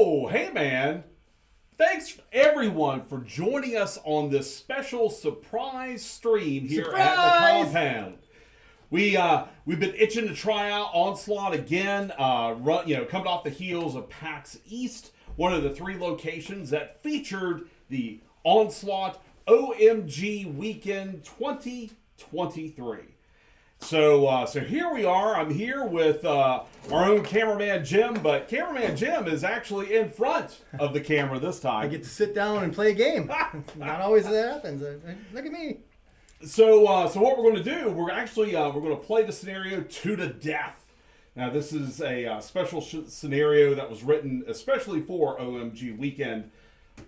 Oh, hey man. Thanks everyone for joining us on this special surprise stream here at the compound. We've been itching to try out Onslaught again. Coming off the heels of PAX East, one of the 3 locations that featured the Onslaught OMG Weekend 2023. So here we are. I'm here with our own cameraman Jim, but cameraman Jim is actually in front of the camera this time. I get to sit down and play a game. Not always that happens. Look at me. So what we're going to do? We're going to play the scenario to the death. Now this is a special scenario that was written especially for OMG Weekend.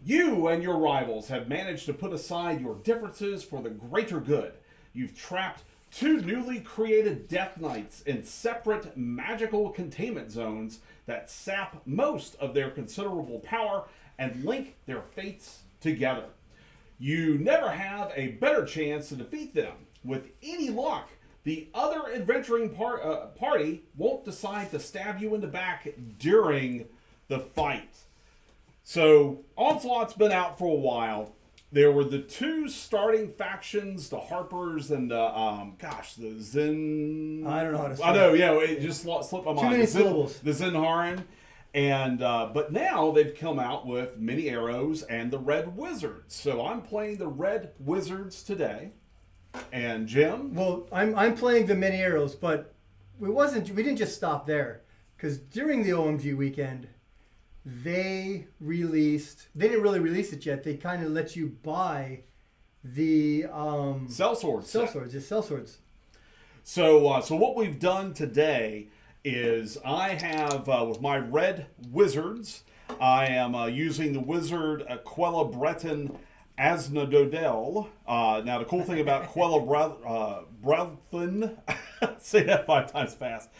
You and your rivals have managed to put aside your differences for the greater good. You've trapped 2 newly created Death Knights in separate magical containment zones that sap most of their considerable power and link their fates together. You never have a better chance to defeat them. With any luck, the other adventuring party won't decide to stab you in the back during the fight. So, Onslaught's been out for a while. There were the 2 starting factions, the Harpers and the Zen... I don't know how to say I know, yeah, it just slipped my mind. Too many syllables. The Zenharan. And, but now they've come out with Many Arrows and the Red Wizards. So I'm playing the Red Wizards today. And Jim? Well, I'm playing the Many Arrows, but we didn't just stop there. Because during the OMG Weekend, they didn't really release it yet. They kind of let you buy the Sellswords. Sellswords. So what we've done today is I have, with my Red Wizards, I am using the wizard Quella Breton Asnododel. Now the cool thing about Quella Breton, say that 5 times fast,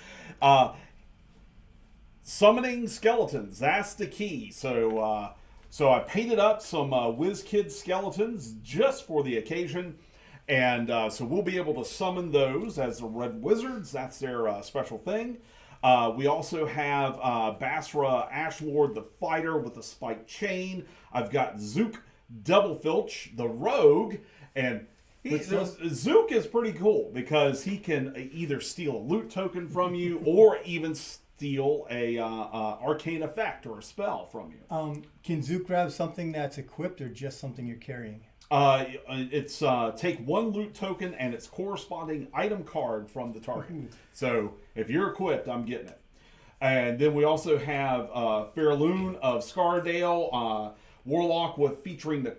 summoning skeletons, that's the key. So I painted up some WizKid skeletons just for the occasion. And so we'll be able to summon those as the Red Wizards. That's their special thing. We also have Basra Ashlord, the fighter with the spiked chain. I've got Zook Doublefilch, the rogue. And Zook is pretty cool because he can either steal a loot token from you or even steal a arcane effect or a spell from you. Can Zook grab something that's equipped or just something you're carrying? It's take 1 loot token and its corresponding item card from the target. So if you're equipped, I'm getting it. And then we also have Fairloon of Scardale, Warlock featuring the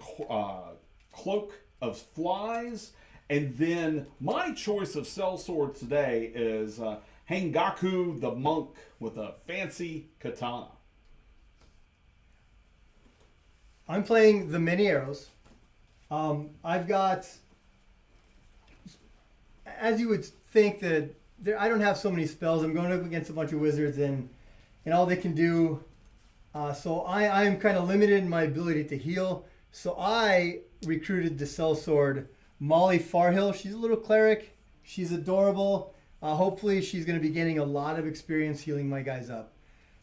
Cloak of Flies. And then my choice of sellsword today is Hangaku the Monk with a fancy katana. I'm playing the Many Arrows. I've got, as you would think, that I don't have so many spells. I'm going up against a bunch of wizards, and all they can do. So I am kind of limited in my ability to heal. So I recruited the sellsword Molly Farhill. She's a little cleric. She's adorable. Hopefully she's going to be getting a lot of experience healing my guys up.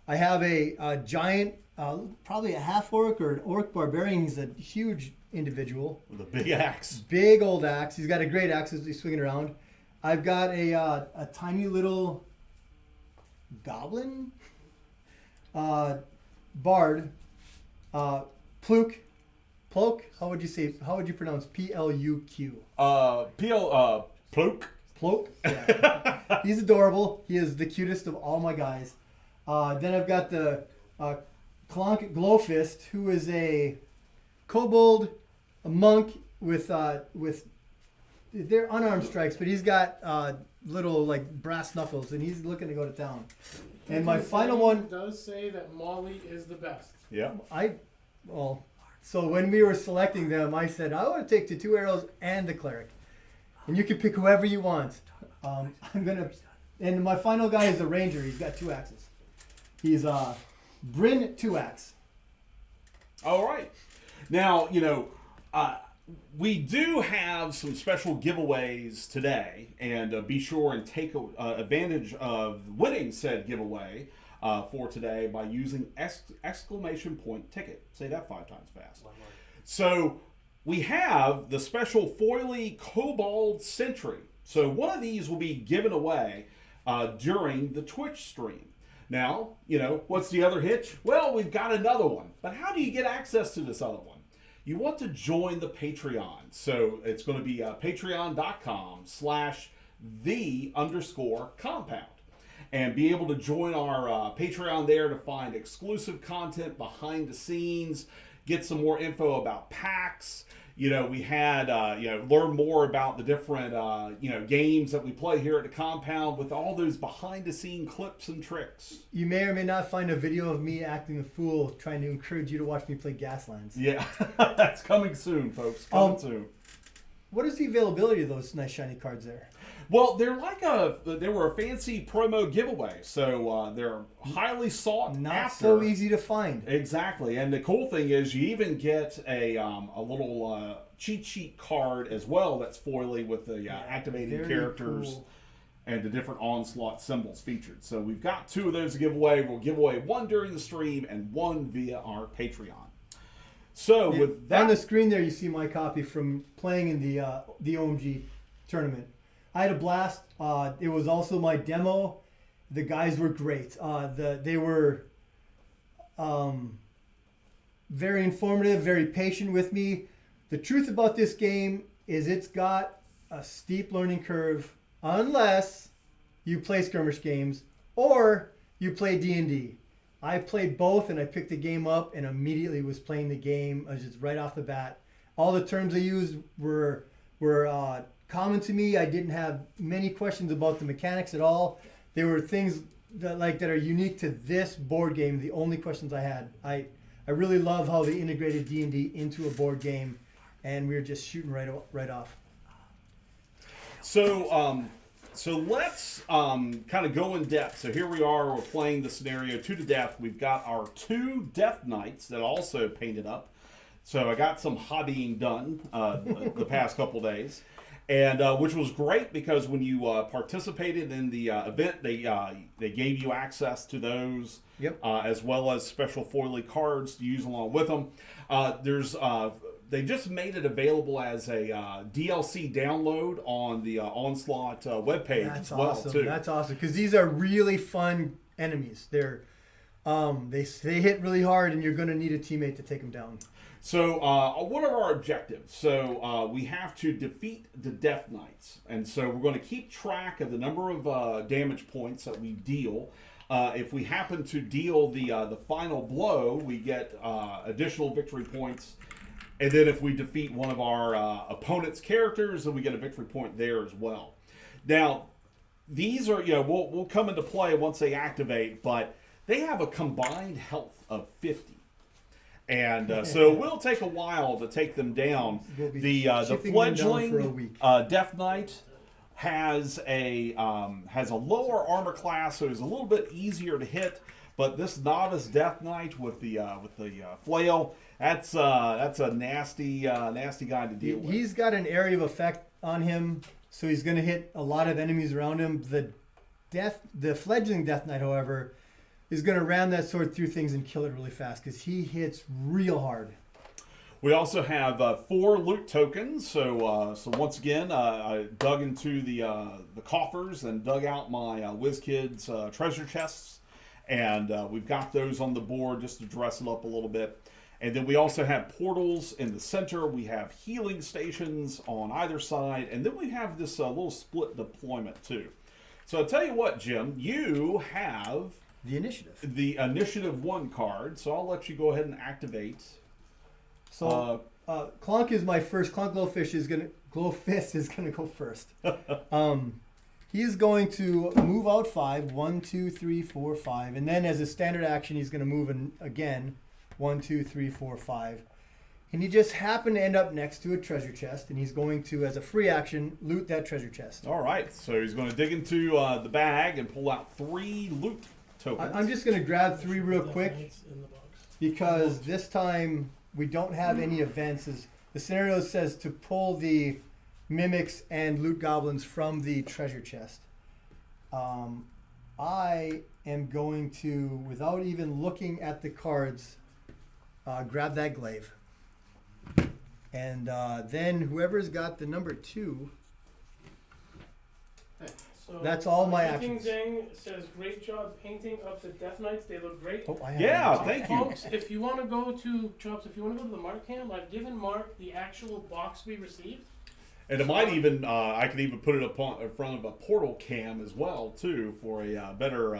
I have a giant, probably a half orc or an orc barbarian. He's a huge individual with a big axe, big old axe. He's got a great axe as he's swinging around. I've got a tiny little goblin bard, Pluk. How would you pronounce P-L-U-Q? Pluk. Pluk. Yeah. He's adorable. He is the cutest of all my guys. Then I've got the Clonk Glowfist, who is a kobold, a monk with they're unarmed strikes, but he's got little like brass knuckles, and he's looking to go to town. And my final one does say that Molly is the best. Yeah. So when we were selecting them, I said I want to take the 2 arrows and the cleric, and you can pick whoever you want. And my final guy is a ranger. He's got 2 axes. He's Bryn 2-axe. All right. Now, we do have some special giveaways today, and be sure and take advantage of winning said giveaway. for today by using exclamation point ticket. Say that 5 times fast. So we have the special foily Kobold Sentry. So one of these will be given away during the Twitch stream. Now, what's the other hitch? Well, we've got another one. But how do you get access to this other one? You want to join the Patreon. So it's going to be patreon.com/the_compound. And be able to join our Patreon there to find exclusive content behind the scenes, get some more info about packs. We had, learn more about the different, games that we play here at the compound with all those behind-the-scene clips and tricks. You may or may not find a video of me acting a fool trying to encourage you to watch me play Gaslands. Yeah, that's coming soon, folks. Coming soon. What is the availability of those nice shiny cards there? Well, they were a fancy promo giveaway, so they're highly sought Not after. so easy to find. Exactly, and the cool thing is you even get a little cheat sheet card as well that's foily with the activating characters cool. and the different Onslaught symbols featured. So we've got 2 of those to give away. We'll give away 1 during the stream and 1 via our Patreon. So with that, on the screen there, you see my copy from playing in the OMG tournament. I had a blast. It was also my demo. The guys were great. They were very informative, very patient with me. The truth about this game is it's got a steep learning curve unless you play skirmish games or you play D&D. I played both and I picked the game up and immediately was playing the game just right off the bat. All the terms I used were common to me. I didn't have many questions about the mechanics at all. They were things that are unique to this board game. The only questions I had. I really love how they integrated D&D into a board game, and we were just shooting right off. So let's kind of go in depth. So here we are. We're playing the scenario 2 to death. We've got our 2 Death Knights that also painted up. So I got some hobbying done the past couple days. And which was great because when you participated in the event, they gave you access to those, as well as special foily cards to use along with them. They just made it available as a DLC download on the Onslaught webpage as well too. That's awesome because these are really fun enemies. They're they hit really hard, and you're going to need a teammate to take them down. So, what are our objectives? So, we have to defeat the Death Knights. And so, we're going to keep track of the number of damage points that we deal. If we happen to deal the final blow, we get additional victory points. And then if we defeat one of our opponent's characters, then we get a victory point there as well. Now, these are, will come into play once they activate, but they have a combined health of 50. And so it will take a while to take them down. The fledgling Death Knight has a lower armor class, so he's a little bit easier to hit. But this novice Death Knight with the flail, that's a nasty guy to deal with. He's got an area of effect on him, so he's going to hit a lot of enemies around him. The fledgling Death Knight, however, is going to ram that sword through things and kill it really fast because he hits real hard. We also have 4 loot tokens. So once again, I dug into the coffers and dug out my WizKids treasure chests, and we've got those on the board just to dress it up a little bit. And then we also have portals in the center. We have healing stations on either side, and then we have this little split deployment too. So I'll tell you what, Jim, you have the initiative. The initiative 1 card, so I'll let you go ahead and activate. So Clonk is my first. Clonk Glowfist is gonna go first. He is going to move out 5. 1, 2, 3, 4, 5, and then as a standard action, he's going to move again. 1, 2, 3, 4, 5, and he just happened to end up next to a treasure chest, and he's going to, as a free action, loot that treasure chest. All right, so he's going to dig into the bag and pull out 3 loot tokens. I'm just going to grab 3 real quick because this time we don't have any events. The scenario says to pull the mimics and loot goblins from the treasure chest. I am going to, without even looking at the cards, grab that glaive. And then whoever's got the number 2, So that's all my Painting actions. Zing says, great job painting up the Death Knights. They look great. Oh, I have Yeah, one. thank you. Folks, if you want to go to Chops, if you want to go to the Mark cam, I've given Mark the actual box we received. And it might even, I could even put it up in front of a portal cam as well, too, for a better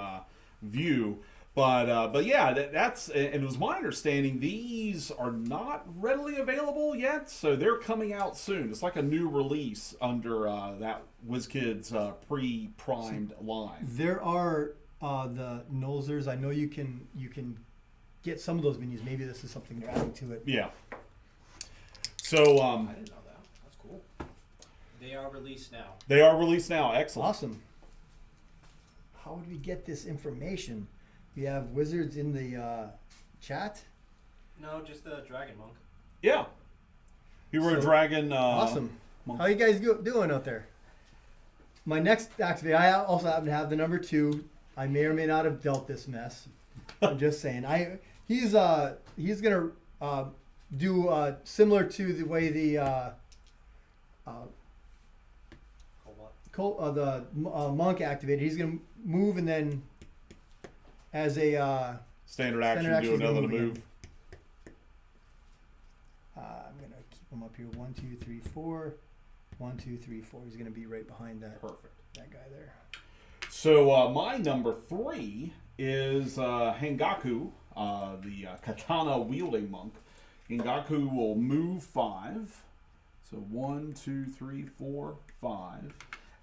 view. But yeah, that's, and it was my understanding these are not readily available yet, so they're coming out soon. It's like a new release under that WizKids pre-primed line. There are the Nolzers. I know you can get some of those menus. Maybe this is something they're adding to it. Yeah. So I didn't know that. That's cool. They are released now. they are released now. Excellent. Awesome. How would we get this information? We have wizards in the chat. No, just the Dragon Monk. Yeah. You were a So, dragon. Awesome. How you guys doing out there? My next activate, I also happen to have the number 2. I may or may not have dealt this mess. I'm just saying. He's gonna do similar to the way the monk activated. He's gonna move and then as a Standard action, standard do action, another move move. again. I'm gonna keep him up here. 1, 2, 3, 4. 1, 2, 3, 4. He's gonna be right behind that Perfect. guy there. So my number 3 is Hengaku, the katana wielding monk. Hengaku will move 5. So 1, 2, 3, 4, 5.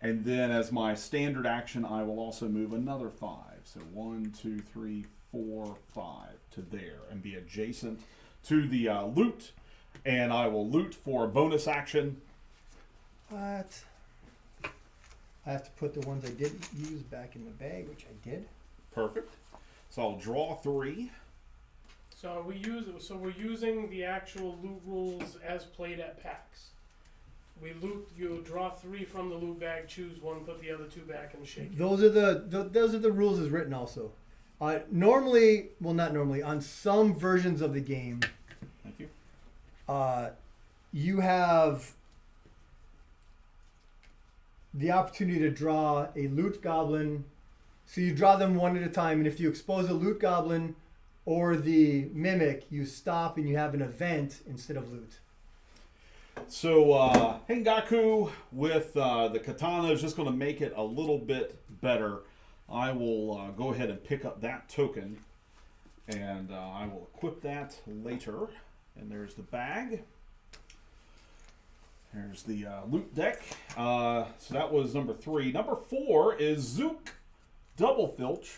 And then as my standard action, I will also move another 5. So 1, 2, 3, 4, 5 to there and be adjacent to the loot. And I will loot for a bonus action. What? I have to put the ones I didn't use back in the bag, which I did. Perfect. So I'll draw 3. So we're using the actual loot rules as played at PAX. We loot. You draw 3 from the loot bag, choose 1, put the other 2 back, and shake it. Those are the rules as written also. Normally, well, not normally, on some versions of the game, Thank you. you have the opportunity to draw a loot goblin. So you draw them one at a time, and if you expose a loot goblin or the mimic, you stop and you have an event instead of loot. So Hengaku with the katana is just going to make it a little bit better. I will go ahead and pick up that token, and I will equip that later. And there's the bag. There's the loot deck. So that was number 3. Number 4 is Zook Double Filch,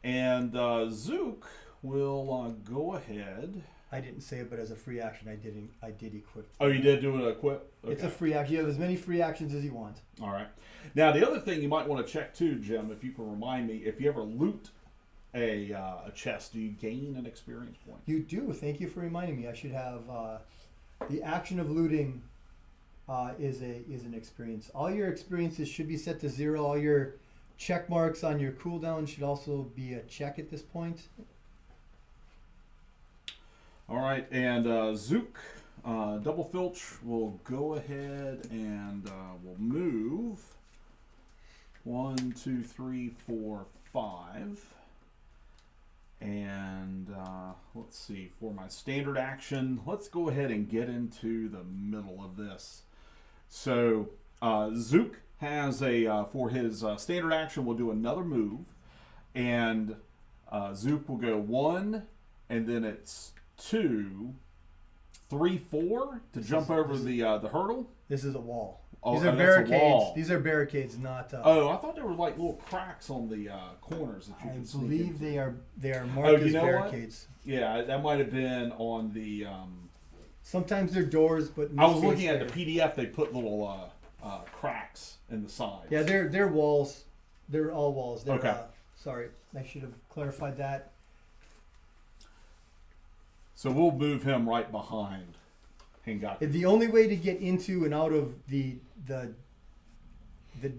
and Zook will go ahead. I didn't say it, but as a free action, I did equip. Oh, you did do an equip? Okay. It's a free action. You have as many free actions as you want. All right. Now, the other thing you might want to check too, Jim, if you can remind me, if you ever loot a chest, do you gain an experience point? You do. Thank you for reminding me. I should have the action of looting is an experience. All your experiences should be set to 0. All your check marks on your cooldown should also be a check at this point. All right, and Zook Double Filch will go ahead and will move 1, 2, 3, 4, 5. And let's see, for my standard action, let's go ahead and get into the middle of this. So Zook has for his standard action, will do another move. And Zook will go 1, and then it's 2, 3, 4 to jump over the hurdle. This is a wall. Oh, These are and that's a barricades. wall. These are barricades, not. Oh, I thought there were like little cracks on the corners that you I can sneak believe into. they are marked you as know what? barricades. Yeah, that might have been on the. Sometimes they're doors, but in I this was case looking at the they're- PDF. They put little cracks in the sides. Yeah, they're walls. They're all walls. They're, Okay. Sorry, I should have clarified that. So we'll move him right behind Hengaku. The only way to get into and out of the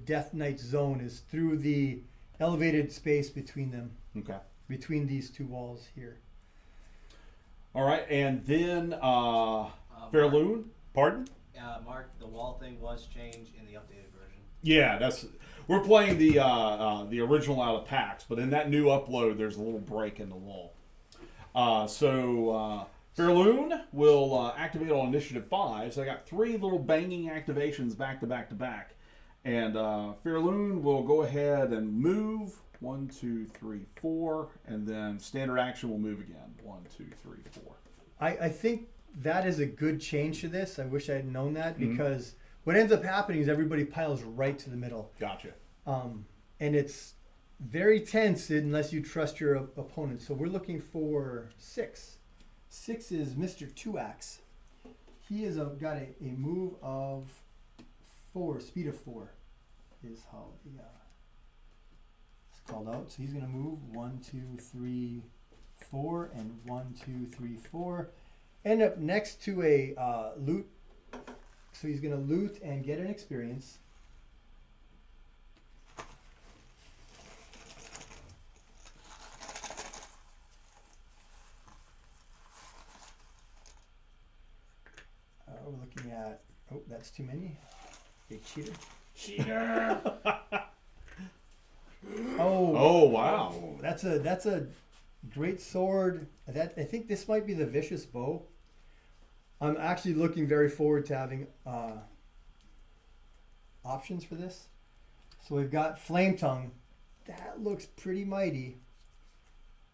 Death Knight zone is through the elevated space between them, Okay. between these two walls here. All right, and then Mark, Fairloon. Pardon? Mark, the wall thing was changed in the updated version. Yeah, we're playing the original out of PAX, but in that new upload, there's a little break in the wall. So Fairloon will activate on initiative 5. So I got 3 little banging activations back to back to back, and Fairloon will go ahead and move 1, 2, 3, 4, and then standard action will move again 1, 2, 3, 4. I think that is a good change to this. I wish I had known that Mhm. because what ends up happening is everybody piles right to the middle. Gotcha. And it's very tense unless you trust your opponent. So we're looking for 6. 6 is Mr. Two-Axe. He has got a move of 4, speed of 4 is how it's called out. So he's going to move 1, 2, 3, 4, and 1, 2, 3, 4. End up next to a loot. So he's going to loot and get an experience. We're looking at, oh, that's too many. Big cheater. Cheater! Oh, wow. That's a great sword. That I think this might be the vicious bow. I'm actually looking very forward to having options for this. So we've got Flame Tongue. That looks pretty mighty.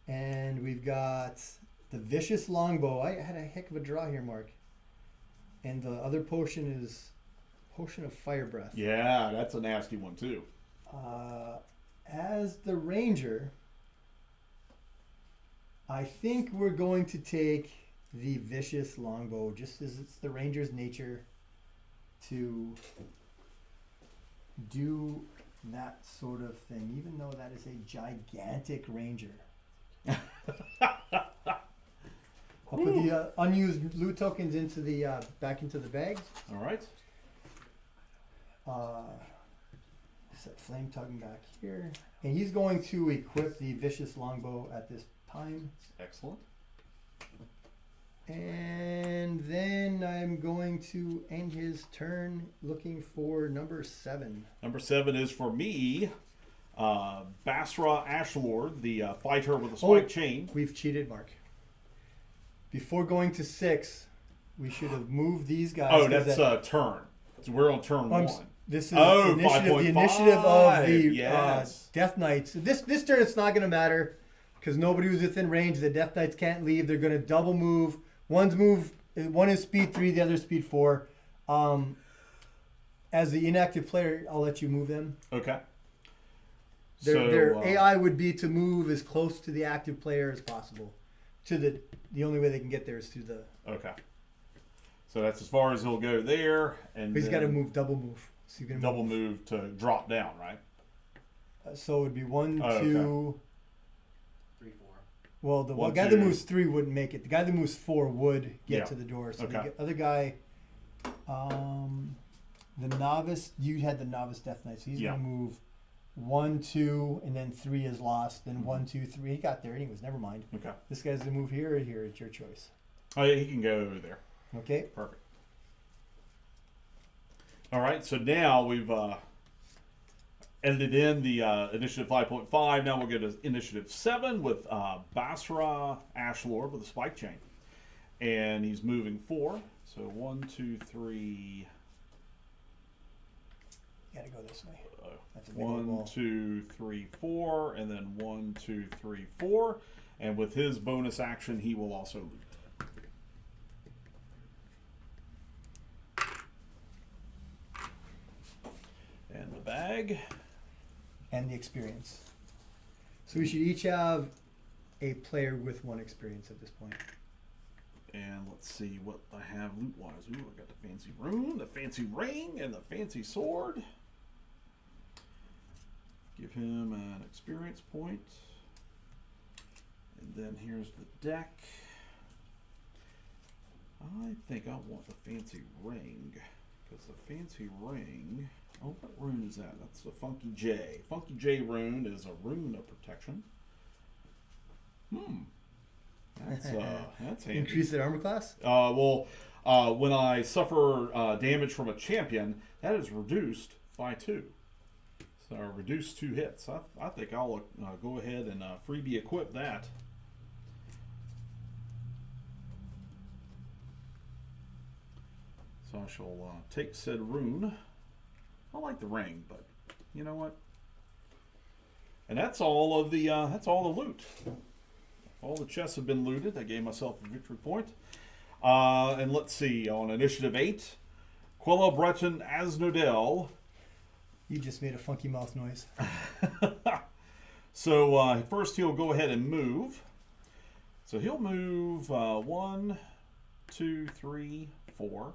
And we've got the vicious longbow. I had a heck of a draw here, Mark. And the other potion is Potion of Fire Breath. Yeah, that's a nasty one too. As the ranger, I think we're going to take the vicious longbow, just as it's the ranger's nature to do that sort of thing, even though that is a gigantic ranger. I'll put the unused loot tokens into the back into the bags. All right. Set Flame Tongue back here, and he's going to equip the vicious longbow at this time. Excellent. And then I'm going to end his turn looking for number 7. Number 7 is for me, Basra Ashlord, the fighter with the spike chain. We've cheated, Mark. Before going to 6, we should have moved these guys. Oh, that's turn. So we're on turn 1. This is Oh, initiative, 5.5. the initiative of the Yes. Death Knights. This turn it's not going to matter because nobody was within range. The Death Knights can't leave. They're going to double move. One is speed 3, the other speed 4. As the inactive player, I'll let you move them. Okay. Their AI would be to move as close to the active player as possible. The only way they can get there is through the. Okay. So that's as far as he'll go there, and He's got to move double move. So you're gonna double move to drop down, right? So it would be 1, Oh, 2. 3, 4. Well, the 1, guy 2. that moves 3 wouldn't make it. The guy that moves 4 would get Yeah. to the door. So Okay. the other guy, the novice, you had the novice Death Knight, so he's Yeah. gonna move 1, 2, and then 3 is lost. Then 1, 2, 3. He got there anyways. Never mind. Okay. This guy's gonna move here or here. It's your choice. Oh, yeah, he can go over there. Okay. Perfect. All right, so now we've edited in the initiative 5.5. Now we'll go to initiative 7 with Basra Ashlord with a spike chain. And he's moving 4. So 1, 2, 3. You gotta go this way. That's a big old 1, wall. 2, 3, 4, and then 1, 2, 3, 4. And with his bonus action, he will also loot. And the bag. And the experience. So we should each have a player with 1 experience at this point. And let's see what I have loot-wise. Ooh, I got the fancy rune, the fancy ring, and the fancy sword. Give him an experience point. And then here's the deck. I think I want the fancy ring, because the fancy ring Oh, what rune is that? That's the Funky J. Funky J rune is a rune of protection. That's handy. Increase their armor class? When I suffer damage from a champion, that is reduced by 2. So reduced 2 hits. I think I'll go ahead and freebie equip that. So I shall take said rune. I like the ring, but you know what? And that's all of the loot. All the chests have been looted. I gave myself a victory point. And let's see, on initiative 8, Quella Breton Asnodel. You just made a funky mouth noise. So first he'll go ahead and move. So he'll move 1, 2, 3, 4.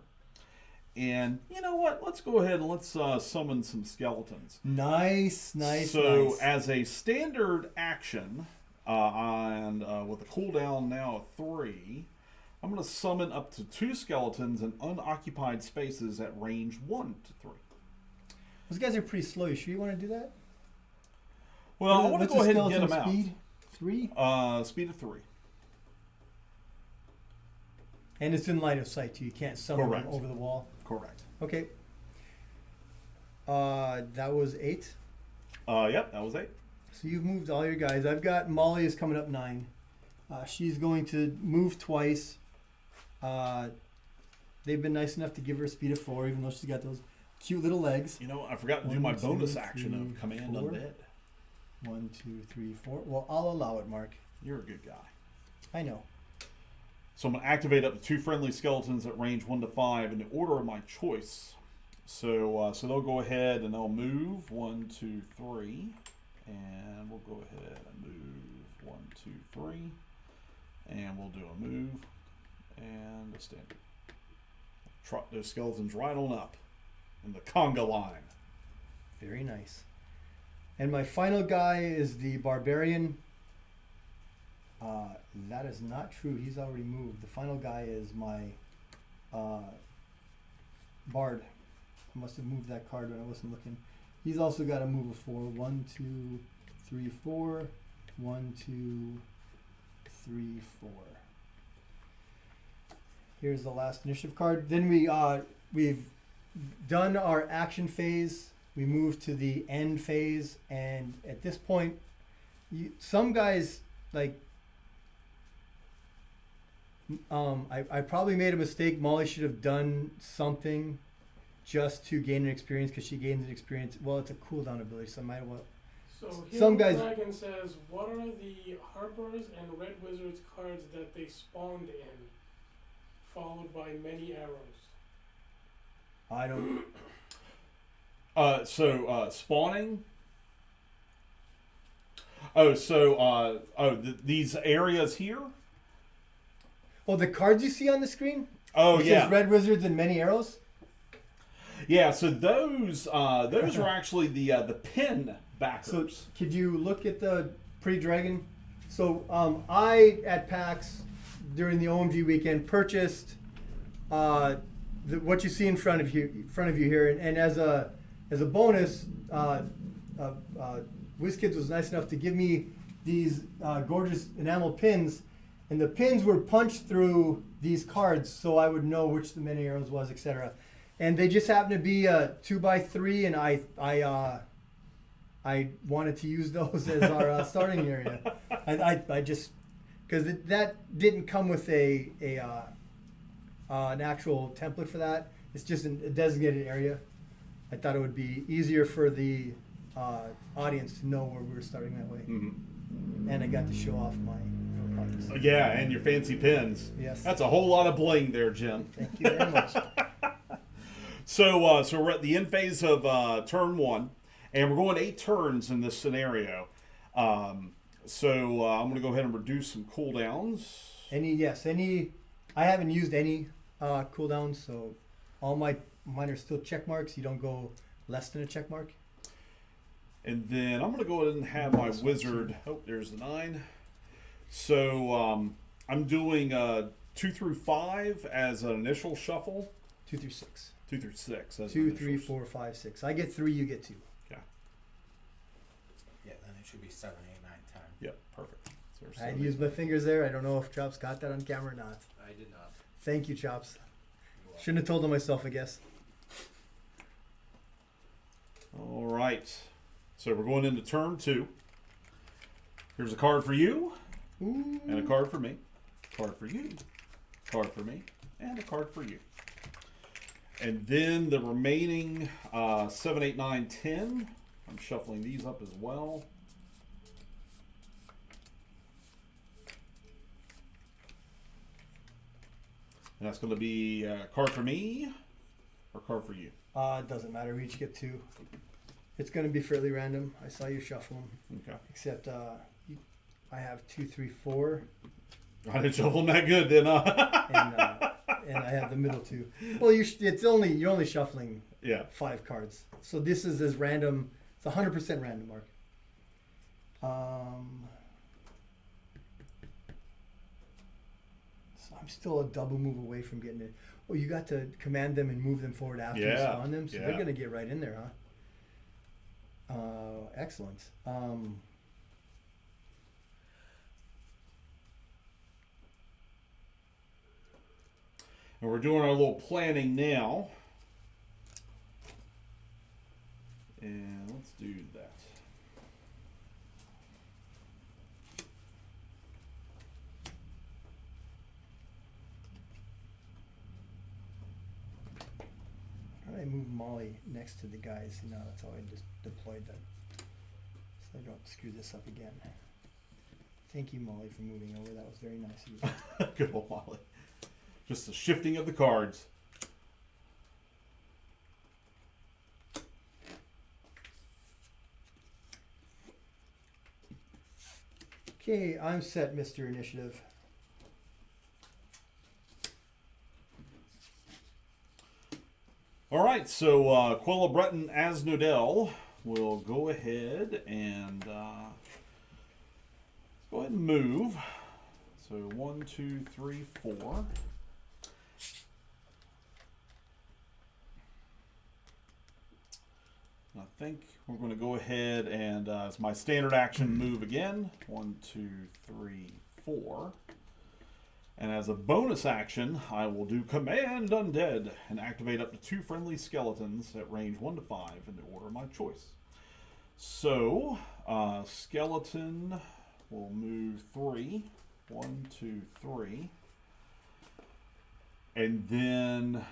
And you know what? Let's go ahead and let's summon some skeletons. Nice. So as a standard action, and with a cooldown now of 3, I'm going to summon up to 2 skeletons in unoccupied spaces at range 1 to 3. Those guys are pretty slow. You sure you want to do that? Well, I want to go ahead and get them speed? 3? Speed of 3. And it's in line of sight too. You can't summon them Correct. over the wall. Correct. Okay. That was 8. Yep, that was 8. So you've moved all your guys. I've got Molly is coming up 9. She's going to move twice. They've been nice enough to give her a speed of 4, even though she's got those cute little legs. You know, I forgot to do 1, my 2, bonus 3, action of Command 4. Undead. 1, 2, 3, 4. Well, I'll allow it, Mark. You're a good guy. I know. So I'm going to activate up to 2 friendly skeletons at range 1 to 5 in the order of my choice. So they'll go ahead and they'll move 1, 2, 3, and we'll go ahead and move 1, 2, 3, and we'll do a move and a standard. Trot those skeletons right on up in the conga line. Very nice. And my final guy is the barbarian. That is not true. He's already moved. The final guy is my bard. I must have moved that card when I wasn't looking. He's also got a move of 4. 1, 2, 3, 4. 1, 2, 3, 4. Here's the last initiative card. Then we've done our action phase. We move to the end phase, and at this point, some guys like. I probably made a mistake. Molly should have done something just to gain an experience because she gains an experience. Well, it's a cooldown ability, so I might well. So Some guys- Dragon says, what are the Harpers and Red Wizards cards that they spawned in, followed by many arrows? I don't. Spawning. These areas here. Oh, the cards you see on the screen. Oh, It yeah. says Red Wizards and many arrows. Yeah, so those are actually the pin So backers. could you look at the pretty dragon? So I at PAX during the OMG weekend purchased what you see in front of you here, and as a bonus, WizKids was nice enough to give me these gorgeous enamel pins, and the pins were punched through these cards so I would know which the many arrows was, etc. And they just happened to be 2x3, and I wanted to use those as our starting area. I just because that didn't come with an actual template for that. It's just a designated area. I thought it would be easier for the audience to know where we were starting that way. Mm-hmm. And I got to show off my cards. Yeah, and your fancy pins. Yes. That's a whole lot of bling there, Jim. Thank you very much. So we're at the end phase of turn 1, and we're going 8 turns in this scenario. I'm going to go ahead and reduce some cooldowns. I haven't used any cooldowns, so all mine are still check marks. You don't go less than a check mark. And then I'm going to go ahead and have my wizard. Oh, there's the 9. So I'm doing 2 through 5 as an initial shuffle. 2 through 6. 2 through 6. That's 2, my 3, initials. 4, 5, 6. I get 3, you get 2. Okay. Yeah, then it should be 7, 8, 9, 10. Yep, perfect. So there's I had to 7, use my fingers there. I don't know if Chops got that on camera or not. I did not. Thank you, Chops. You're welcome. Shouldn't have told on myself, I guess. All right. So we're going into turn 2. Here's a card for you, Ooh. and a card for me. Card for you, card for me, and a card for you. And then the remaining 7, 8, 9, 10. I'm shuffling these up as well. And that's going to be a card for me or card for you. It doesn't matter. We each get 2. It's going to be fairly random. I saw you shuffle them. Okay. Except I have 2, 3, 4. I didn't shuffle them that good then, And I have the middle 2. Well, you're only shuffling Yeah. 5 cards. So this is as random. It's 100% random, Mark. So I'm still a double move away from getting it. Oh, you got to command them and move them forward after you Yeah, spawn them, so yeah. they're going to get right in there, huh? Excellent. And we're doing our little planning now. And let's do that. How do I move Molly next to the guys? No, that's how I just deployed them. So I don't screw this up again. Thank you, Molly, for moving over. That was very nice of you. Good old Molly. Just the shifting of the cards. Okay, I'm set, Mr. Initiative. All right, so Quella Breton as Nodell will go ahead and move. So 1, 2, 3, 4. I think we're going to go ahead and it's my standard action move again. 1, 2, 3, 4. And as a bonus action, I will do Command Undead and activate up to 2 friendly skeletons at range 1 to 5 in the order of my choice. So, skeleton will move 3. 1, 2, 3. And then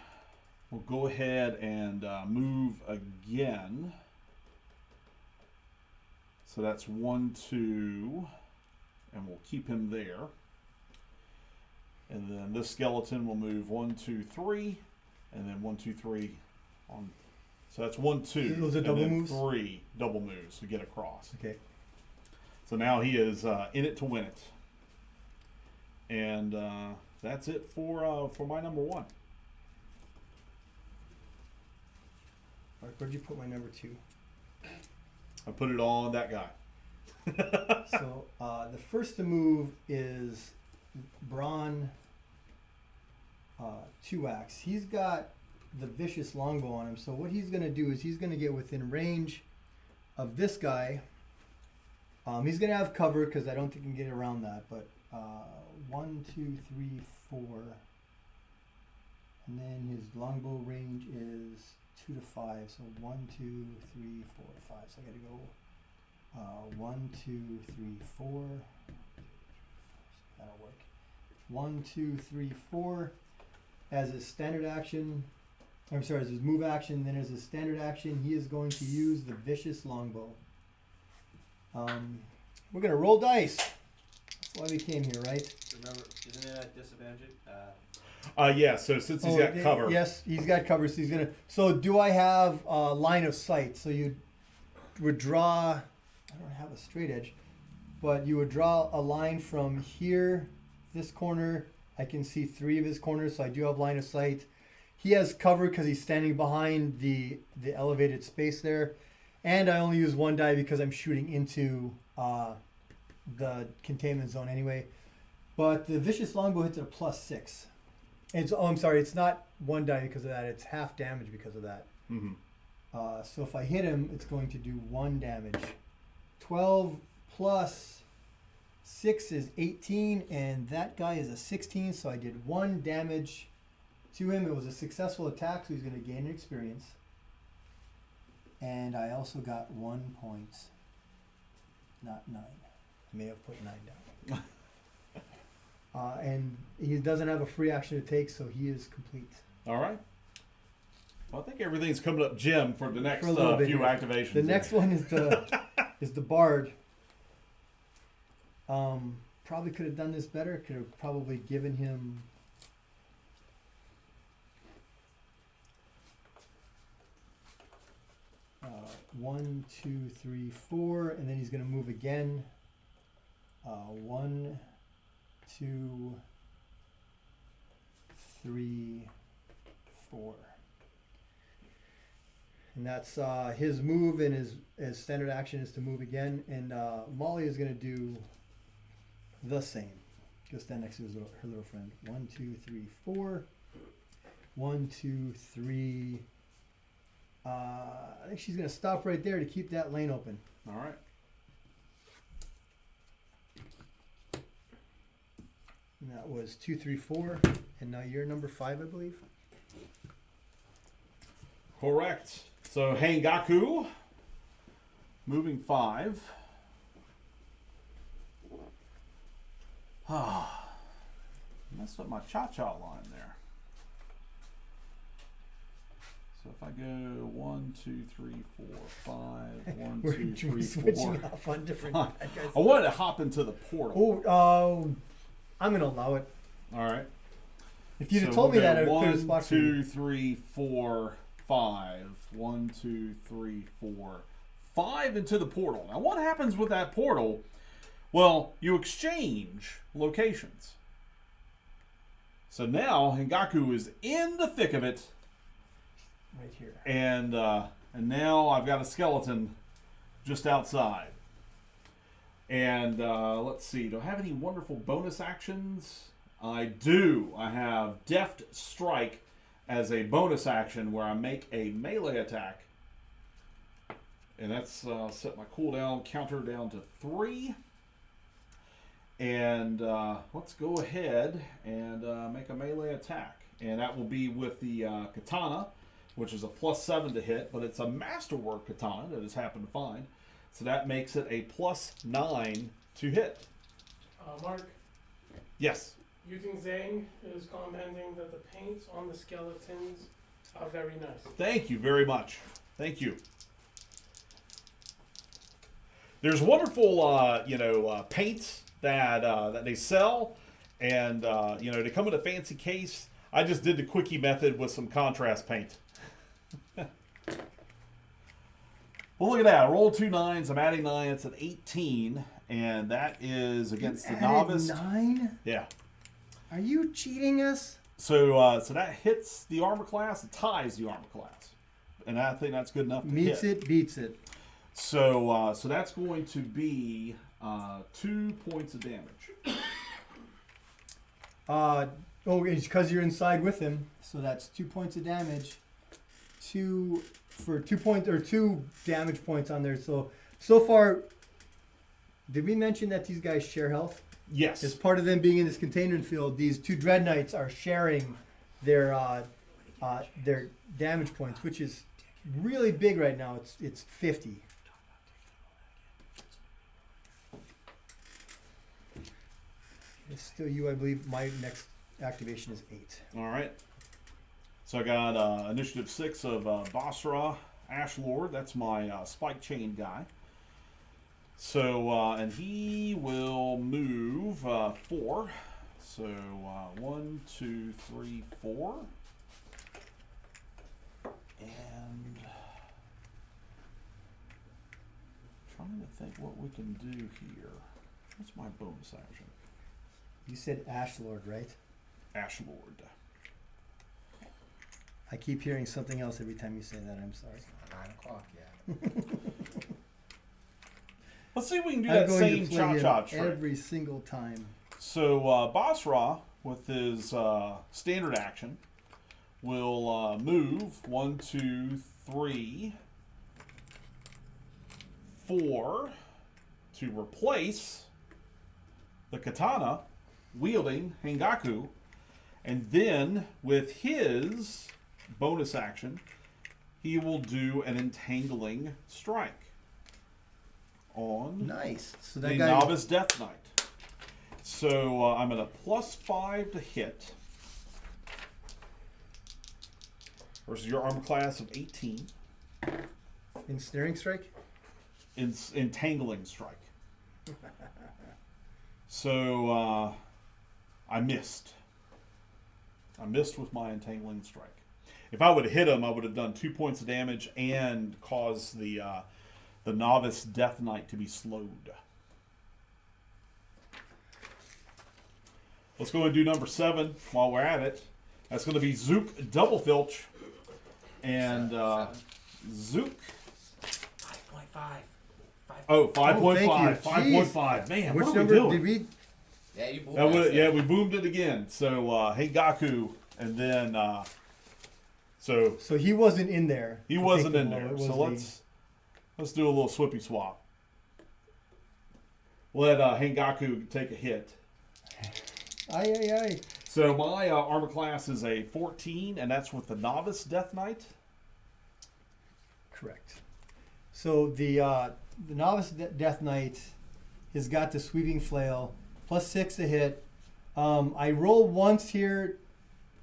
we'll go ahead and move again. So that's 1, 2, and we'll keep him there. And then this skeleton will move 1, 2, 3, and then 1, 2, 3 on. So that's 1, 2. Those are and double then moves? 3 double moves to get across. Okay. So now he is in it to win it. And that's it for my number 1. Mark, where'd you put my number 2? I put it on that guy. So the first to move is Braun 2-axe. He's got the vicious longbow on him. So what he's going to do is he's going to get within range of this guy. He's going to have cover because I don't think he can get around that. But 1, 2, 3, 4. And then his longbow range is 2 to 5. So 1, 2, 3, 4, 5. So I got to go 1, 2, 3, 4. That'll work. 1, 2, 3, 4. As his standard action, I'm sorry, as his move action, then as his standard action, he is going to use the vicious longbow. We're gonna roll dice. That's why we came here, right? Remember, isn't it at disadvantage? Yeah, so since he's got cover. Yes, he's got cover, so he's gonna. So do I have line of sight? So you would draw. I don't have a straight edge, but you would draw a line from here, this corner. I can see 3 of his corners, so I do have line of sight. He has cover because he's standing behind the elevated space there, and I only use 1 die because I'm shooting into the containment zone anyway. But the vicious longbow hits at a +6. It's I'm sorry, it's not 1 die because of that. It's half damage because of that. Mm-hmm. So if I hit him, it's going to do 1 damage. 12 plus 6 is 18, and that guy is a 16. So I did 1 damage to him. It was a successful attack, so he's going to gain an experience. And I also got 1 point, not 9. I may have put 9 down. And he doesn't have a free action to take, so he is complete. All right. Well, I think everything's coming up Jim for the next For a little bit few here. activations. The next one is the Bard. Probably could have done this better. Could have probably given him. One, 2, 3, 4, and then he's going to move again. 1, 2, 3, 4. And that's his move, and his standard action is to move again. And Molly is going to do the same. Go stand next to her little friend. 1, 2, 3, 4. 1, 2, 3. I think she's going to stop right there to keep that lane open. All right. And that was 2, 3, 4. And now you're number 5, I believe. Correct. So Hangaku, moving 5. Messed up my cha-cha line there. So if I go 1, 2, 3, 4, 5, 1, We're 2, 3, 4. switching off on different guys. I wanted to hop into the portal. Oh, I'm going to allow it. All right. If you'd have So told me we'll that, I go would have cleared a 1, spot for you. 2, 3, 4, 5. 1, 2, 3, 4, 5 into the portal. Now, what happens with that portal? Well, you exchange locations. So now Hangaku is in the thick of it, Right here. and now I've got a skeleton just outside. And let's see, do I have any wonderful bonus actions? I do. I have Deft Strike as a bonus action where I make a melee attack. And that's set my cooldown counter down to 3. And let's go ahead and make a melee attack. And that will be with the katana, which is a +7 to hit, but it's a masterwork katana that has happened to find. So that makes it a +9 to hit. Mark, Yes. using Zang is commenting that the paints on the skeletons are very nice. Thank you very much. Thank you. There's wonderful, paints that they sell, and they come in a fancy case. I just did the quickie method with some contrast paint. Well, look at that. I rolled 2 9s. I'm adding 9. It's an 18, and that is against the novice. 9? Yeah. Are you cheating us? So that hits the armor class. It ties the armor class, and I think that's good enough to Meets hit. it, beats it. So that's going to be 2 points of damage. It's because you're inside with him, so that's 2 points of damage. 2 damage points on there. So far, did we mention that these guys share health? Yes. As part of them being in this containment field, these 2 dread knights are sharing their damage points, which is really big right now. It's 50. It's still you, I believe. My next activation is 8. All right. So I got initiative 6 of Basra Ashlord. That's my spike chain guy. So and he will move 4. So 1, 2, 3, 4, and trying to think what we can do here. What's my bonus action? You said Ashlord, right? Ashlord. I keep hearing something else every time you say that. I'm sorry. 9 o'clock, yeah. Let's see if we can do I'm that going same to play him cha-cha trick. every single time. So Basra with his standard action, will move 1, 2, 3, 4 to replace the katana wielding Hengaku, and then with his bonus action, he will do an entangling strike on Nice. So the that guy. Novice Death Knight. So I'm at a +5 to hit versus your armor class of 18. Ensnaring strike. Entangling strike. So I missed. I missed with my entangling strike. If I would have hit him, I would have done 2 points of damage and caused the Novice Death Knight to be slowed. Let's go and do number 7 while we're at it. That's going to be Zook Double Filch. And Zook. 5.5. Oh, 5.5. thank you. 5.5. Man, Which what are we number doing? did we? Yeah, you Yeah, we boomed it again. So, Hengaku, and then, so So he wasn't in there. he to wasn't take in the blow. there. It was So let's do a little swippy swap. Let Hengaku take a hit. Aye, aye, aye. So my armor class is a 14, and that's with the Novice Death Knight. Correct. So the Novice Death Knight has got the sweeping flail, +6 to hit. I roll once here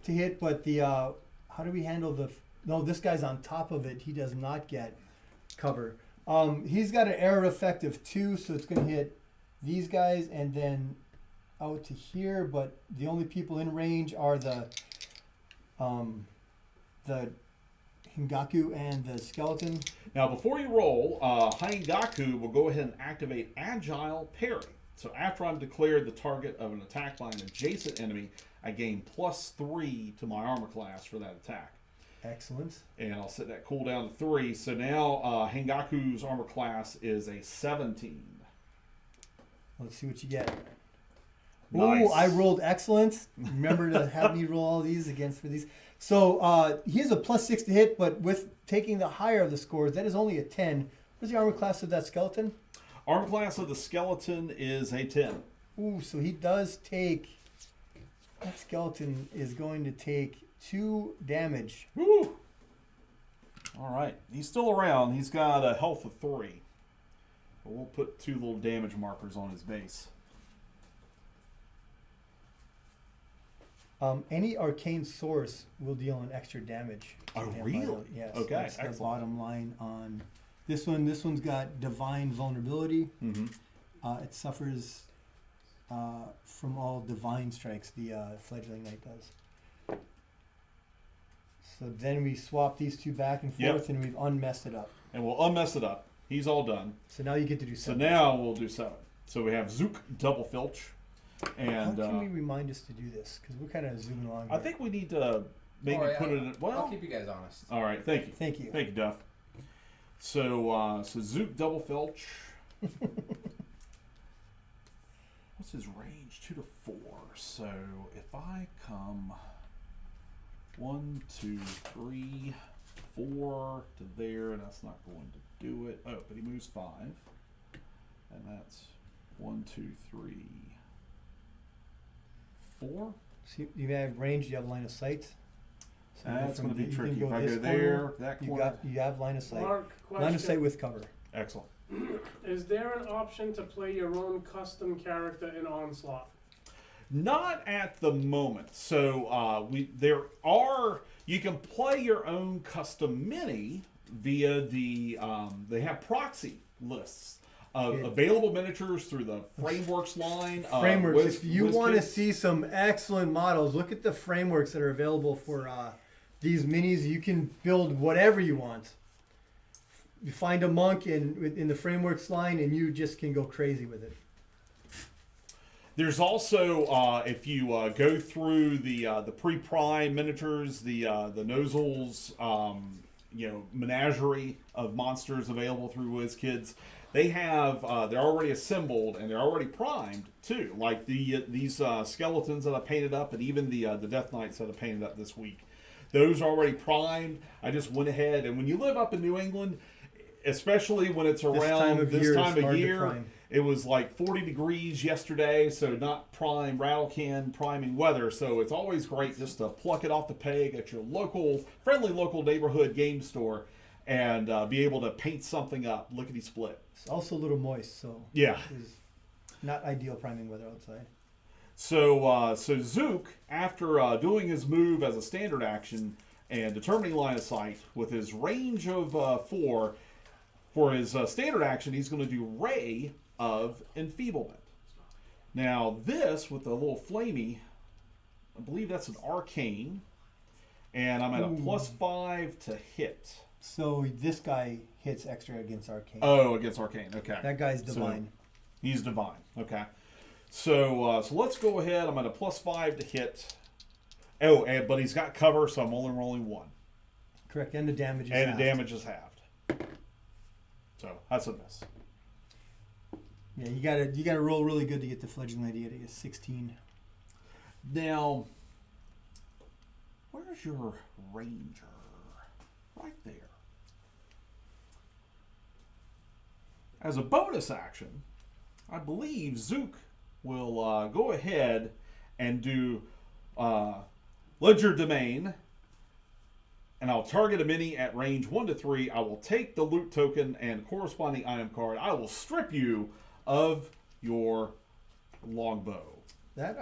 to hit, but the how do we handle the? No, this guy's on top of it. He does not get cover. He's got an error effect of 2, so it's going to hit these guys and then out to here. But the only people in range are the Hingaku and the skeleton. Now, before you roll, Hengaku will go ahead and activate Agile Parry. So after I'm declared the target of an attack by an adjacent enemy, I gain +3 to my armor class for that attack. Excellent. And I'll set that cooldown to 3. So now Hengaku's armor class is a 17. Let's see what you get. Nice. Oh, I rolled excellent. Remember to have me roll all these against for these. So he has a +6 to hit, but with taking the higher of the scores, that is only a 10. What's the armor class of that skeleton? Armor class of the skeleton is a 10. Ooh, so he does take. That skeleton is going to take 2 damage. Woo! All right. He's still around. He's got a health of 3. But we'll put 2 little damage markers on his base. Any arcane source will deal an extra damage. to Oh, him, really? Yes. Okay, That's the excellent. bottom line on this one. This one's got divine vulnerability. Mm-hmm. It suffers from all divine strikes, the fledgling knight does. So then we swap these 2 back and Yep. forth, and we've unmessed it up. And we'll unmess it up. He's all done. So now you get to do So 7. now we'll do 7. So we have Zook Double Filch. And How can we remind us to do this? Because we're kind of zooming along. I here. think we need to maybe Alright, put it in. Well, I'll keep you guys honest. all right. Thank you. Thank you. Thank you, Duff. So, Zook Double Filch. What's his range? 2 to 4. So if I come 1, 2, 3, 4 to there, that's not going to do it. Oh, but he moves 5, and that's 1, 2, 3, 4. So you have range, you have line of sight. So you go That's from going to be the- you can tricky. If I this go there, corner, that you corner. have line of sight. Mark, Line of sight question. with cover. Excellent. Is there an option to play your own custom character in Onslaught? Not at the moment. So you can play your own custom mini via the they have proxy lists of Yeah. available miniatures through the Frameworks line. Frameworks. If you want to WizKids. see some excellent models, look at the frameworks that are available for these minis. You can build whatever you want. You find a monk in the frameworks line, and you just can go crazy with it. There's also if you go through the pre-prime miniatures, the Nozels, menagerie of monsters available through WizKids. They have they're already assembled and they're already primed too. Like these skeletons that I painted up, and even the Death Knights that I painted up this week. Those are already primed. I just went ahead, and when you live up in New England, especially when it's around this time of year, it was like 40 degrees yesterday, so not prime rattle can priming weather. So it's always great just to pluck it off the peg at your friendly local neighborhood game store, and be able to paint something up, lickety split. It's also a little moist, so yeah, it's not ideal priming weather outside. So Zook, after doing his move as a standard action and determining line of sight with his range of 4, for his standard action, he's going to do Ray of Enfeeblement. Now this, with the little flamey, I believe that's an arcane, and I'm at a +5 to hit. So this guy hits extra against arcane. Oh, against arcane. Okay. That guy's divine. So he's divine. Okay. So let's go ahead. I'm at a +5 to hit. Oh, but he's got cover, so I'm only rolling 1. Correct, and the damage is and halved. the damage is halved. So that's a miss. Yeah, you gotta roll really good to get the fledgling lady at a 16. Now, where's your ranger? Right there. As a bonus action, I believe Zook will go ahead and do Ledger Domain, and I'll target a mini at range 1 to 3. I will take the loot token and corresponding item card. I will strip you of your longbow. That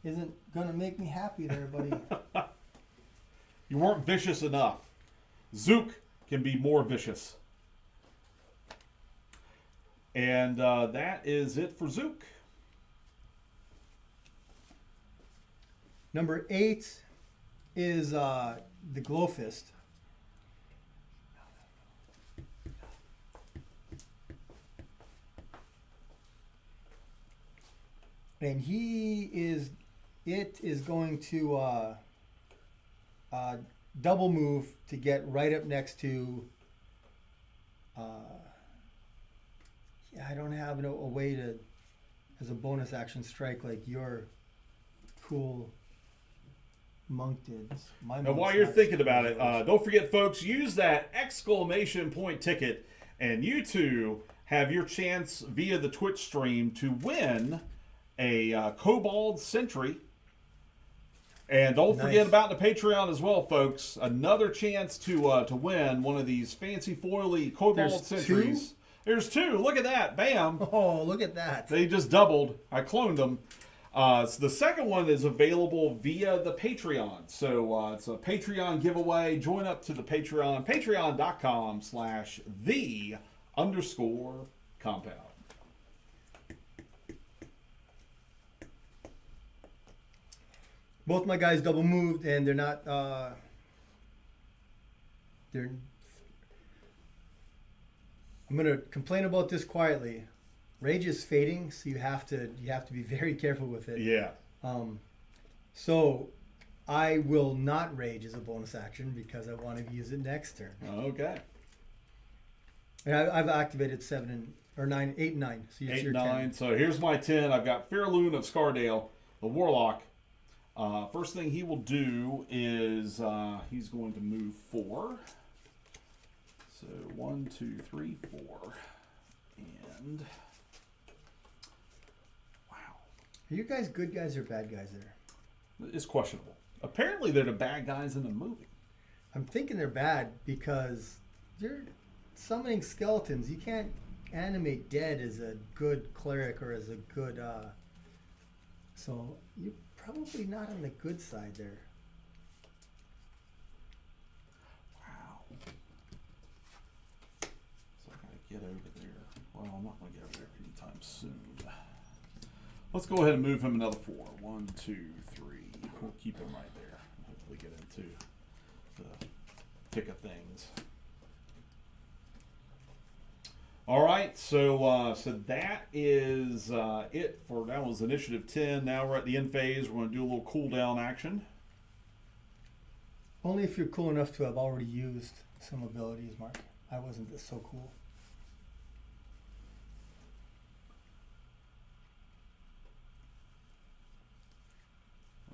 isn't gonna make me happy there, buddy. You weren't vicious enough. Zook can be more vicious. And that is it for Zook. Number 8 is the Glowfist. And it is going to double move to get right up next to, I don't have a way to, as a bonus action, strike like your cool monk did. Now, while you're thinking about it, don't forget, folks, use that exclamation point ticket, and you too have your chance via the Twitch stream to win a Kobold Sentry. And don't forget about the Patreon as well, folks. Another chance to win one of these fancy foily Kobold Sentries. There's 2. Look at that. Bam. Oh, look at that. They just doubled. I cloned them. So the second one is available via the Patreon. So it's a Patreon giveaway. Join up to the Patreon. Patreon.com/the_compound. Both my guys double moved, and they're not. I'm gonna complain about this quietly. Rage is fading, so you have to be very careful with it. Yeah. So I will not rage as a bonus action because I want to use it next turn. Okay. And I've activated 7 or 9, 8, and 9. So it's 8, your 9. 10. So here's my 10. I've got Fairloon of Scardale, the Warlock. First thing he will do is he's going to move 4. So 1, 2, 3, 4. And wow. Are you guys good guys or bad guys there? It's questionable. Apparently they're the bad guys in the movie. I'm thinking they're bad because you're summoning skeletons. You can't animate dead as a good cleric or as a good so you're probably not on the good side there. Wow. So I gotta get over there. Well, I'm not gonna get over there anytime soon. Let's go ahead and move him another 4. 1, 2, 3. We'll keep him right there. Hopefully get into the thick of things. All right, so that is it for, that was initiative 10. Now we're at the end phase. We're going to do a little cooldown action. Only if you're cool enough to have already used some abilities, Mark. I wasn't so cool.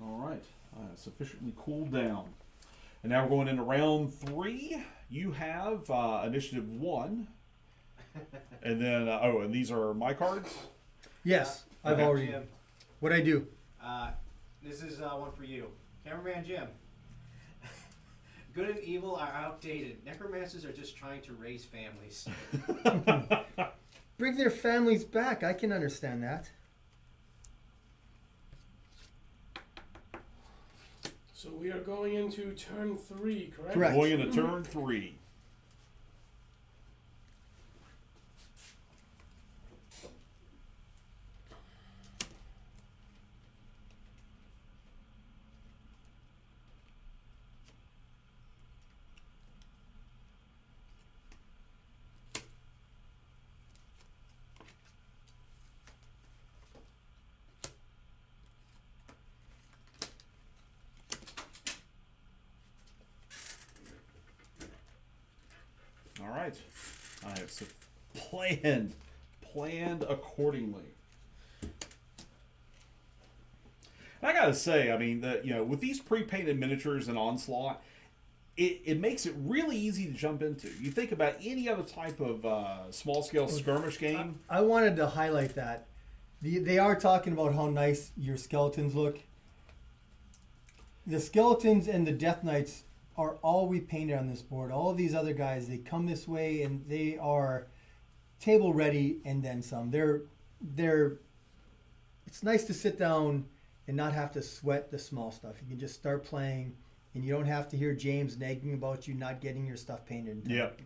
All right, sufficiently cooled down. And now we're going into round 3. You have initiative 1. And then, and these are my cards? Yes, I've Okay. already. Jim, What'd I do? this is one for you. Cameraman Jim. Good and evil are outdated. Necromancers are just trying to raise families. Bring their families back. I can understand that. So we are going into turn 3, correct? Correct. Going into turn 3. All right. I have planned accordingly. I gotta say, I mean, with these pre-painted miniatures and Onslaught, it makes it really easy to jump into. You think about any other type of small-scale skirmish game. I wanted to highlight that. They are talking about how nice your skeletons look. The skeletons and the Death Knights are all we painted on this board. All of these other guys, they come this way and they are table ready and then some. It's nice to sit down and not have to sweat the small stuff. You can just start playing and you don't have to hear James nagging about you not getting your stuff painted. Yep.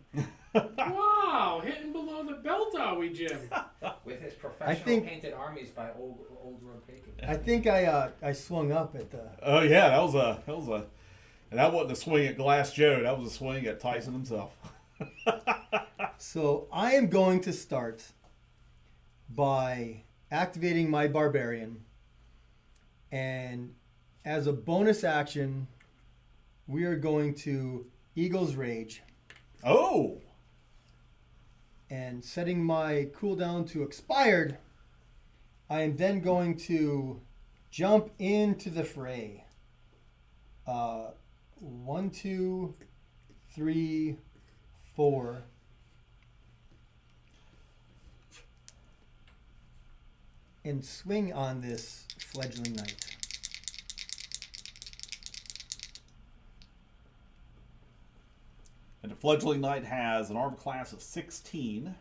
Wow, hitting below the belt are we, Jim? With his professional painted armies by old road painting. I think I swung up at the. Oh yeah, that was a, and that wasn't a swing at Glass Joe. That was a swing at Tyson himself. So I am going to start by activating my Barbarian, and as a bonus action, we are going to Eagle's Rage. Oh. And setting my cooldown to expired, I am then going to jump into the fray. 1, 2, 3, 4. And swing on this fledgling knight. And the fledgling knight has an armor class of 16.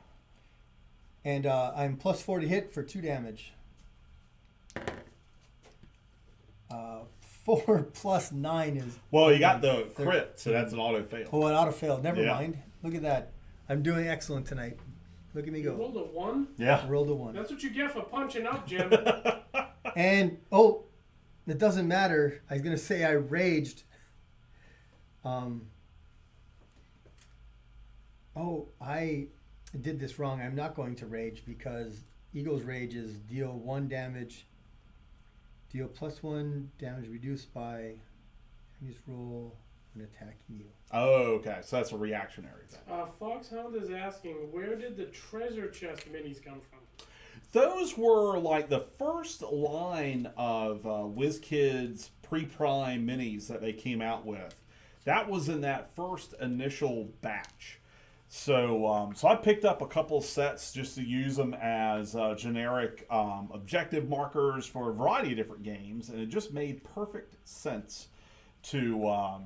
And I'm +4 to hit for 2 damage. 4 plus 9 is... Well, you got the crit, so that's an auto fail. Oh, it auto failed. Never Yeah. mind. Look at that. I'm doing excellent tonight. Look at me You go. rolled a 1? Yeah. I rolled a 1. That's what you get for punching up, Jim. And, it doesn't matter. I was going to say I raged. I did this wrong. I'm not going to rage because Eagle's Rage is deal 1 damage. Deal +1 damage reduced by just roll when attacking you. Oh, okay. So that's a reactionary thing. Foxhound is asking, where did the treasure chest minis come from? Those were like the first line of WizKids pre-prime minis that they came out with. That was in that first initial batch. So I picked up a couple sets just to use them as generic objective markers for a variety of different games, and it just made perfect sense to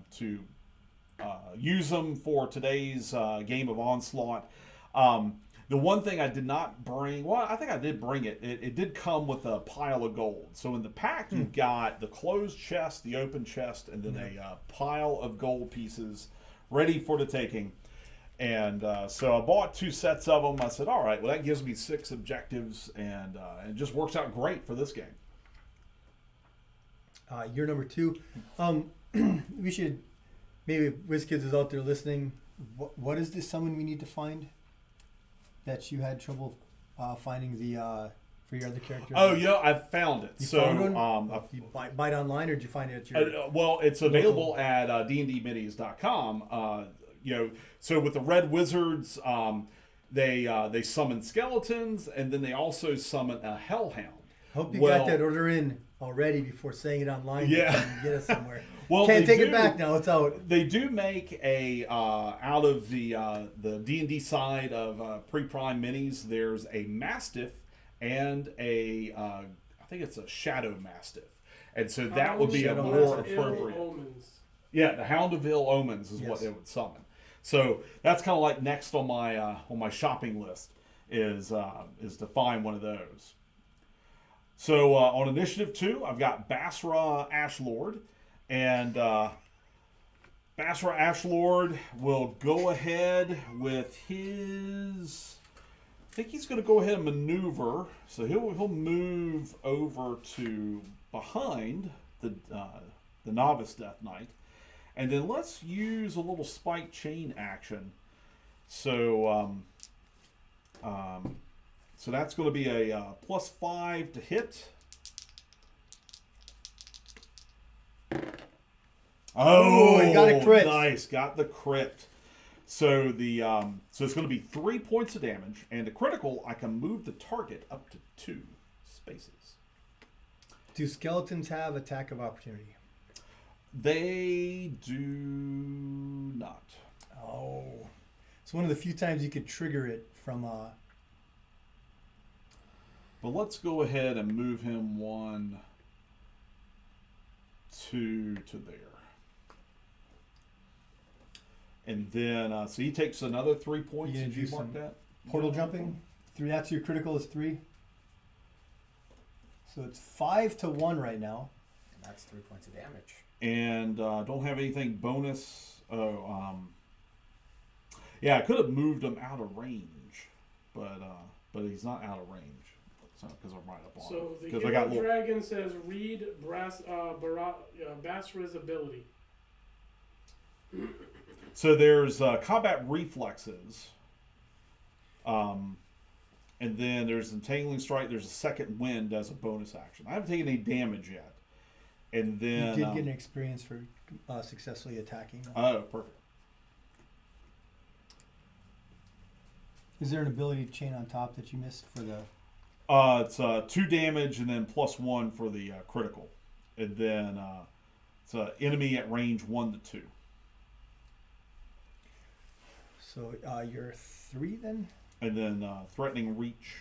use them for today's game of Onslaught. The one thing I did not bring, well, I think I did bring it. It did come with a pile of gold. So in the pack, you've got the closed chest, the open chest, and then a pile of gold pieces ready for the taking. And so I bought 2 sets of them. I said, all right, well, that gives me 6 objectives, and it just works out great for this game. You're number 2. We should, maybe WizKids is out there listening. What is this summon we need to find? That you had trouble finding the for your other character? Oh, I found it. You so, found one? I've- You buy it online, or did you find it at your? well, it's available at dndminis.com. So with the Red Wizards, they summon skeletons, and then they also summon a hellhound. Hope you got that order in already before saying it online. Yeah. So you can get us somewhere. Well, Can't they take it do- back now. It's out. They do make a out of the D&D side of pre-prime minis. There's a Mastiff and a I think it's a Shadow Mastiff, and so that would be a Shadow more Mastiff. appropriate. Ill omens. Yeah, the Hound of Ill Omens is what Yes. they would summon. So that's kind of like next on my shopping list is to find one of those. So on initiative 2, I've got Basra Ashlord, and Basra Ashlord will go ahead with his. I think he's going to go ahead and maneuver. So he'll move over to behind the Novice Death Knight. And then let's use a little spike chain action. So so that's going to be a +5 to hit. Oh, he got a crit. Nice, got the crit. So so it's going to be 3 points of damage, and a critical, I can move the target up to 2 spaces. Do skeletons have attack of opportunity? They do not. Oh, it's one of the few times you could trigger it from. But let's go ahead and move him 1, 2 to there. And then, so he takes another 3 points. You gonna Did you do mark some that? Portal jumping. 3. That's your critical is 3. So it's 5 to 1 right now. And that's 3 points of damage. And don't have anything bonus. Yeah, I could have moved him out of range, but he's not out of range. Because I'm right up on So it. the Because I got Hero Dragon says read Basra's ability. So there's combat reflexes, and then there's entangling strike. There's a second wind as a bonus action. I haven't taken any damage yet, and then You did get an experience for successfully attacking. oh, perfect. Is there an ability chain on top that you missed for the? It's 2 damage and then +1 for the critical, and then it's an enemy at range 1 to 2. So you're 3 then. And then threatening reach.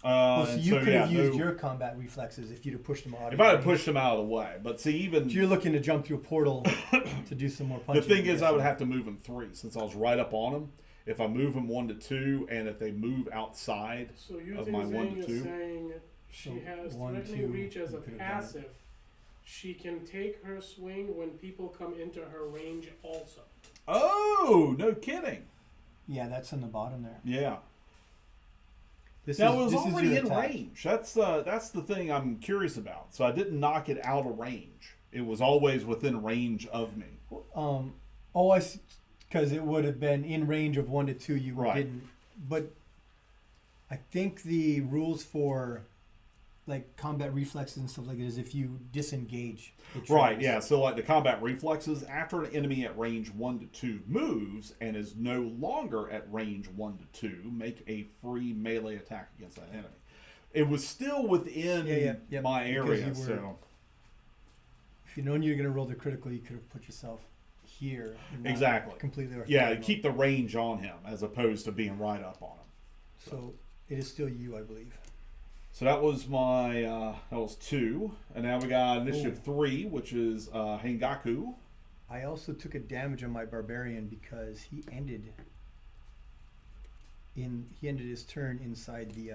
So you could have used your combat reflexes if you'd have pushed them out. If I had pushed him out of the way, but see, even So you're looking to jump through a portal to do some more the punching. thing is, I would have to move him 3 since I was right up on him. If I move him 1 to 2, and if they move outside So you of think my 1 Zane to is 2, saying she So has 1, threatening 2, reach as a you could have done it. passive. She can take her swing when people come into her range also. oh, no kidding, Yeah, that's on the bottom there. yeah. This Now it was this already your in attack. range. That's the thing I'm curious about. So I didn't knock it out of range. It was always within range of me. Oh, I see. Because it would have been in range of 1 to 2. You Right. didn't. But I think the rules for like combat reflexes and stuff like that is if you disengage. It Right, triggers. yeah. So like the combat reflexes, after an enemy at range 1 to 2 moves and is no longer at range 1 to 2, make a free melee attack against that enemy. It was still within Yeah, my because area, you were- so If you'd known you were going to roll the critical, you could have put yourself here. and not Exactly. Completely. yeah, orthogonal. keep the range on him as opposed to being right up on him. So it is still you, I believe. So that was my that was 2, and now we got initiative Ooh. 3, which is Hengaku. I also took a damage on my barbarian because he ended his turn inside the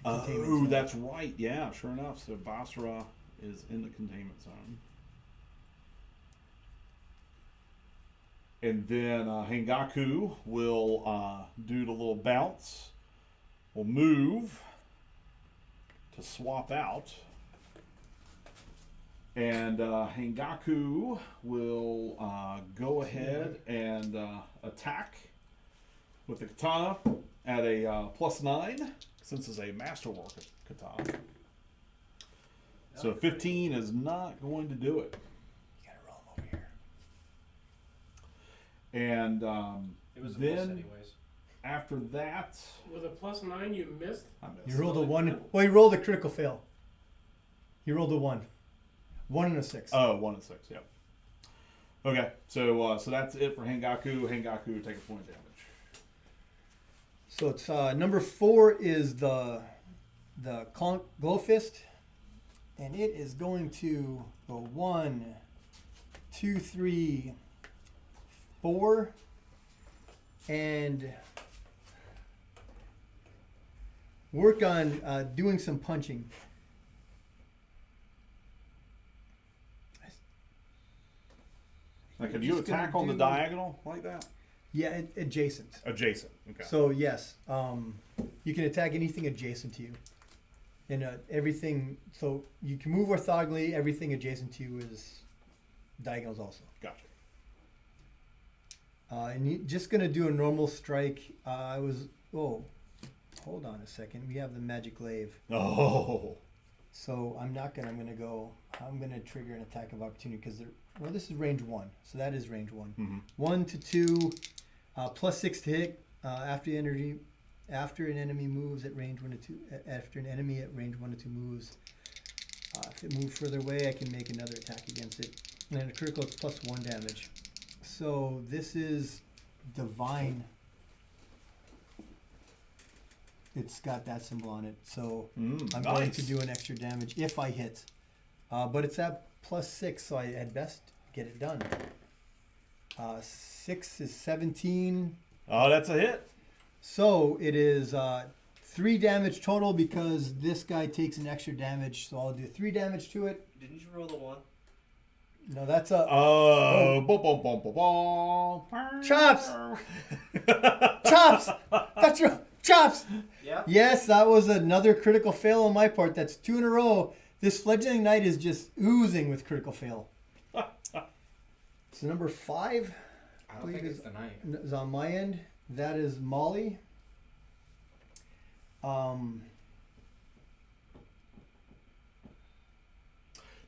containment Oh, zone. that's right. Yeah, sure enough. So Basra is in the containment zone. And then Hengaku will do the little bounce. Will move to swap out. And Hengaku will go ahead and attack with the katana at a +9, since it's a masterwork katana. So 15 is not going to do it. You gotta roll them over here. And It was a then miss anyways. after that, With a +9, you missed. I missed. You rolled a 1. Well, you rolled a critical fail. You rolled a 1. 1 and a 6. Oh, 1 and 6. Yep. Okay, so that's it for Hengaku. Hengaku, take a point of damage. So it's number 4 is the glow fist, and it is going to go 1, 2, 3, 4, and work on doing some punching. Now, can We're you just gonna attack on the do- diagonal like that? Yeah, adjacent. Adjacent. Okay. So yes, you can attack anything adjacent to you, and everything. So you can move orthogonally. Everything adjacent to you is diagonals also. Gotcha. And you're just gonna do a normal strike. Hold on a second. We have the magic glaive. Oh. So I'm gonna trigger an attack of opportunity because this is range 1. So that is range 1. Mm-hmm. 1 to 2, +6 to hit after an enemy moves at range 1 to 2. After an enemy at range 1 to 2 moves, if it moves further away, I can make another attack against it. And then a critical, it's +1 damage. So this is divine. It's got that symbol on it. So I'm going to Nice. do an extra damage if I hit. But it's at +6, so I had best get it done. 6 is 17. Oh, that's a hit. So it is 3 damage total because this guy takes an extra damage. So I'll do 3 damage to it. Didn't you roll the 1? No, that's a... Oh, boom, boom, boom, boom, boom. Chops! Chops! That's your... Chops! Yeah. Yes, that was another critical fail on my part. That's 2 in a row. This fledgling knight is just oozing with critical fail. So number 5 I don't think it's the knight. is on my end. That is Molly. Don't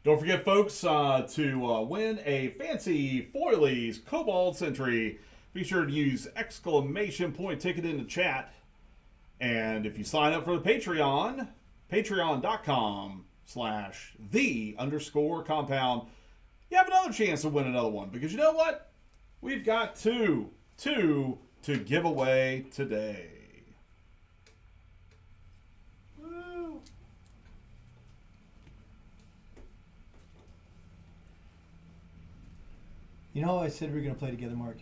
forget, folks, to win a fancy Foilies Cobalt Sentry, be sure to use !ticket in the chat. And if you sign up for the Patreon, patreon.com/the_compound, you have another chance to win another one. Because you know what? We've got two to give away today. Woo. You know how I said we were going to play together, Mark?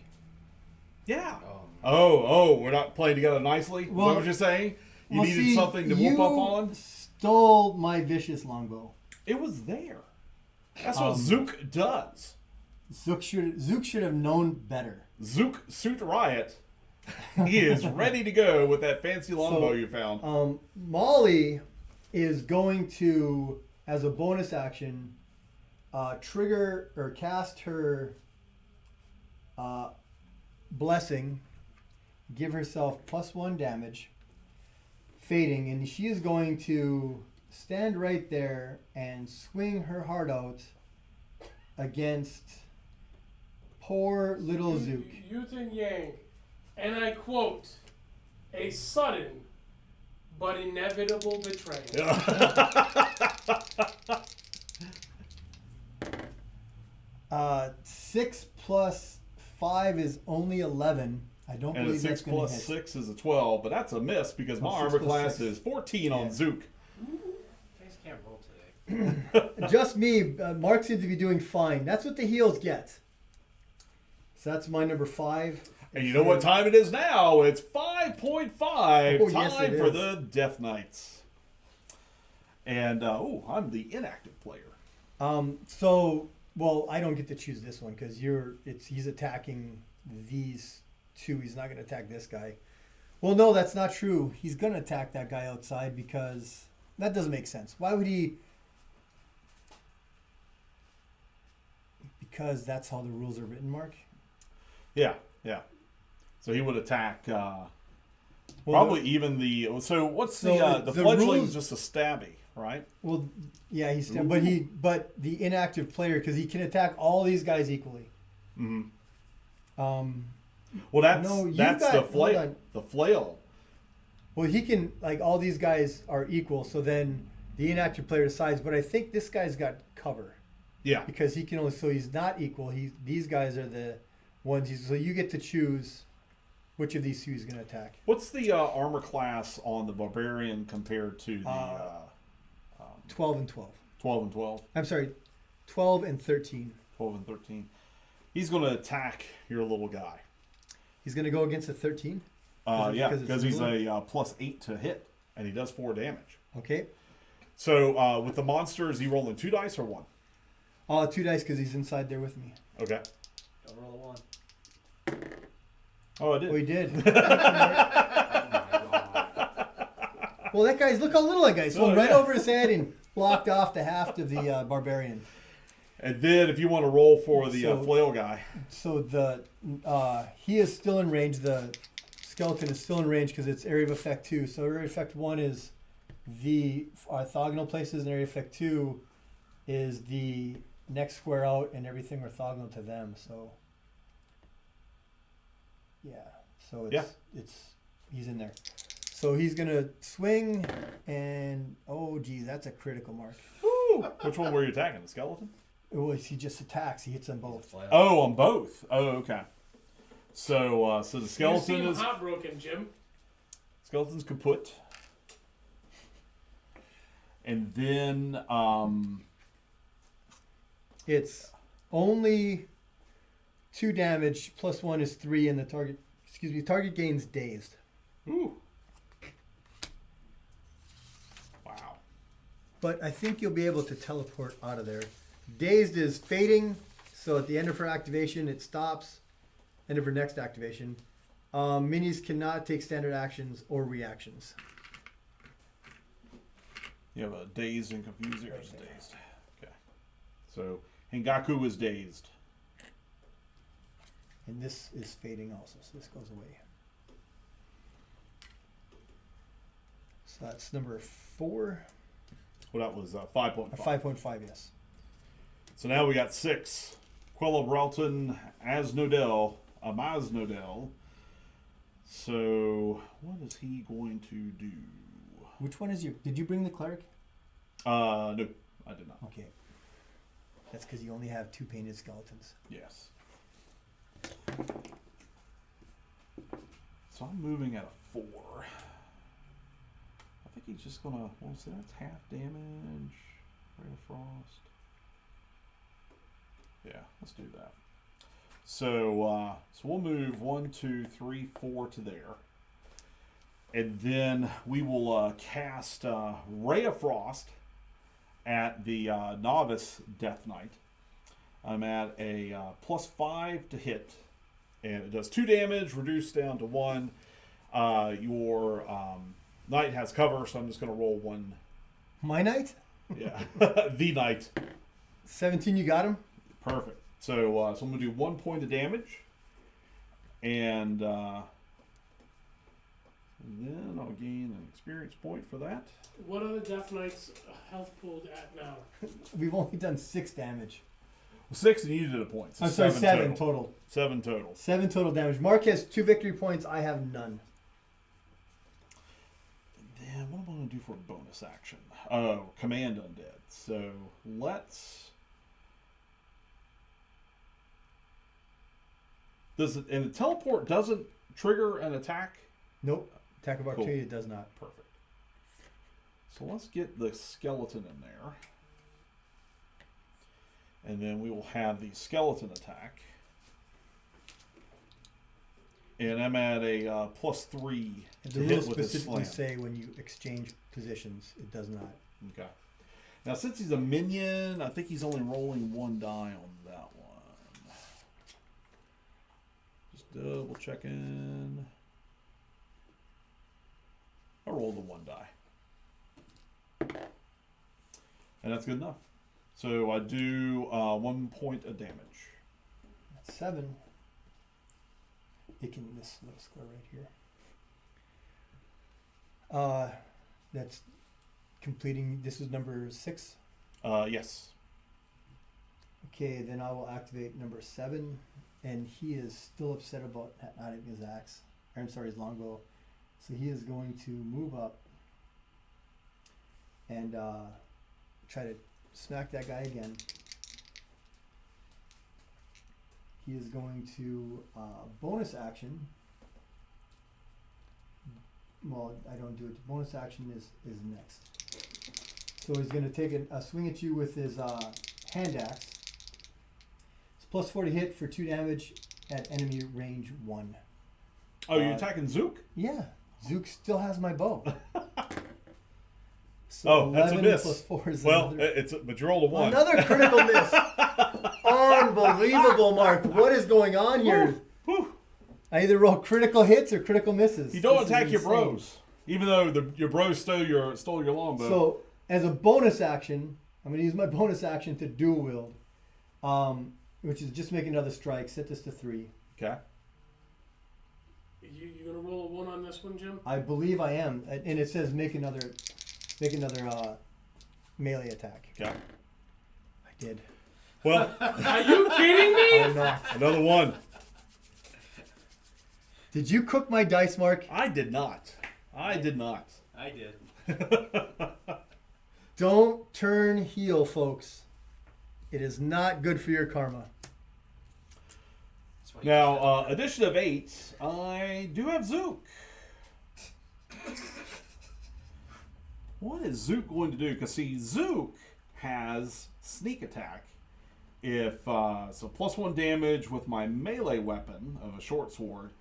Yeah. Oh, We're not playing together nicely? Is that what you're saying? You Well, needed see, something to whoop up you on? Stole my vicious longbow. It was there. That's what Zook does. Zook should have known better. Zook Suit Riot. He is ready to go with that fancy longbow you found. Molly is going to, as a bonus action, trigger or cast her blessing, give herself +1 damage, fading, and she is going to stand right there and swing her heart out against poor little Zook. Yuten Yang, and I quote, a sudden but inevitable betrayal. 6 plus 5 is only 11. I don't And a believe 6 that's going to plus hit. 6 is a 12, but that's a miss because my Oh, 6 armor plus class 6. is 14 on Yeah. Zook. You guys can't roll today. Just me. Mark seems to be doing fine. That's what the heals get. So that's my number 5. And you know what time it is now? It's 5.5. Oh, Time yes, it for is. the Death Knights. And, I'm the inactive player. Well, I don't get to choose this one because he's attacking these two. He's not going to attack this guy. Well, no, that's not true. He's going to attack that guy outside because that doesn't make sense. Why would he? Because that's how the rules are written, Mark. Yeah. So he would attack. Well, Probably even the. So what's So the the fledgling? rules- Just a stabby, right? Well, yeah, but the inactive player, because he can attack all these guys equally. Mm-hmm. Um, Well, that's No, you that's got- the hold flail. on. The flail. well, he can like all these guys are equal, so then the inactive player decides. But I think this guy's got cover Yeah. because he can only. So he's not equal. These guys are the ones. So you get to choose which of these two he's going to attack. What's the armor class on the barbarian compared to the 12 and 12. 12 and 12? I'm sorry, 12 and 13. 12 and 13. He's going to attack your little guy. He's going to go against a 13. Yeah, because it's because he's movement? a +8 to hit, and he does 4 damage. Okay. So with the monster, is he rolling 2 dice or 1? 2 dice because he's inside there with me. Okay. Don't roll a 1. Oh, I did. Oh, he did. Oh my god. Well, that guy's, look how little that guy's. Oh, Right yeah. over his head and blocked off the haft of the barbarian. And then if you want to roll for the So- flail guy. So he is still in range. The skeleton is still in range because it's area of effect 2. So area of effect 1 is the orthogonal places, and area of effect 2 is the next square out and everything orthogonal to them. So yeah, so it's he's in there. So he's gonna swing and oh geez, that's a critical mark. Woo! Which one were you attacking? The skeleton? He just attacks. He hits them both. Oh, on both. Oh, okay. So the You skeleton seem is heartbroken, Jim. skeleton's kaput. And then It's only 2 damage plus 1 is 3, and the target gains dazed. ooh. Wow. But I think you'll be able to teleport out of there. Dazed is fading, so at the end of her activation, it stops. End of her next activation. Minis cannot take standard actions or reactions. You have a dazed and confused or just Right there. dazed. Okay. So Hengaku is dazed. And this is fading also, so this goes away. So that's number 4. Well, that was 5.5. 5.5, yes. So now we got 6. Quella Bralton, Aznodel, Amaznodel. So what is he going to do? Which one is your... Did you bring the cleric? No, I did not. Okay. That's because you only have 2 painted skeletons. Yes. So I'm moving at a 4. I think he's just gonna. Well, see, that's half damage. Ray of Frost. Yeah, let's do that. So we'll move 1, 2, 3, 4 to there, and then we will cast Ray of Frost at the novice Death Knight. I'm at a +5 to hit, and it does 2 damage, reduced down to 1. Your knight has cover, so I'm just going to roll 1. My knight? Yeah, the knight. 17, you got him? Perfect. So I'm going to do 1 point of damage, and then I'll gain an experience point for that. What are the Death Knight's health pooled at now? We've only done 6 damage. Well, 6 and you did a point. So I'm sorry, 7 total. total. 7 total. 7 total damage. Mark has 2 victory points. I have none. Then what am I going to do for a bonus action? Oh, command undead. So let's. Does it, and the teleport doesn't trigger an attack? Nope. Attack of opportunity it does not. Perfect. So let's get the skeleton in there. And then we will have the skeleton attack. And I'm at a +3 And to the hit rules with his specifically slam. say when you exchange positions, it does not. Okay. Now, since he's a minion, I think he's only rolling 1 die on that one. Just double checking. I rolled a 1 die. And that's good enough. So I do 1 point of damage. That's 7. in this little square right here. That's completing. This is number 6. Yes. Okay, then I will activate number 7, and he is still upset about not having his axe. Or, I'm sorry, his longbow. So he is going to move up and try to smack that guy again. He is going to bonus action. Well, I don't do it. Bonus action is next. So he's going to take a swing at you with his hand axe. It's plus 4 to hit for 2 damage at enemy range 1. Oh, you're attacking Zook? Yeah, Zook still has my bow. So Oh, that's a 11 miss. plus 4 is Well, another, but you rolled a 1. another critical miss. Unbelievable, Mark. What is going on here? Whew. I either roll critical hits or critical misses. You don't This is attack your insane. bros, even though your bros stole your longbow. So, as a bonus action, I'm going to use my bonus action to dual wield, which is just make another strike. Set this to 3. Okay. You gonna roll a 1 on this one, Jim? I believe I am, and it says make another melee attack. Okay. I did. Well, Are you kidding me? Oh no! another 1. Did you cook my dice, Mark? I did not. I did. Don't turn heel, folks. It is not good for your karma. That's what you Now, said. addition of 8, I do have Zook. What is Zook going to do? Because, see, Zook has sneak attack. If so, plus 1 damage with my melee weapon of a short sword.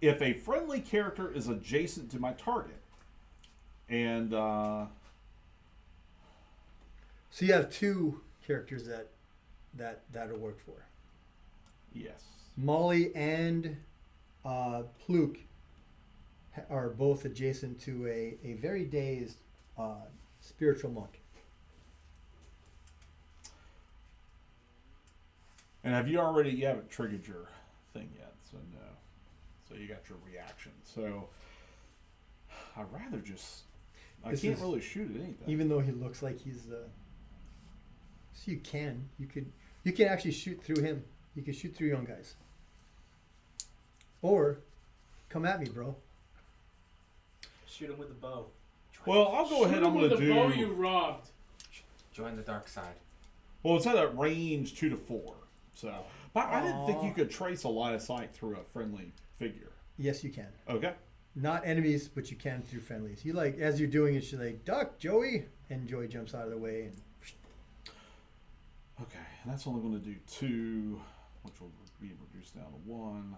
If a friendly character is adjacent to my target. And, So you have 2 characters that'll work for. yes. Molly and Pluke are both adjacent to a very dazed spiritual monk. And you haven't triggered your thing yet, so no. So you got your reaction. So I'd rather just, I This can't is- really shoot at anything. Even though he looks like he's the. So you can actually shoot through him. You can shoot through your own guys. Or come at me, bro. Shoot him with the bow. Well, I'll go ahead. Shoot I'm him with going to the bow do. you robbed. Join the dark side. Well, it's at a range 2 to 4. So, but I didn't think Aw. you could trace a line of sight through a friendly figure. Yes, you can. Okay. Not enemies, but you can through friendlies. You like as you're doing it, you're like duck, Joey, and Joey jumps out of the way and. Okay, and that's only going to do 2, which will be reduced down to 1.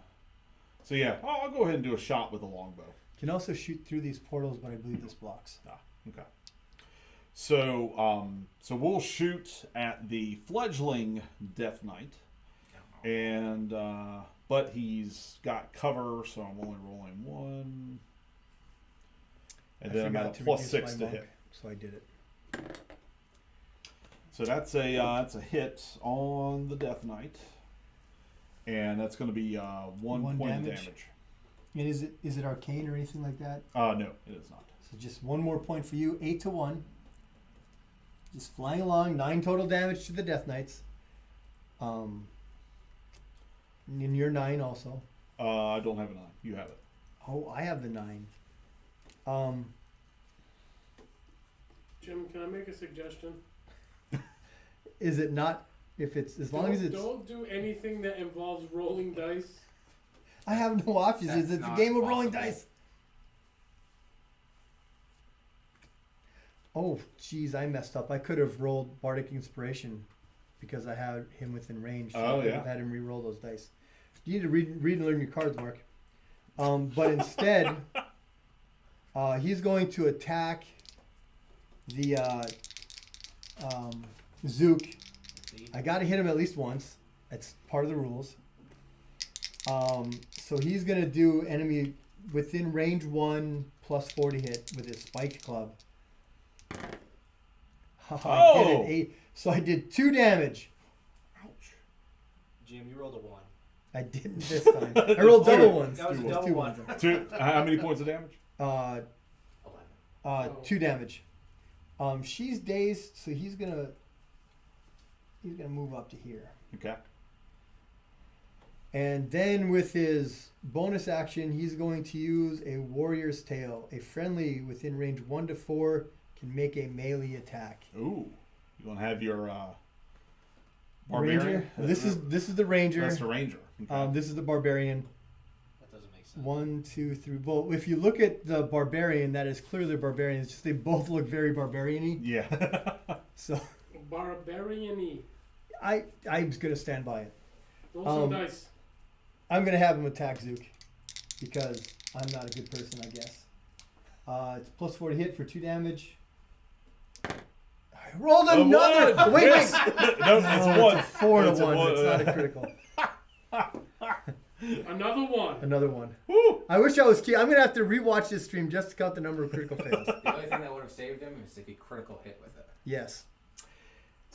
So yeah, I'll go ahead and do a shot with a longbow. Can also shoot through these portals, but I believe this blocks. Okay. So, so we'll shoot at the fledgling Death Knight, and but he's got cover, so I'm only rolling 1, and then I'm at a plus 6 to hit. So I did it. So that's a hit on the Death Knight, and that's going to be 1 1 point of damage. damage. And is it arcane or anything like that? No, it is not. So just 1 more point for you, 8 to 1. Just flying along, 9 total damage to the Death Knights. And you're 9 also. I don't have a 9. You have it. Oh, I have the 9. Jim, can I make a suggestion? Is it not? If it's as long as it's, Don't do anything that involves rolling dice. I have no options. That's It's a not game of rolling possible. dice. Oh, geez, I messed up. I could have rolled Bardic Inspiration because I had him within range. So Oh, I could yeah. have had him re-roll those dice. You need to read and learn your cards, Mark. But instead, he's going to attack the Zook. See? I got to hit him at least once. That's part of the rules. So he's going to do enemy within range 1 plus 4 to hit with his spiked club. I did an 8. So I did 2 damage. Ouch. Jim, you rolled a 1. I didn't this time. I rolled double ones. That was a There's double two one. ones. Two. How many points of damage? 11. 2 damage. She's dazed, so he's gonna move up to here. Okay. And then with his bonus action, he's going to use a Warrior's Tale. A friendly within range 1 to 4 can make a melee attack. Ooh. You want to have your barbarian? Ranger. This is the ranger. That's the ranger. Okay. This is the barbarian. That doesn't make sense. 1, 2, 3. Well, if you look at the barbarian, that is clearly the barbarian. It's just they both look very barbarian-y. Yeah. So Barbarian-y. I'm gonna stand by it. Roll some dice. I'm gonna have him attack Zook because I'm not a good person, I guess. It's +4 to hit for 2 damage. I rolled another. One. Wait, Yes. wait. No, it's a 1. It's a 4 to It's a 1. one. It's not a critical. Another one. Another one. Woo. I wish I was key. I'm gonna have to rewatch this stream just to count the number of critical fails. The only thing that would have saved him is if he critical hit with it. Yes.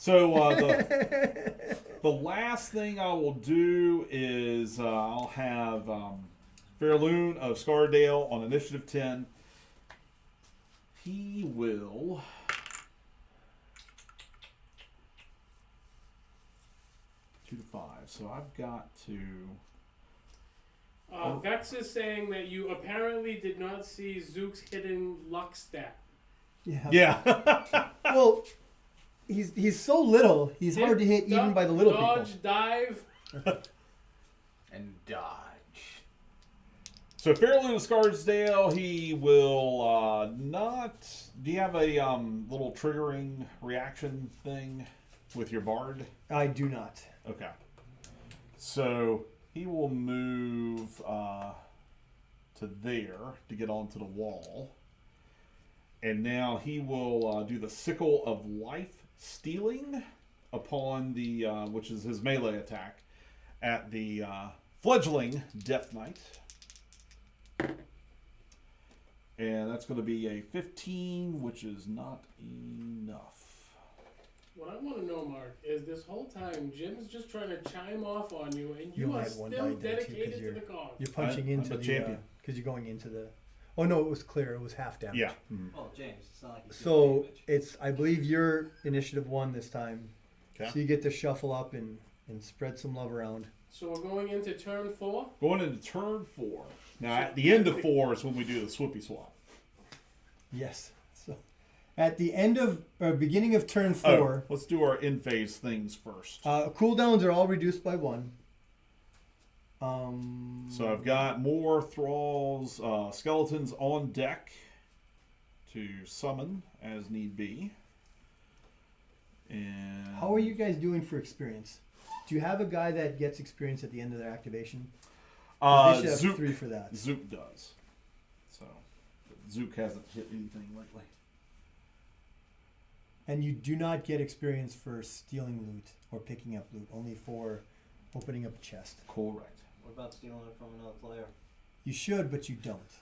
So the last thing I will do is I'll have Fairloon of Scardale on initiative 10. He will. Two to 5. So I've got to. Vex is saying that you apparently did not see Zook's hidden luck stat. Yeah. Well, he's so little. He's hard to hit even by the little dodge, people. dive. And dodge. So Fairloon of Scarsdale, he will not. Do you have a little triggering reaction thing with your bard? I do not. Okay. So he will move to there to get onto the wall. And now he will do the Sickle of Life Stealing upon the, which is his melee attack, at the fledgling Death Knight. And that's going to be a 15, which is not enough. What I want to know, Mark, is this whole time Jim's just trying to chime off on you, and You you are had one still die there, too, 'cause dedicated to you're- the cause. You're punching I'm into a the champion. because you're going into the. Oh no, it was clear. It was half damage. Yeah. Mhm. Well, James, it's not like he's So doing damage. it's I believe you're initiative 1 this time. Okay. So you get to shuffle up and spread some love around. So we're going into turn 4. Going into turn 4. Now, at the end of 4 is when we do the Swippy Swap. Yes. So at the end of or beginning of turn 4, Let's do our in-phase things first. cooldowns are all reduced by 1. So I've got more thralls, skeletons on deck to summon as need be. And How are you guys doing for experience? Do you have a guy that gets experience at the end of their activation? 'Cause they should have Zook, 3 for that. Zook does. So Zook hasn't hit anything lately. And you do not get experience for stealing loot or picking up loot, only for opening up a chest. Correct. What about stealing it from another player? You should, but you don't.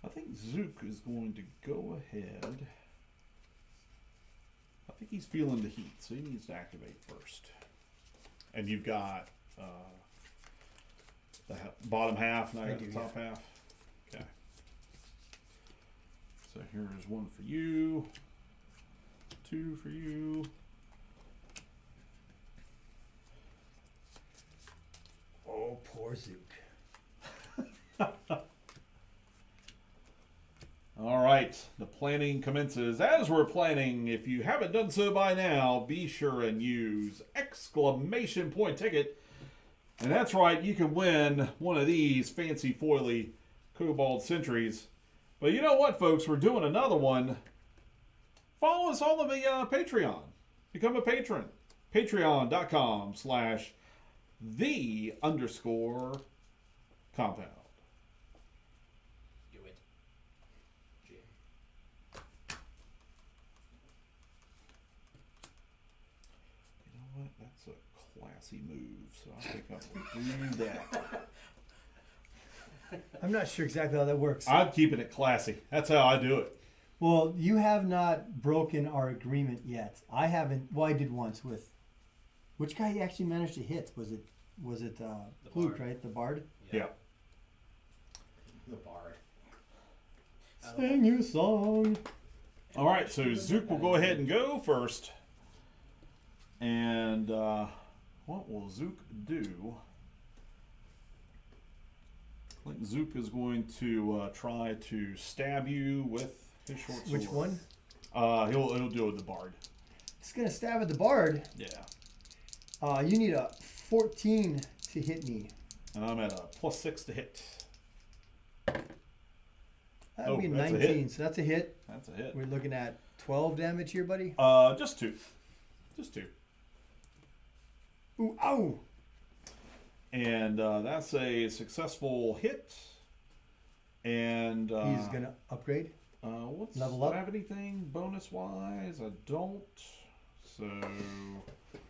I think Zook is going to go ahead. I think he's feeling the heat, so he needs to activate first. And you've got the bottom half, and I got the top half. Okay. So here's 1 for you, 2 for you. Oh, poor Zook. All right, the planning commences. As we're planning, if you haven't done so by now, be sure and use exclamation point ticket. And that's right, you can win one of these fancy foily Cobalt Sentries. But you know what, folks? We're doing another one. Follow us on the Patreon. Become a patron. Patreon.com/the_compound. Do it. Jim. You know what? That's a classy move, so I think I will do that. I'm not sure exactly how that works. I'm keeping it classy. That's how I do it. Well, you have not broken our agreement yet. I haven't. Well, I did once with. Which guy you actually managed to hit? Was it Luke, Bard. right? The Bard. Yeah. The bard. Sing you a song. All right, so Zook will go ahead and go first. And what will Zook do? I think Zook is going to try to stab you with his short sword. Which one? He'll do it with the Bard. It's gonna stab at the Bard. Yeah. You need a 14 to hit me. And I'm at a +6 to hit. That would be that's a 19, hit. so that's a hit. That's a hit. We're looking at 12 damage here, buddy. Just 2. Just 2. Ooh, ow! And that's a successful hit. And He's gonna upgrade. what's Level do I up? have anything bonus wise? I don't. So,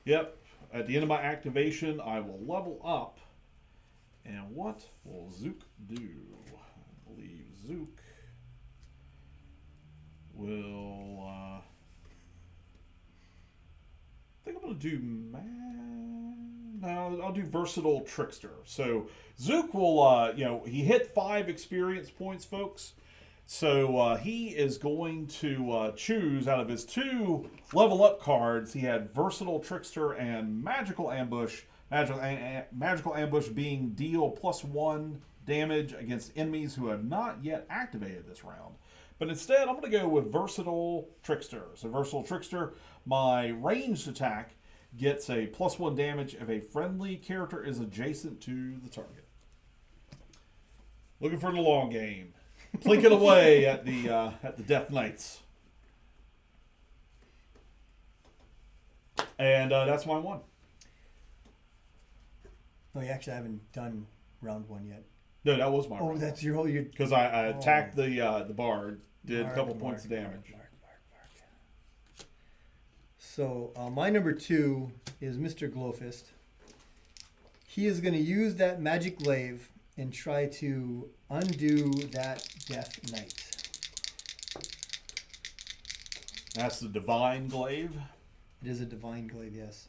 yep. At the end of my activation, I will level up. And what will Zook do? I believe Zook will. I think I'm gonna do No, I'll do versatile trickster. So Zook will, he hit 5 experience points, folks. So he is going to choose out of his 2 level up cards. He had versatile trickster and magical ambush. Magical ambush being deal +1 damage against enemies who have not yet activated this round. But instead, I'm going to go with versatile trickster. So versatile trickster, my ranged attack gets a +1 damage if a friendly character is adjacent to the target. Looking for the long game. Plinking away at the Death Knights. And that's my one. No, you actually haven't done round 1 yet. No, that was my Oh, round. that's your whole. Because I attacked the Bard, did a couple Mark, points of Mark, damage. Mark. So my number 2 is Mr. Glowfist. He is going to use that magic glaive and try to undo that Death Knight. That's the Divine Glaive. It is a divine glaive, yes.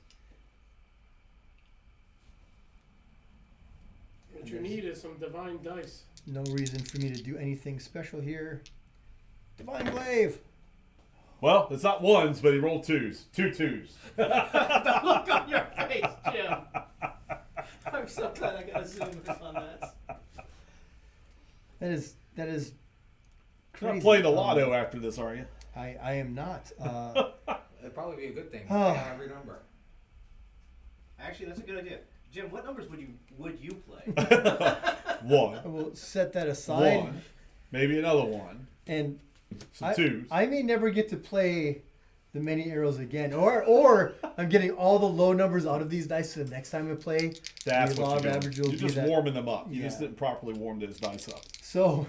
What you need is some divine dice. No reason for me to do anything special here. Divine glaive. Well, it's not ones, but he rolled twos. 2 twos. The look on your face, Jim. I'm so glad I got to zoom in on that. That is You're crazy. not playing the lotto after this, are you? I am not. It'd probably be a good thing. Oh. Yeah, every number. Actually, that's a good idea. Jim, what numbers would you play? One. I will set that aside. One. Maybe another one. And Some twos. I may never get to play the many arrows again, or I'm getting all the low numbers out of these dice. So the next time I play, That's the what law you're of doing. average will You're be just that. warming them up. You Yeah. just didn't properly warm those dice up. So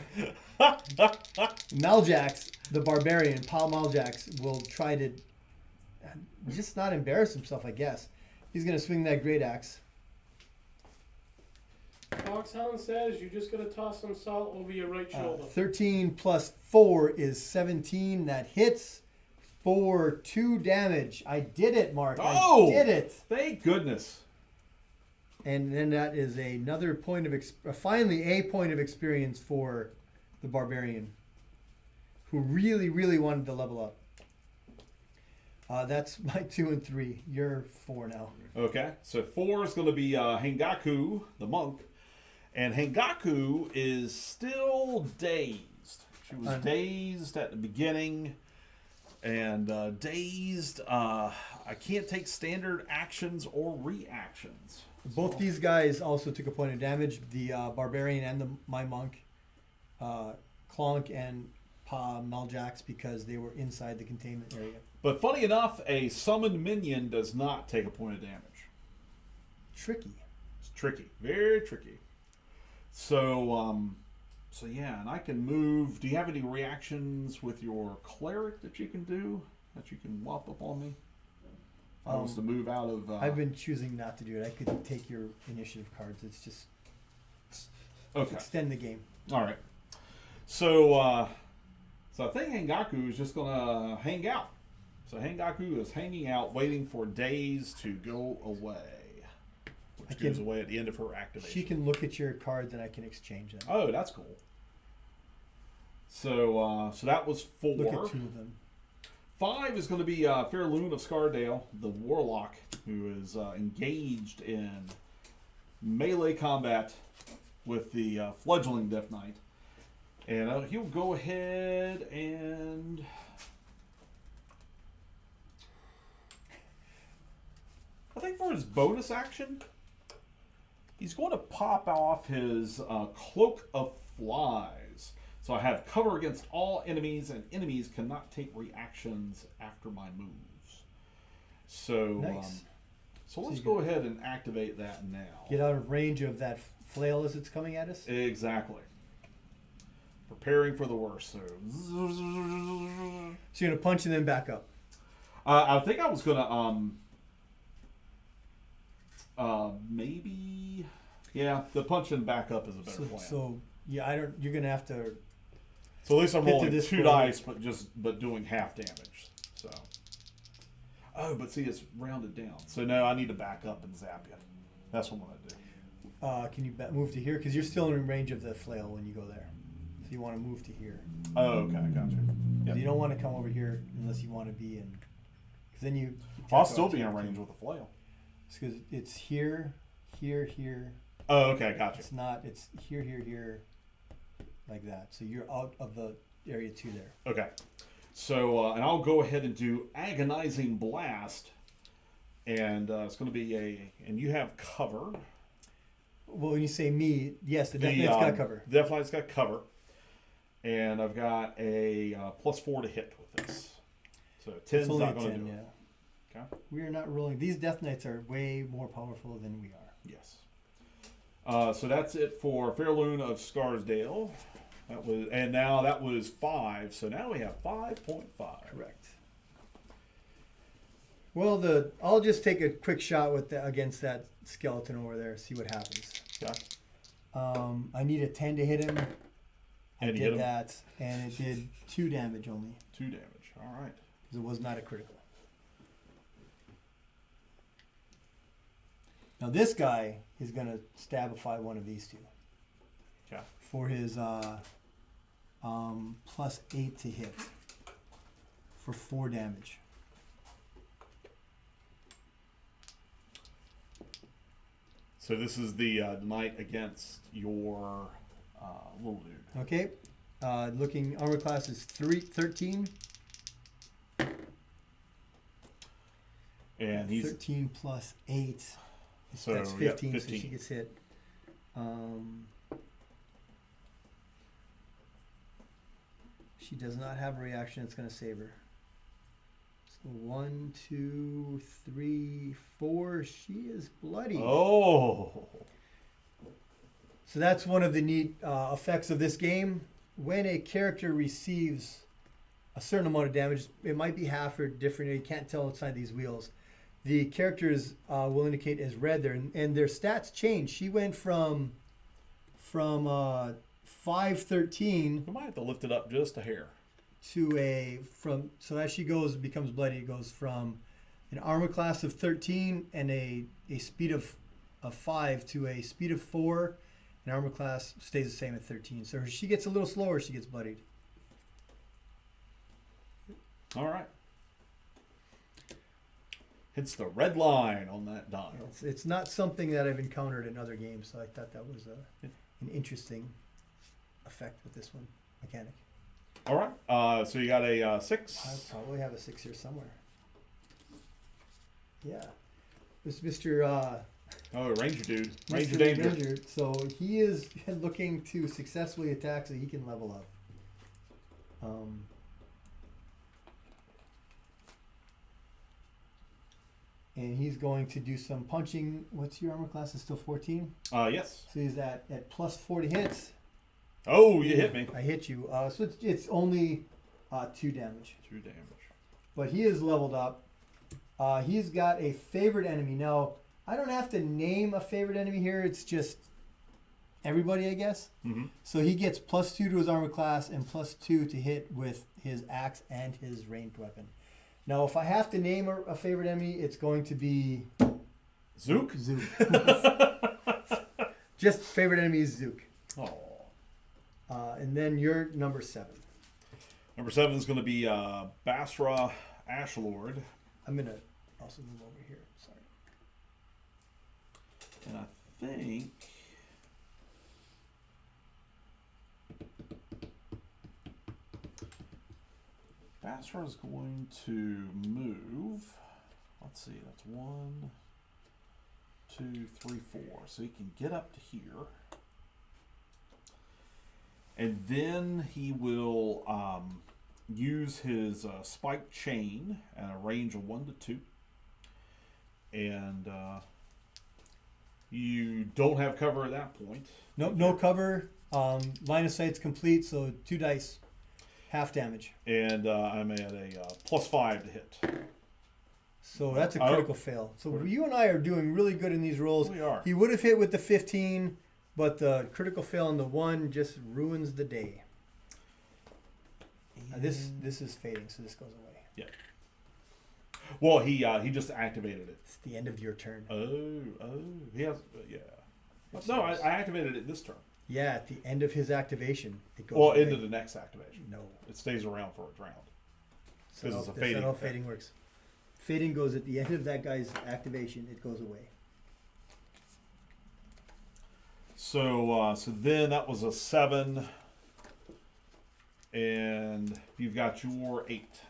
Maljax, the barbarian, Paul Maljax, will try to just not embarrass himself. I guess he's gonna swing that great axe. Foxhound says you just gotta toss some salt over your right shoulder. 13 plus 4 is 17. That hits for 2 damage. I did it, Mark. Oh! I did it. Thank goodness. And then that is another point of finally a point of experience for the barbarian, who really, really wanted to level up. That's my 2 and 3. You're 4 now. Okay, so 4 is going to be Hengaku, the monk. And Hengaku is still dazed. She was dazed at the beginning. And dazed, I can't take standard actions or reactions. Both these guys also took a point of damage. The barbarian and my monk, Clonk and Pa Maljax, because they were inside the containment area. But funny enough, a summoned minion does not take a point of damage. Tricky. It's tricky, very tricky. So yeah, and I can move. Do you have any reactions with your cleric that you can do that you can whop up on me? If I was to move out of. I've been choosing not to do it. I could take your initiative cards. It's just Okay. extend the game. All right. So So I think Hangaku is just gonna hang out. So Hangaku is hanging out, waiting for days to go away, which goes away at the end of her activation. She can look at your cards and I can exchange them. Oh, that's cool. So that was 4. Look at 2 of them. 5 is going to be Fairloon of Scardale, the warlock, who is engaged in melee combat with the fledgling Death Knight. And he'll go ahead and... I think for his bonus action, he's going to pop off his Cloak of Flies. So I have cover against all enemies, and enemies cannot take reactions after my moves. So, Nice. So let's go ahead and activate that now. Get out of range of that flail as it's coming at us. Exactly. Preparing for the worst. So So you're gonna punch and then back up. I think I was gonna maybe the punch and back up is a better plan. So yeah, you're gonna have to. So at least I'm hit to rolling this 2 point. dice, but doing half damage. So. Oh, but see, it's rounded down. So no, I need to back up and zap you. That's what I'm gonna do. Can you move to here? Because you're still in range of the flail when you go there. So you want to move to here. Oh, okay, gotcha. Yep. You don't want to come over here unless you want to be in. Because then you. I'll still be in range with a flail. Because it's here, here, here. Oh, okay, gotcha. It's not. It's here, here, here, like that. So you're out of the area 2 there. Okay. So, and I'll go ahead and do Agonizing Blast. And it's going to be and you have cover. Well, when you say me, yes, the Death Knight's got cover. The Death Knight's got cover. And I've got a +4 to hit with this. So 10's It's only not going to 10, do yeah. it. Okay. We are not rolling. These Death Knights are way more powerful than we are. Yes. So that's it for Fairloon of Scarsdale. That was 5. So now we have 5.5. Correct. Well, I'll just take a quick shot against that skeleton over there. See what happens. Okay. I need a 10 to hit him. And I you hit did him? that, and it did 2 damage only. 2 damage. All right. Because it was not a critical. Now this guy is going to stabify one of these 2. Okay. For his +8 to hit. For 4 damage. So this is the knight against your little dude. Okay. Looking armor class is 13. And he's 13 plus 8. so That's yeah, 15, 15. so she gets hit. She does not have a reaction. It's going to save her. So 1, 2, 3, 4. She is bloody. Oh. So that's one of the neat effects of this game. When a character receives a certain amount of damage, it might be half or different. You can't tell outside these wheels. The characters will indicate as red there, and their stats change. She went from 513 We might have to lift it up just a hair. to so as she becomes bloody, it goes from an armor class of 13 and a speed of 5 to a speed of 4. And armor class stays the same at 13. So she gets a little slower, she gets bloodied. All right. Hits the red line on that dial. It's not something that I've encountered in other games, so I thought that was an interesting effect with this one mechanic. All right. So you got a 6. I probably have a 6 here somewhere. Yeah. This Mr. Oh, Ranger dude. Mr. Ranger danger. Ranger, so he is looking to successfully attack so he can level up. And he's going to do some punching. What's your armor class? Is still 14? Yes. So he's at plus 40 hits. Oh, you hit me. I hit you. So it's only 2 damage. 2 damage. But he is leveled up. He's got a favorite enemy. Now, I don't have to name a favorite enemy here. It's just everybody, I guess. Mm-hmm. So he gets +2 to his armor class and +2 to hit with his axe and his ranged weapon. Now, if I have to name a favorite enemy, it's going to be Zook? Zook. Just favorite enemy is Zook. Oh. And then you're number 7. Number 7 is going to be Basra Ashlord. I'm going to also move over here. Sorry. And I think... Basra is going to move. Let's see, that's 1, 2, 3, 4. So he can get up to here. And then he will use his spiked chain at a range of 1 to 2. And you don't have cover at that point. No cover. Line of sight's complete, so 2 dice. Half damage. And I'm at a +5 to hit. So that's a critical fail. So you and I are doing really good in these rolls. We are. He would have hit with the 15, but the critical fail on the 1 just ruins the day. This is fading, so this goes away. Yeah. Well, he just activated it. It's the end of your turn. Oh, he has, yeah. No, I activated it this turn. Yeah, at the end of his activation, it goes Well, away. into the next activation. No. It stays around for its round. That's Because it's a not fading how effect. fading works. Fading goes at the end of that guy's activation, it goes away. So then that was a 7. And you've got your 8.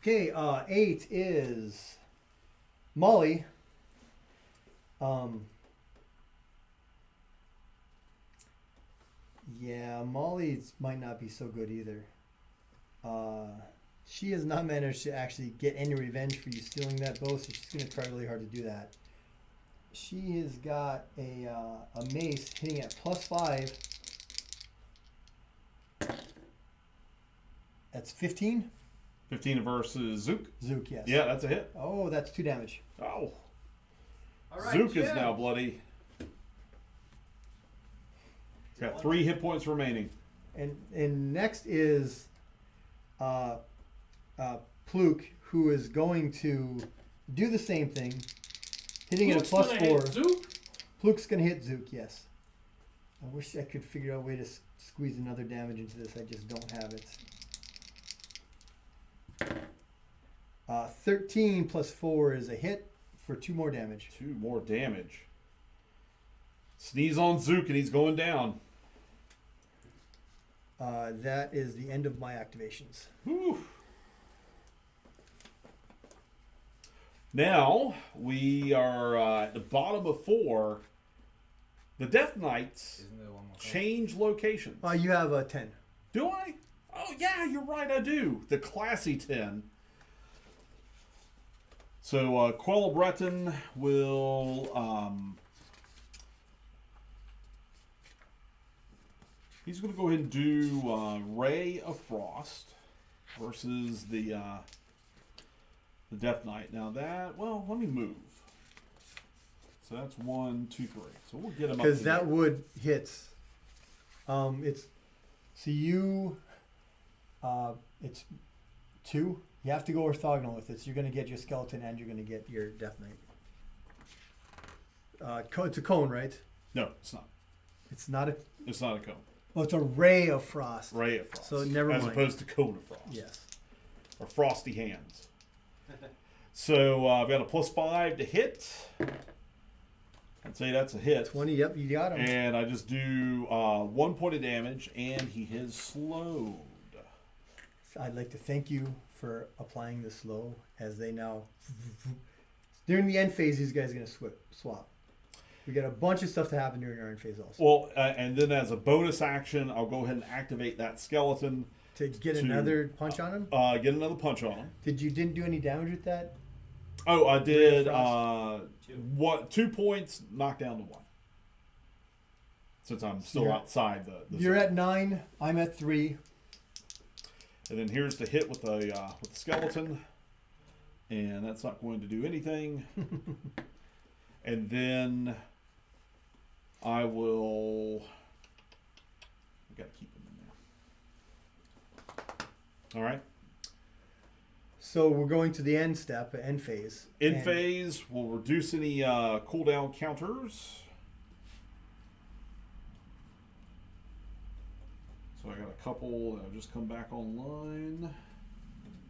Okay, 8 is Molly. Yeah, Molly might not be so good either. She has not managed to actually get any revenge for you stealing that bow, so she's going to try really hard to do that. She has got a mace hitting at +5. That's 15. 15 versus Zook. Zook, yes. Yeah, that's a hit. Oh, that's 2 damage. Oh. All right, Zook is Jim. now bloody. He's got 3 hit points remaining. And next is Pluke, who is going to do the same thing, hitting at a Luke's gonna hit +4. Zook. Pluke's going to hit Zook, yes. I wish I could figure out a way to squeeze another damage into this. I just don't have it. 13 +4 is a hit for 2 more damage. 2 more damage. Sneeze on Zook and he's going down. That is the end of my activations. Whew. Now we are at the bottom of 4. The Death Knights Isn't there one more? change locations. You have a 10. Do I? Oh yeah, you're right, I do. The classy 10. So Quell Breton will he's going to go ahead and do Ray of Frost versus the Death Knight. Now that, well, let me move. So that's 1, 2, 3. So we'll get him up Because to that there. would hits. It's so you. It's 2. You have to go orthogonal with it. So you're going to get your skeleton and you're going to get your Death Knight. It's a cone, right? No, it's not. It's not a. It's not a cone. Oh, it's a ray of frost. Ray of Frost. So never as mind. opposed to Cone of Frost. Yes. Or Frosty Hands. So I've got a +5 to hit. I'd say that's a hit. 20. Yep, you got him. And I just do 1 point of damage, and he is slowed. I'd like to thank you for applying the slow, as they now. During the end phase, these guys are going to swap. We got a bunch of stuff to happen during our end phase also. Well, and then as a bonus action, I'll go ahead and activate that skeleton. To get to- another punch on him? Get another punch on him. Didn't do any damage with that? Oh, I did Frost. 2 points, knocked down to 1. Since I'm still You're- outside the You're zone. at 9. I'm at 3. And then here's the hit with the skeleton, and that's not going to do anything. And then I will. I gotta keep them in there. All right. So we're going to the end step, end phase. End And phase will reduce any cooldown counters. So I got a couple that have just come back online.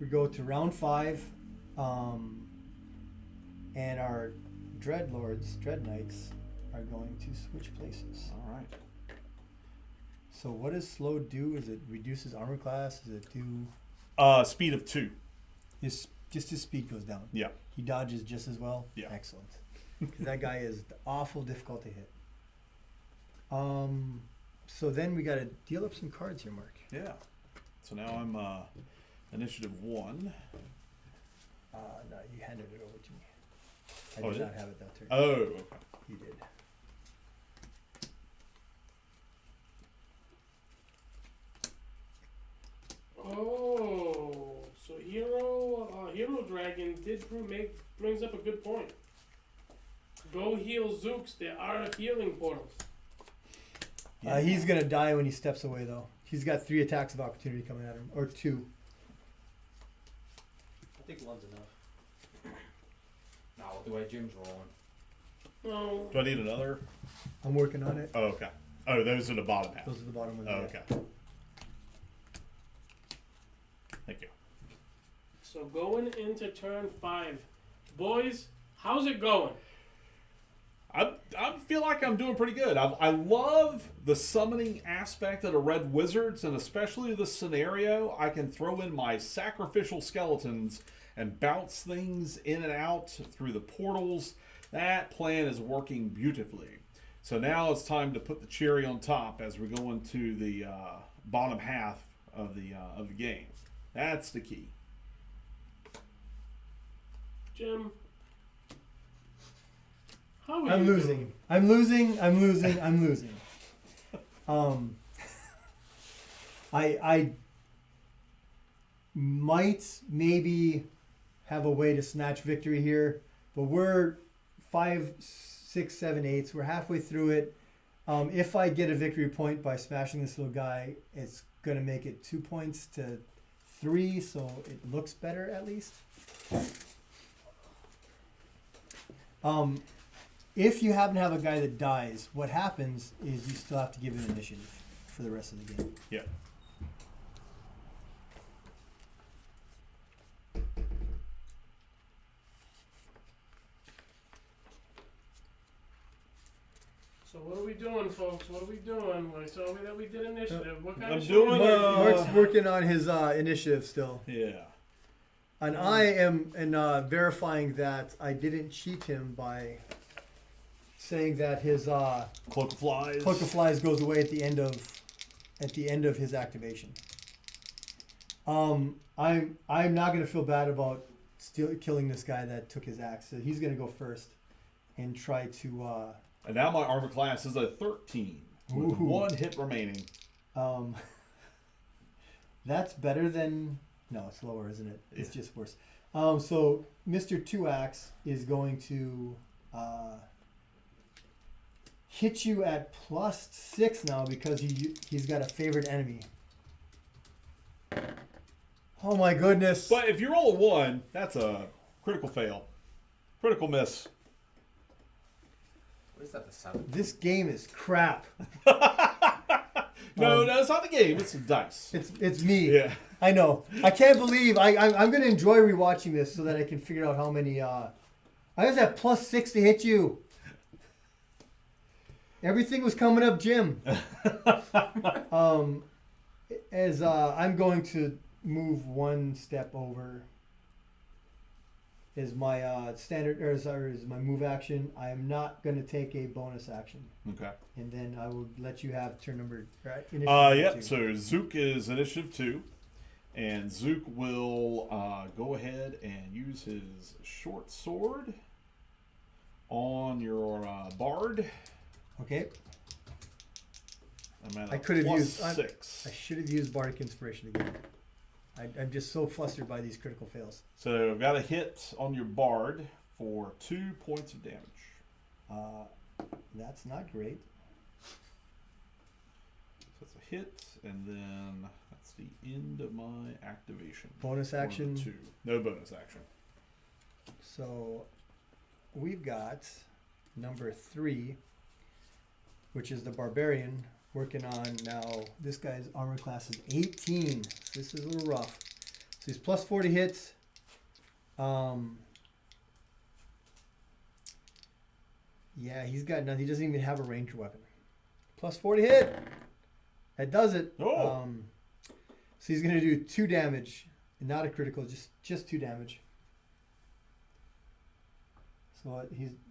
we go to round 5, and our Dread Knights, are going to switch places. All right. So what does slow do? Is it reduces armor class? Does it do Speed of 2. just his speed goes down? Yeah. He dodges just as well? Yeah. Excellent. Because that guy is awful difficult to hit. So then we got to deal up some cards here, Mark. Yeah. So now I'm initiative 1. No, you handed it over to me. I Oh, did did not have it that turn. Oh, okay. You did. Oh, so Hero Dragon brings up a good point. Go heal Zooks. There are healing portals. He's going to die when he steps away, though. He's got 3 attacks of opportunity coming at him, or 2. I think one's enough. Not with the way Jim's rolling. No. Do I need another? I'm working on it. Oh, okay. Oh, those are the bottom half. Those are the bottom ones. Oh, yeah. okay. Thank you. So going into turn 5, boys, how's it going? I feel like I'm doing pretty good. I love the summoning aspect of the Red Wizards, and especially the scenario. I can throw in my sacrificial skeletons and bounce things in and out through the portals. That plan is working beautifully. So now it's time to put the cherry on top as we go into the bottom half of the game. That's the key. Jim, how are I'm you losing. doing? I'm losing. I'm losing. I'm losing. I might maybe have a way to snatch victory here, but we're 5, 6, 7, 8. We're halfway through it. If I get a victory point by smashing this little guy, it's gonna make it 2 points to 3, so it looks better at least. If you happen to have a guy that dies, what happens is you still have to give him initiative for the rest of the game. Yeah. So what are we doing, folks? What are we doing? I saw that we did initiative. What kind I'm of doing, shit are we Mark's working on his initiative still. Yeah. And I am verifying that I didn't cheat him by saying that his Cloak of Flies. Cloak of Flies goes away at the end of his activation. I'm not gonna feel bad about killing this guy that took his axe. So he's gonna go first and try to. And now my armor class is a 13 with Ooh. 1 hit remaining. That's better than. No, it's lower, isn't it? It's Yeah. just worse. So Mr. Two Axe is going to hit you at +6 now because he's got a favorite enemy. Oh my goodness! But if you roll a 1, that's a critical fail. Critical miss. What is that, the 7? This game is crap. No, it's not the game. It's the dice. It's me. Yeah. I know. I can't believe I'm going to enjoy rewatching this so that I can figure out how many. I was at +6 to hit you. Everything was coming up, Jim. As I'm going to move 1 step over. Is my standard or is my move action? I am not going to take a bonus action, Okay. and then I will let you have turn number. Right? Yeah. 2. So Zook is initiative 2, and Zook will go ahead and use his short sword on your bard. Okay. I'm at I could have used. 6. I should have used Bardic Inspiration again. I'm just so flustered by these critical fails. So I've got a hit on your bard for 2 points of damage. That's not great. That's a hit, and then that's the end of my activation. Bonus One of the action. 2. No bonus action. So we've got number 3, which is the barbarian, working on now. This guy's armor class is 18. So this is a little rough. So he's plus 4 to hit. Yeah, he's got nothing. He doesn't even have a ranged weapon. Plus 4 to hit. That does it. Oh. So he's gonna do 2 damage, and not a critical, just 2 damage. So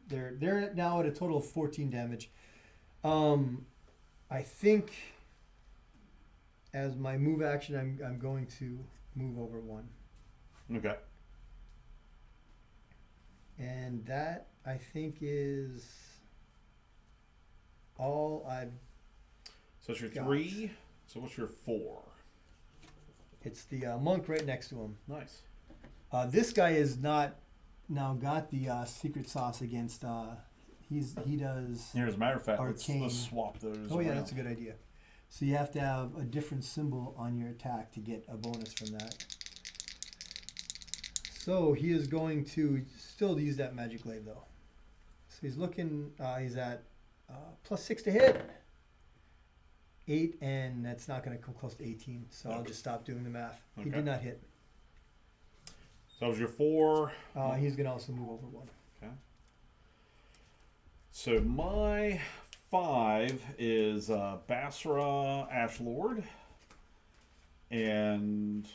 they're now at a total of 14 damage. I think as my move action, I'm going to move over 1, Okay. and that I think is all I've. So it's your Got 3. So what's your 4? It's the monk right next to him. Nice. This guy is not now got the secret sauce against. He does. Here, as a matter of fact, Arcane. let's swap those. Oh yeah, around. that's a good idea. So you have to have a different symbol on your attack to get a bonus from that. So he is going to still use that magic glaive though. So he's looking. He's at plus 6 to hit. 8, and that's not going to come close to 18. So I'll Okay. just stop doing the math. He Okay. did not hit. So that was your 4. He's going to also move over 1. Okay. So my 5 is Basra Ashlord, and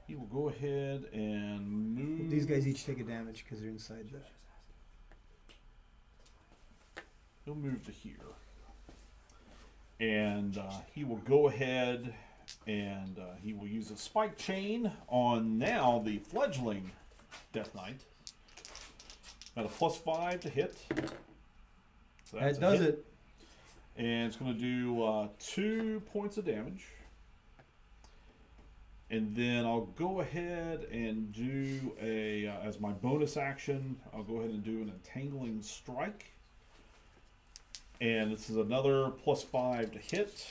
he will go ahead and move. These guys each take a damage because they're inside the. He'll move to here, and he will go ahead and he will use a spike chain on now the fledgling Death Knight. Got a plus 5 to hit. So That a does hit. it. And it's going to do 2 points of damage. And then I'll go ahead and do as my bonus action, I'll go ahead and do an entangling strike. And this is another plus 5 to hit.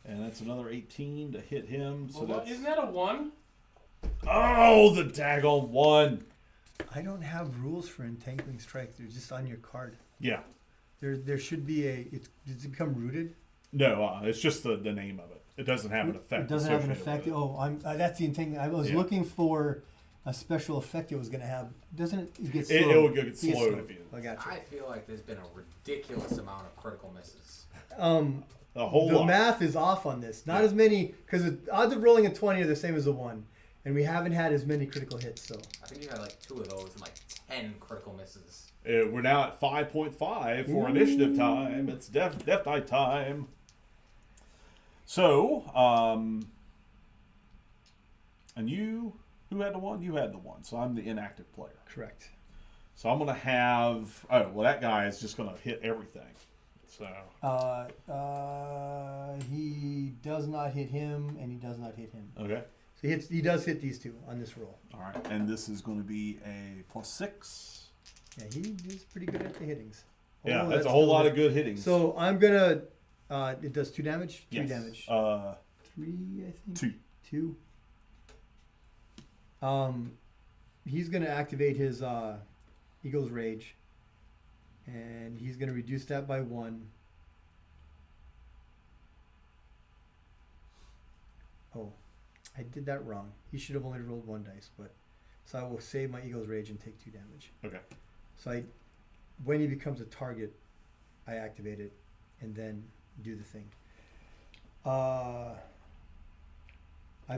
And that's another 18 to hit him. So Well, that's... isn't that a 1? Oh, the daggone 1. I don't have rules for entangling strike. They're just on your card. Yeah. There should be a. Does it become rooted? No, it's just the name of it. It doesn't have an effect. It doesn't have an associated effect. with it. Oh, that's the entangling. I was Yeah. looking for a special effect it was going to have. Doesn't it get It slowed? will get It gets slowed if you. I got you. I feel like there's been a ridiculous amount of critical misses. A whole The lot. math is off on this. Not Yeah. as many because the odds of rolling a 20 are the same as a 1, and we haven't had as many critical hits. So I think you had like 2 of those and like 10 critical misses. We're now at 5.5 for initiative time. It's Death Knight time. So, and you, who had the 1? You had the 1. So I'm the inactive player. correct. So I'm going to have, that guy is just going to hit everything. So, He does not hit him, and he does not hit him. okay. So he does hit these 2 on this roll. All right. And this is going to be a plus 6. Yeah, he's pretty good at the hittings. Yeah, Oh, that's a whole still lot good. of good hitting. So I'm gonna. It does 2 damage. 3 yes. damage. 3, I think. 2. 2. He's gonna activate his Eagle's Rage, and he's gonna reduce that by 1. Oh, I did that wrong. He should have only rolled 1 dice, but so I will save my Eagle's Rage and take 2 damage. Okay. So when he becomes a target, I activate it and then do the thing. I've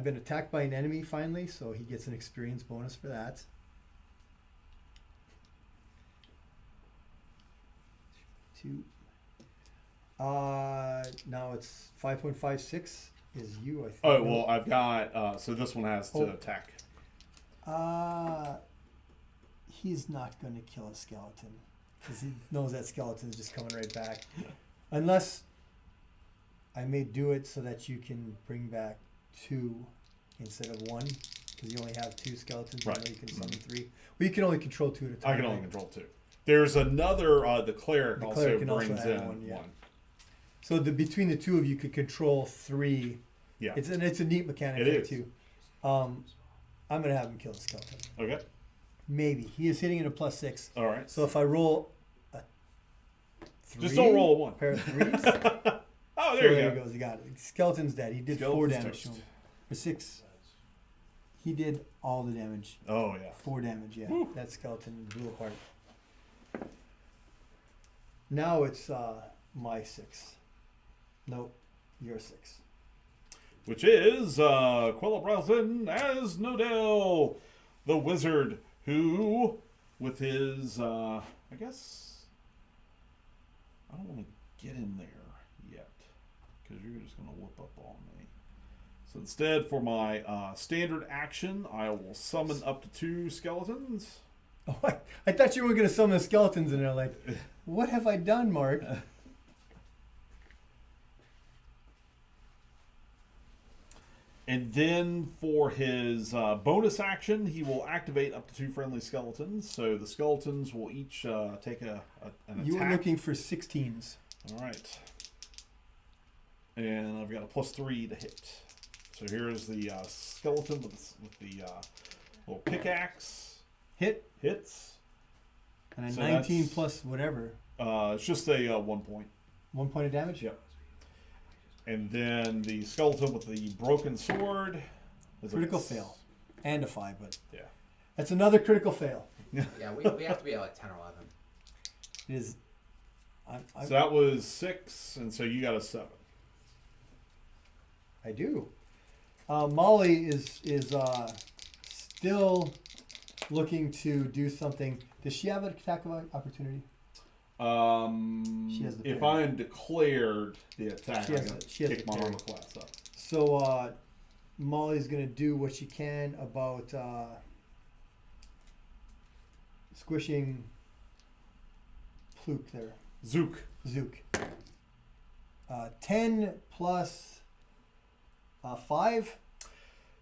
been attacked by an enemy finally, so he gets an experience bonus for that. Two. Now it's 5.56 is you, I think. Oh, well, I've got, so this one has to Oh. attack. He's not going to kill a skeleton because he knows that skeleton is just coming right back. Unless I may do it so that you can bring back 2 instead of 1. because you only have 2 skeletons, Right. and you can summon 3. Well, you can only control 2 at a time. I can only right? control 2. There's another. The cleric The also cleric can also brings add in one, yeah. one. So between the 2 of you could control 3. Yeah. It's a neat mechanic It there is. too. I'm gonna have him kill the skeleton. Okay. Maybe he is hitting at a +6. All right. So if I roll a 3, Just don't roll a 1. pair of 3s. Oh, So there you there go. he goes. He got it. Skeleton's dead. He did 4 Skeleton's damage to toast. him. Or 6. He did all the damage. Oh yeah. 4 damage. Yeah, Whew. that skeleton blew apart. Now it's my 6. Nope, your 6. Which is Quella Browson as Nodell, the wizard, who, with his, I guess, I don't want to get in there yet, because you're just going to whoop up on me. So instead, for my standard action, I will summon up to 2 skeletons. Oh, I thought you were going to summon the skeletons in there. Like, what have I done, Mark? And then for his bonus action, he will activate up to 2 friendly skeletons. So the skeletons will each take an attack. You were looking for 16s. All right. And I've got a +3 to hit. So here's the skeleton with the little pickaxe. Hits. And a So 19 that's- plus whatever. It's just a 1 point. 1 point of damage? Yep. And then the skeleton with the broken sword. Is Critical fail. And a 5, but Yeah. that's another critical fail. Yeah, we have to be at like 10 or 11. It is. So that was 6, and so you got a 7. I do. Molly is still looking to do something. Does she have an attack of opportunity? She has the If parry. I am declared the attack, She I has can the- she has kick the my parry. armor class up. So Molly's gonna do what she can about squishing Pluke there. Zook. 10 plus 5.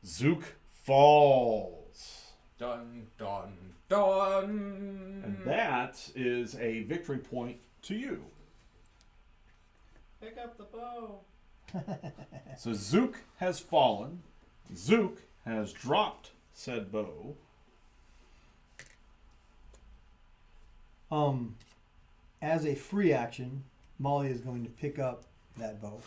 Zook falls. Dun, dun, dun. And that is a victory point to you. Pick up the bow. So Zook has fallen. Zook has dropped said bow. As a free action, Molly is going to pick up that bow.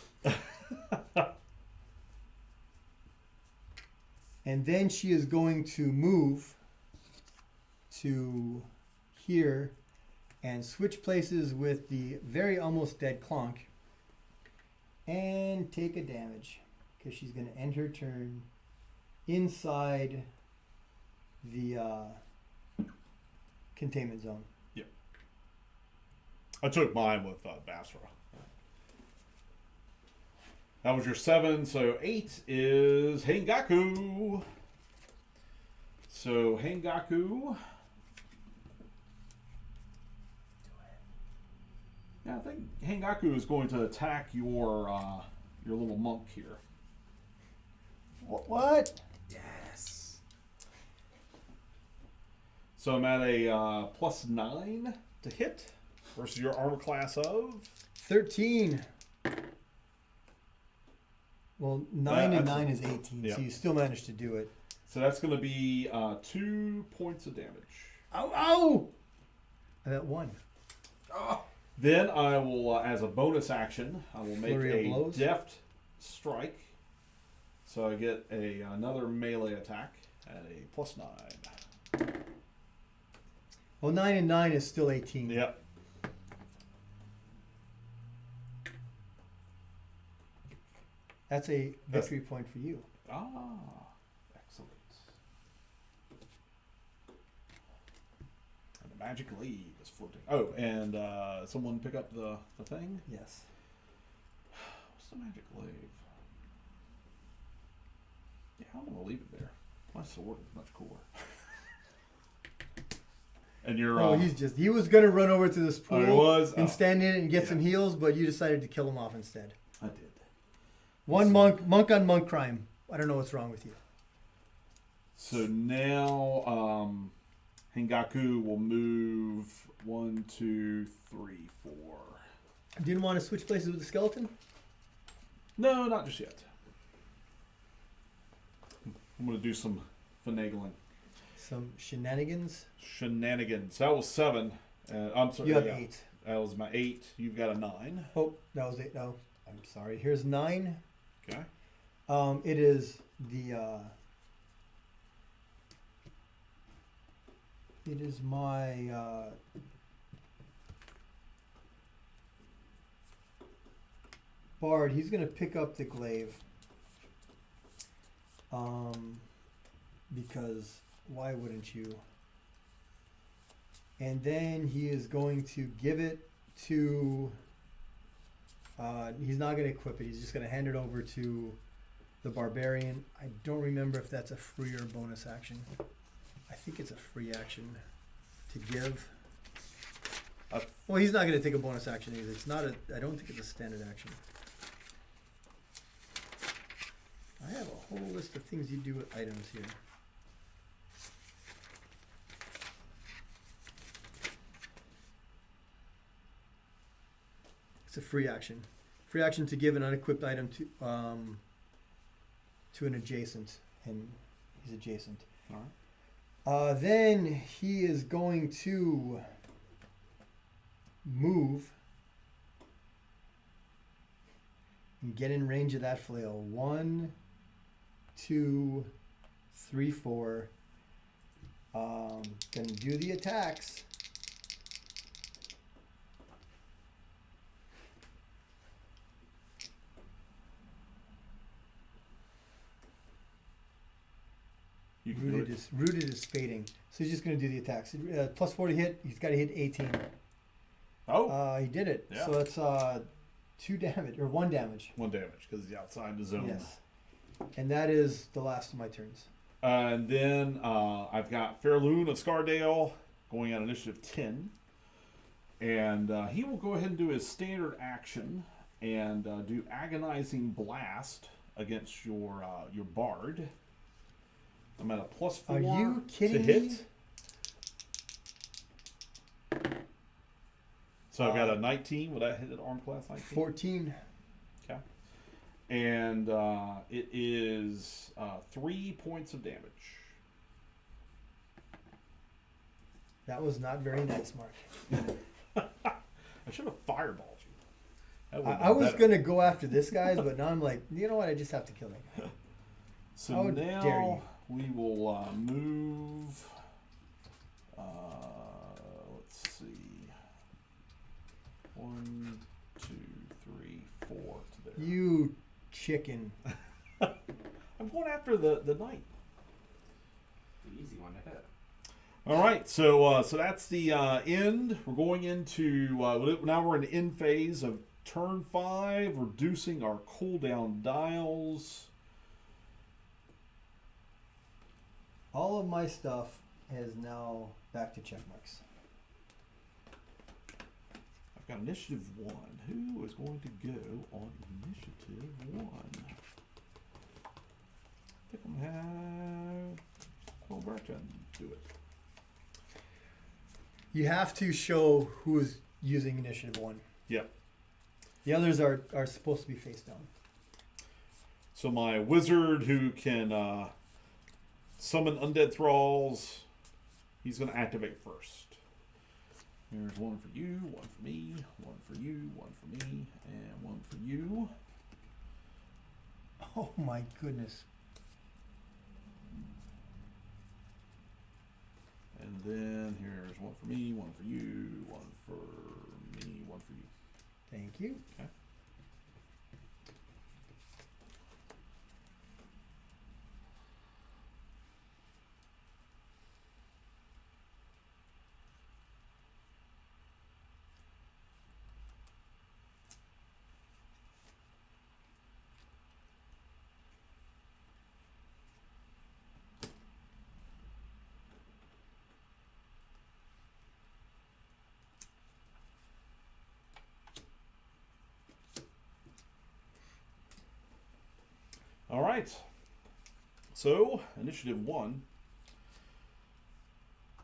And then she is going to move to here and switch places with the very almost dead Clonk and take a damage because she's going to end her turn inside the containment zone. I took mine with Basra. That was your 7, so 8 is Hengaku. So Hengaku. Yeah, I think Hengaku is going to attack your little monk here. What? Yes. So I'm at a +9 to hit versus your armor class of 13. Well, 9 and 9 is 18, yeah. so you still managed to do it. So that's going to be 2 points of damage. Ow! Ow! I got 1. Oh. Then I will, as a bonus action, I will make Flurry of a blows? deft strike. So I get another melee attack at a +9. Well, 9 and 9 is still 18. Yep. That's a victory point for you. Ah, excellent. And the magic lead is floating. Oh, and someone pick up the thing? Yes. What's the magic glaive? Yeah, I'm going to leave it there. My sword is much cooler. And you're... Oh, he was going to run over to this pool I was? and Oh. stand in it and get Yeah. some heals, but you decided to kill him off instead. I did. One monk on monk crime. I don't know what's wrong with you. So now Hengaku will move 1, 2, 3, 4. Didn't want to switch places with the skeleton? No, not just yet. I'm going to do some finagling. Some shenanigans? Shenanigans. That was 7. I'm sorry. You have yeah. 8. That was my 8. You've got a 9. Oh, that was 8. No, I'm sorry. Here's 9. Okay. It is the it is my bard. He's gonna pick up the glaive because why wouldn't you? And then he is going to give it to he's not going to equip it. He's just going to hand it over to the barbarian. I don't remember if that's a free or bonus action. I think it's a free action to give. Well, he's not going to take a bonus action either. It's not a. I don't think it's a standard action. I have a whole list of things you do with items here. It's a free action. Free action to give an unequipped item to an adjacent, and he's adjacent. All right. Then he is going to move and get in range of that flail. 1, 2, 3, 4. Gonna do the attacks. You can do it. Rooted is fading, so he's just going to do the attacks. Plus 4 to hit. He's got to hit 18. Oh. He did it. Yeah. So that's 2 damage or 1 damage. 1 damage because he's outside the zone. Yes. And that is the last of my turns. And then I've got Fairloon of Scardale going on initiative 10. And he will go ahead and do his standard action and do Agonizing Blast against your bard. I'm at a plus 4 Are you kidding to hit. me? So I've got a 19. Would that hit at arm class 19? 14. Okay. And it is 3 points of damage. That was not very nice, Mark. I should have fireballed you. That would've I been was better. going to go after this guy, but now I'm like, you know what? I just have to kill that guy. So How dare now you. we will move. Let's see. 1, 2, 3, 4 to there. You chicken. I'm going after the knight. The easy one to hit. All right, so that's the end. We're going into now we're in the end phase of turn 5, reducing our cooldown dials. All of my stuff is now back to check marks. I've got initiative 1. Who is going to go on initiative 1? I think I'm gonna have Alberta do it. You have to show who is using initiative 1. Yep. The others are supposed to be face down. So my wizard who can summon undead thralls, he's going to activate first. Here's 1 for you, 1 for me, 1 for you, 1 for me, and 1 for you. Oh my goodness. And then here's 1 for me, 1 for you, 1 for me, 1 for you. Thank you. Okay. All right. So, initiative 1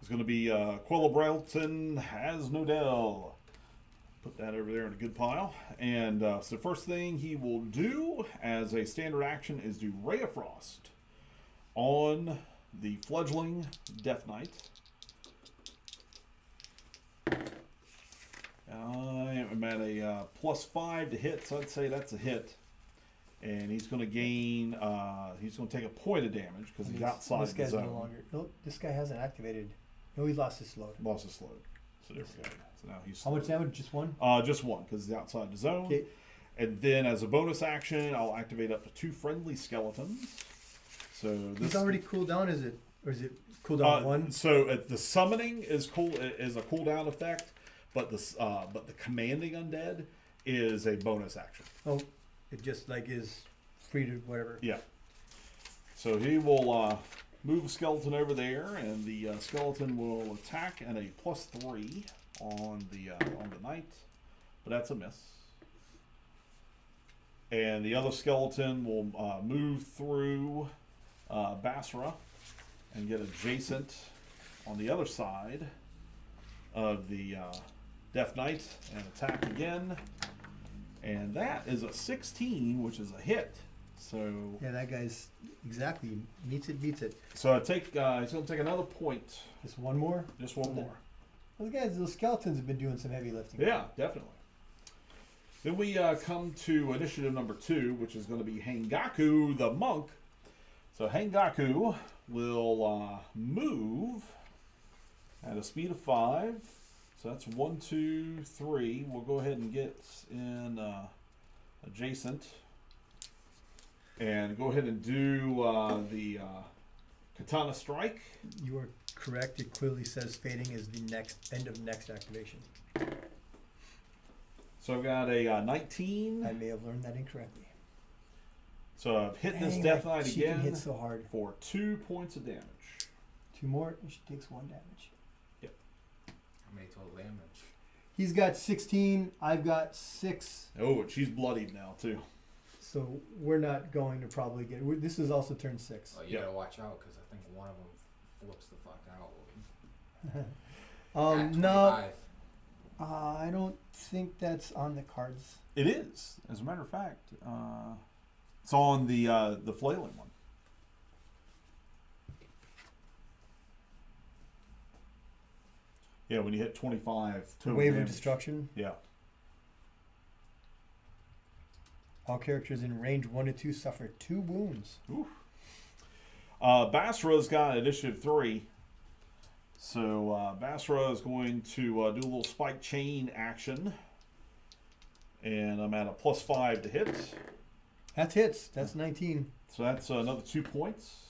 is going to be Quellabrelton has Nodell. Put that over there in a good pile. And so first thing he will do as a standard action is do Ray of Frost on the fledgling Death Knight. I am at a +5 to hit, so I'd say that's a hit. And he's going to gain, he's going to take a point of damage because he's outside This the guy's zone. no longer. Nope, this guy hasn't activated. No, he lost his load. Lost his load. So there we go. So now he's How much damage? Just one? just one because he's outside the zone. Okay. And then as a bonus action, I'll activate up to 2 friendly skeletons. So this He's already cooled down, is it? Or is it cooled down one? So the summoning is a cooldown effect, but the commanding undead is a bonus action. Oh, it just like is free to whatever. Yeah. So he will move a skeleton over there, and the skeleton will attack at a +3 on the knight, but that's a miss. And the other skeleton will move through Basra and get adjacent on the other side of the Death Knight and attack again. And that is a 16, which is a hit. So Yeah, that guy's exactly meets it, beats it. I take he's going to take another point. Just one more. Just one Okay. more. Those skeletons have been doing some heavy lifting. Yeah, definitely. Then we come to initiative number 2, which is going to be Hangaku the monk. So Hangaku will move at a speed of 5. So that's 1, 2, 3. We'll go ahead and get in adjacent, and go ahead and do the katana strike. You are correct. It clearly says fading is the next end of next activation. So I've got a 19. I may have learned that incorrectly. So I've hit this Dang, Death that Knight she can again hit so hard. for 2 points of damage. 2 more, and she takes 1 damage. How many total damage? He's got 16. I've got 6. Oh, and she's bloodied now too. So we're not going to probably get. This is also turn 6. Oh, you Yeah. gotta watch out because I think one of them flips the fuck out. At No, 25. I don't think that's on the cards. It is, as a matter of fact. It's on the flailing one. Yeah, when you hit 25 total Wave of damage. destruction. Yeah. All characters in range 1 to 2 suffer 2 wounds. Oof. Basra's got initiative 3. So Basra is going to do a little spike chain action. And I'm at a +5 to hit. That's hits. That's 19. So that's another 2 points.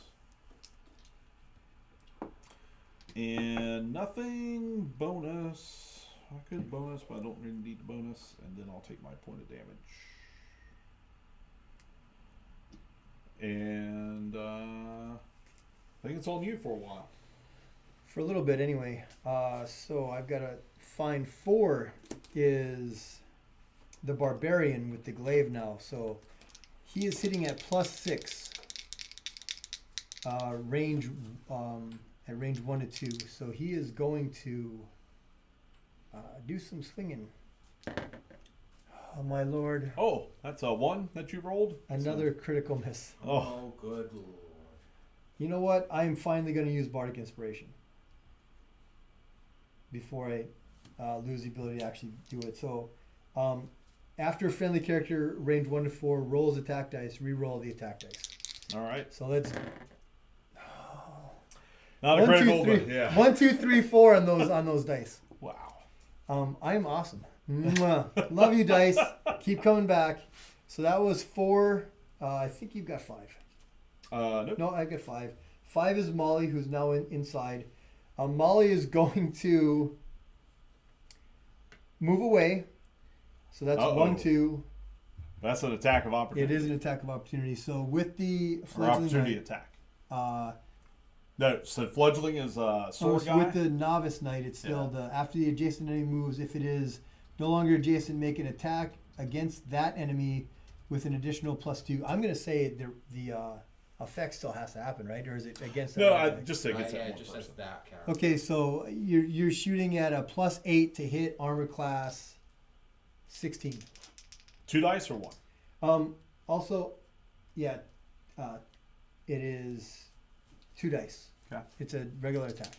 And nothing bonus. I could bonus, but I don't really need the bonus. And then I'll take my point of damage. And I think it's on you for a while. For a little bit, anyway. So I've got to find 4 is the barbarian with the glaive now. So he is hitting at +6 range at range 1 to 2. So he is going to do some swinging. Oh my lord! Oh, that's a 1 that you rolled? Another critical miss. Oh. Good lord. You know what? I am finally going to use Bardic Inspiration before I lose the ability to actually do it. So, after a friendly character, range 1 to 4, rolls attack dice, re-roll the attack dice. All right. So let's Not a 1, 2, critical, 3 but yeah. 1, 2, 3, 4 on those dice. Wow. I am awesome. Mwah. Love you, dice. Keep coming back. So that was 4. I think you've got 5. Nope. No, I got 5. 5 is Molly, who's now inside. Molly is going to move away. So that's Uh-oh. 1, 2. That's an attack of opportunity. It is an attack of opportunity. So with the Or fledgling opportunity knight, attack. uh, No, so fledgling is a sword guy. with the novice knight, it's still the after the adjacent enemy moves. If it is no longer adjacent, make an attack against that enemy with an additional +2. I'm going to say the effect still has to happen, right? Or is it against? No, that guy? just against that Yeah, one just person. as that character. Okay, so you're shooting at a +8 to hit armor class 16. 2 dice or 1? Also, yeah, it is 2 dice. Okay. It's a regular attack.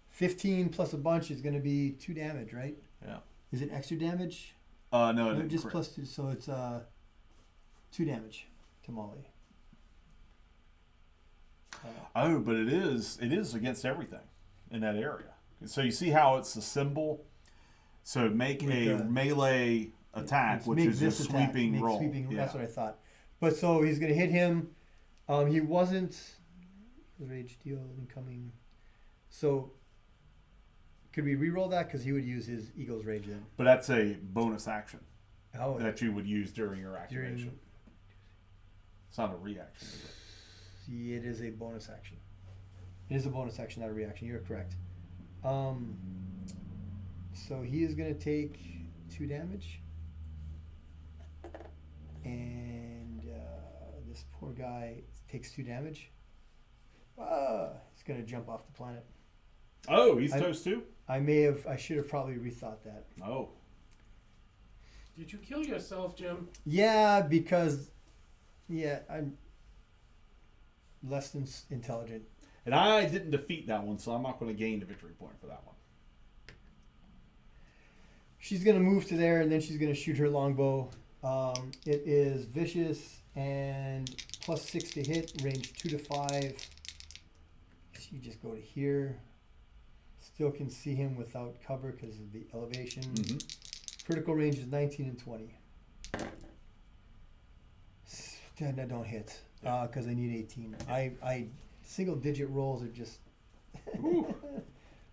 15 plus a bunch is going to be 2 damage, right? Yeah. Is it extra damage? No, No, it just crit. +2, so it's 2 damage to Molly. Oh, but it is against everything in that area. So you see how it's a symbol. So make With a the- melee attack, It's which make is a this attack, sweeping make roll. sweeping, Yeah. That's what I thought. But so he's going to hit him. He wasn't rage deal incoming. So could we re-roll that? Because he would use his Eagle's Rage then. But that's a bonus action Oh, that you would use during your activation. during, It's not a reaction, is it? see, it is a bonus action. It is a bonus action, not a reaction. You're correct. So he is going to take 2 damage. And this poor guy takes 2 damage. He's going to jump off the planet. Oh, he's I- toast too? I should have probably rethought that. Oh. Did you kill yourself, Jim? Yeah, because, I'm less than intelligent. And I didn't defeat that one, so I'm not going to gain the victory point for that one. She's going to move to there, and then she's going to shoot her longbow. It is vicious and +6 to hit, range 2 to 5. She just go to here. Still can see him without cover because of the elevation. Mm-hmm. Critical range is 19 and 20. No, don't hit because I need 18. I single digit rolls are just.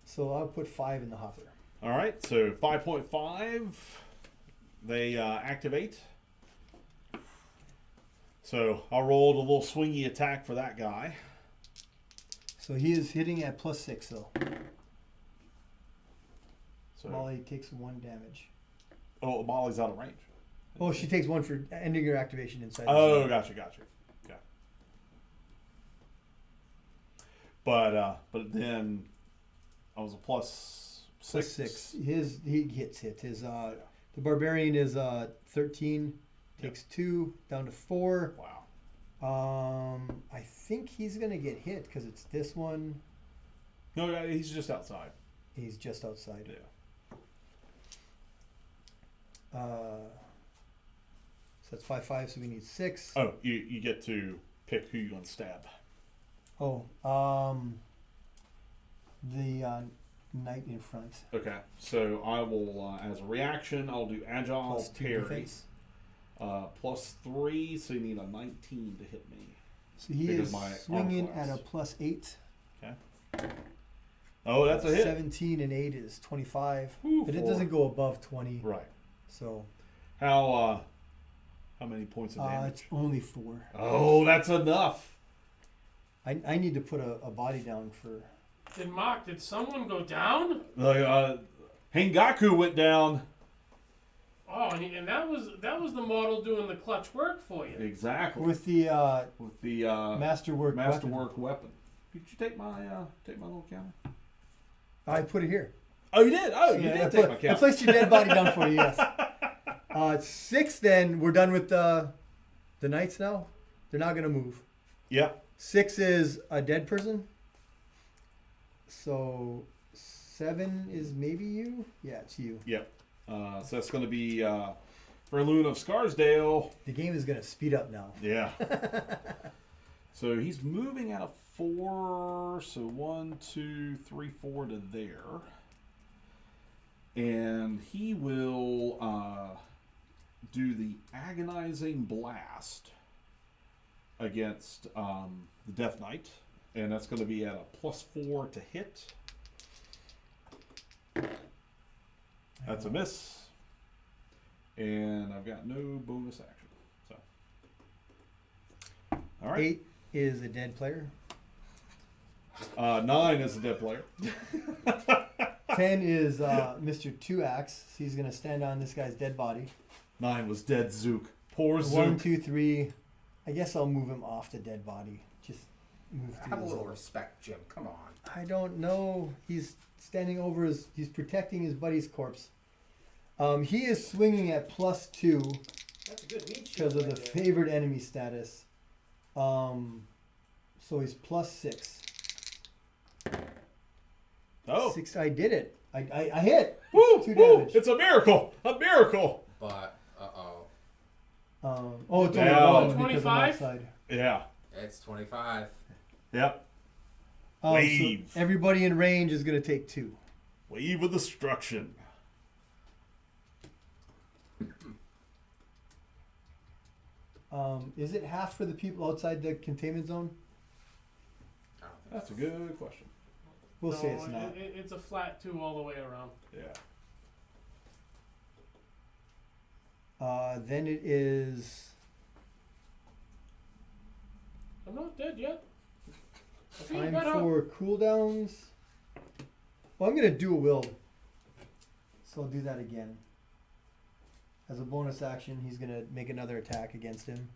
So I'll put 5 in the hopper. All right, so 5.5, they activate. So I'll roll a little swingy attack for that guy. So he is hitting at +6 though. So, Molly takes 1 damage. oh, Molly's out of range. Oh, she takes 1 for ending her activation inside. the Oh, zone. gotcha. Okay. But then I was a +6. +6. He gets hit. His the barbarian is 13, takes 2 down to 4. Wow. I think he's gonna get hit because it's this one. No, he's just outside. He's just outside. Yeah. So that's 5/5. So we need 6. Oh, you get to pick who you're going to stab. Oh, the knight in front. Okay, so I will, as a reaction, I'll do agile +2 parry. defense. +3, so you need a 19 to hit me. So he Because is my swinging armor at a class. +8. Okay. Oh, that's a hit. 17 and 8 is 25, Whew, but it 4. doesn't go above 20. Right. So How many points of damage? it's only 4. Oh, that's enough. I need to put a body down for. Did someone go down? Hengaku went down. Oh, and that was the model doing the clutch work for you. Exactly. With the With the masterwork. weapon. masterwork weapon. Could you take my little counter? I put it here. Oh, you did. Oh, you Yeah, did I take my I counter. placed your dead body down for you. Yes. 6. Then we're done with the knights now. They're not gonna move. Yeah. 6 is a dead person. So 7 is maybe you. Yeah, it's you. Yep. So that's going to be Verloon of Scarsdale. The game is gonna speed up now. Yeah. So he's moving out of 4. So 1, 2, 3, 4 to there. And he will do the agonizing blast against the Death Knight. And that's going to be at a +4 to hit. That's a miss. And I've got no bonus action. So, all right. 8 is a dead player. 9 is a dead player. 10 is Mr. Two Axe. He's gonna stand on this guy's dead body. 9 was dead Zook. Poor 1, Zook. 2, 3, I guess I'll move him off the dead body. Just move through Have a the little zone. respect, Jim. Come on. I don't know. He's standing over his. He's protecting his buddy's corpse. He is swinging at +2 That's a good meat shield because of the right there. favored enemy status. So he's +6. Oh. 6. I did it. I hit. Woo, It's 2 woo, damage. it's a miracle. A miracle. But, uh-oh. It's only Now- 1 because I'm 25? outside. Yeah. It's 25. Yep. So Wave. everybody in range is going to take 2. Wave of destruction. Is it half for the people outside the containment zone? I don't think That's a so. good question. We'll No, say it's not. It's a flat 2 all the way around. Yeah. Then it is. I'm not dead yet. I feel Time better. for cooldowns. Well, I'm going to do a will. So I'll do that again. As a bonus action, he's going to make another attack against him.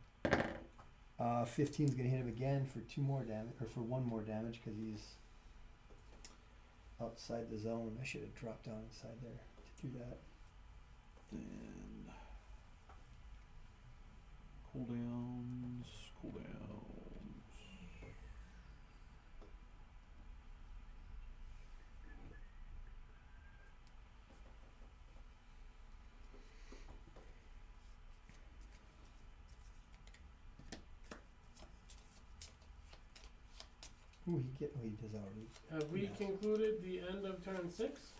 15 is going to hit him again for 2 more damage, or for 1 more damage because he's outside the zone. I should have dropped down inside there to do that. Then cooldowns. Ooh, he does already. Have we Yeah. concluded the end of turn 6?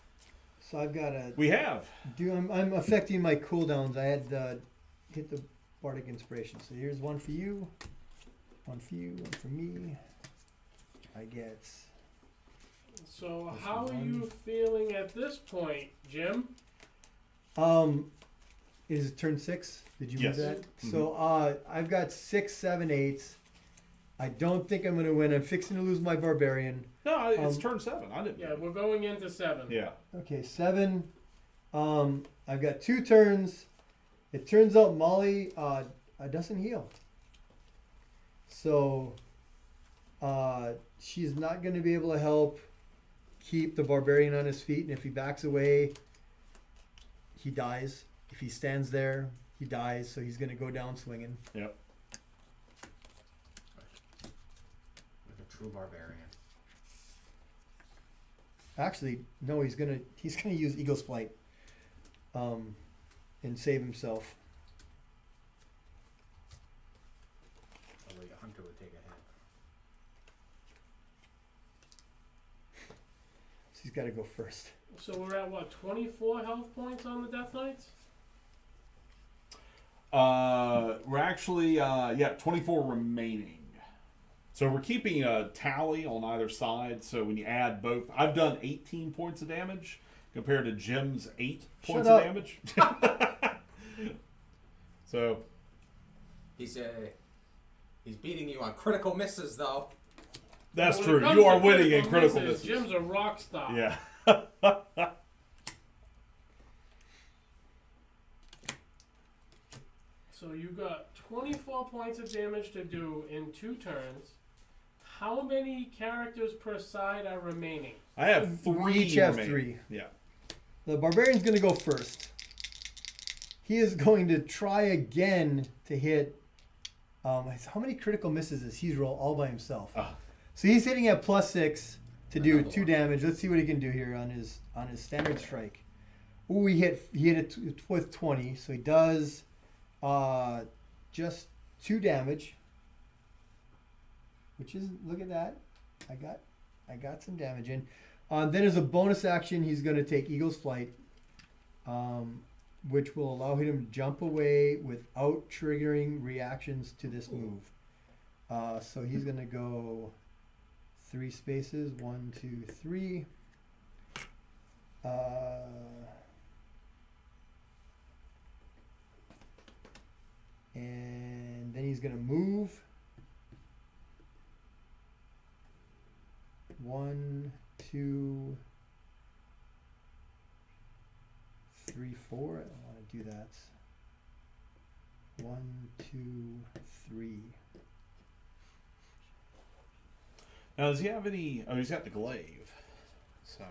So I've got to We have. do. I'm affecting my cooldowns. I had hit the bardic inspiration. So here's 1 for you, 1 for you, 1 for me. I get. So This how is are you one. feeling at this point, Jim? Is it turn 6? Did you Yes. move that? Mhm. So I've got 6, 7, 8. I don't think I'm going to win. I'm fixing to lose my barbarian. No, it's Um, turn 7. I didn't. Yeah, we're going into 7. Yeah. Okay, 7. I've got 2 turns. It turns out Molly doesn't heal. So she's not going to be able to help keep the barbarian on his feet. And if he backs away, he dies. If he stands there, he dies. So he's going to go down swinging. Yep. Like a true barbarian. Actually, no, he's gonna use Eagle's Flight, and save himself. Although a hunter would take a hit. So he's got to go first. So we're at what, 24 health points on the Death Knights? We're actually 24 remaining. So we're keeping a tally on either side. So when you add both, I've done 18 points of damage compared to Jim's 8 points up. of damage. So He's beating you on critical misses, though. that's When it true. comes You to are winning in critical misses. Jim's a rock star. Yeah. So you got 24 points of damage to do in 2 turns. How many characters per side are remaining? I have 3. We each have remaining. 3. Yeah. The barbarian's going to go first. He is going to try again to hit. How many critical misses does he roll all by himself? So he's hitting at +6 to do Another 2 one. damage. Let's see what he can do here on his standard strike. Ooh, he hit it with 20, so he does just 2 damage. Which is, look at that. I got some damage in. Then as a bonus action, he's going to take Eagle's Flight, which will allow him to jump away without triggering reactions to this move. So he's going to go 3 spaces, 1, 2, 3. And then he's going to move. 1, 2, 3, 4. I don't want to do that. 1, 2, 3. Now, does he have any? Oh, he's got the glaive. So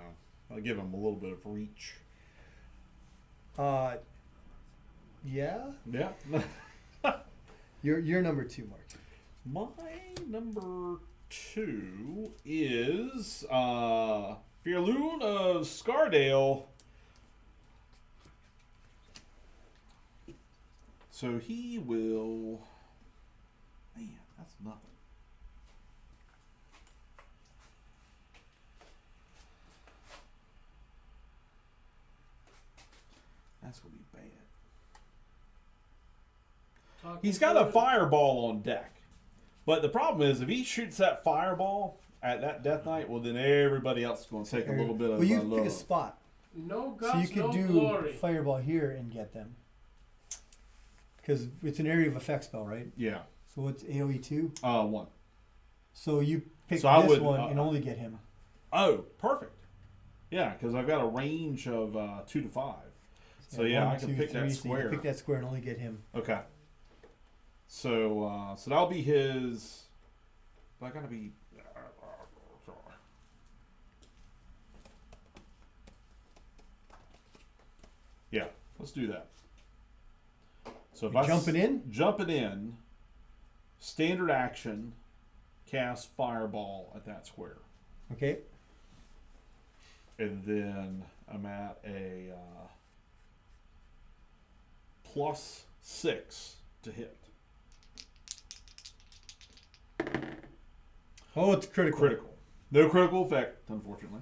I'll give him a little bit of reach. Yeah. Yeah. You're number 2, Mark. My number 2 is Fearloon of Scardale. So he will. Man, that's nothing. That's gonna be bad. He's got a fireball on deck. But the problem is, if he shoots that fireball at that Death Knight, well, then everybody else is going to take a little bit of Well, you love. pick a spot. No So guts, you could no do glory. fireball here and get them. Because it's an area of effect spell, right? Yeah. So what's AoE 2? 1. So you pick So I this would, one and only get him. Oh, perfect. Yeah, because I've got a range of 2 to 5. So yeah, one, I can two, pick three, that so you square. can pick that square and only get him. Okay. So that'll be his. But I gotta be. Yeah, let's do that. So if You're I jumping in? jumping in, standard action, cast fireball at that square, Okay. and then I'm at a +6 to hit. Oh, it's critical. Critical. No critical effect, unfortunately.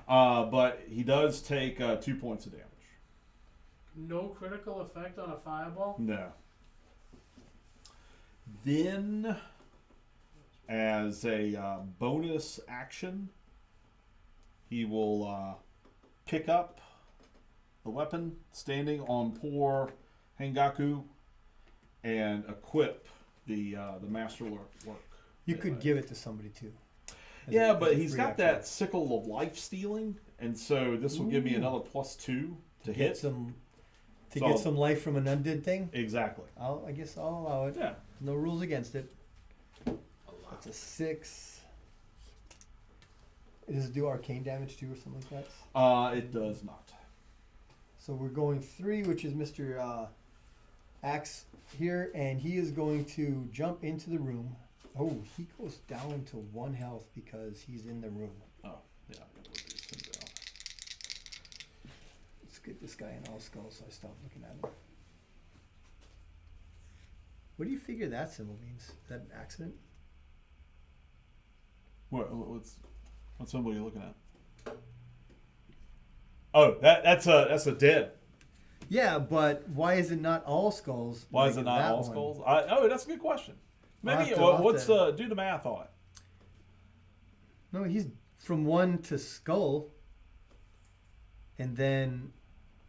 But he does take 2 points of damage. No critical effect on a fireball? No. Then, as a bonus action, he will pick up the weapon standing on poor Hengaku and equip the masterwork. You could give it to somebody too. As Yeah, a- but as a he's free got action. that sickle of life stealing, and so this will give me Ooh. another +2 to Get hit. some to So- get some life from an undead thing. Exactly. I guess I'll allow it. Yeah. No rules against it. A lot. That's a 6. Does it do arcane damage too or something like that? It does not. So we're going 3, which is Mr. Axe here, and he is going to jump into the room. Oh, he goes down to 1 health because he's in the room. Oh, yeah. I'm gonna reduce him down. Let's get this guy in all skulls so I stop looking at him. What do you figure that symbol means? Is that an accident? What symbol are you looking at? Oh, that's a dead. Yeah, but why is it not all skulls? Why like is it not that all one? skulls? That's a good question. I'll Maybe have to- I'll have what's to- do the math on it? No, he's from 1 to skull, and then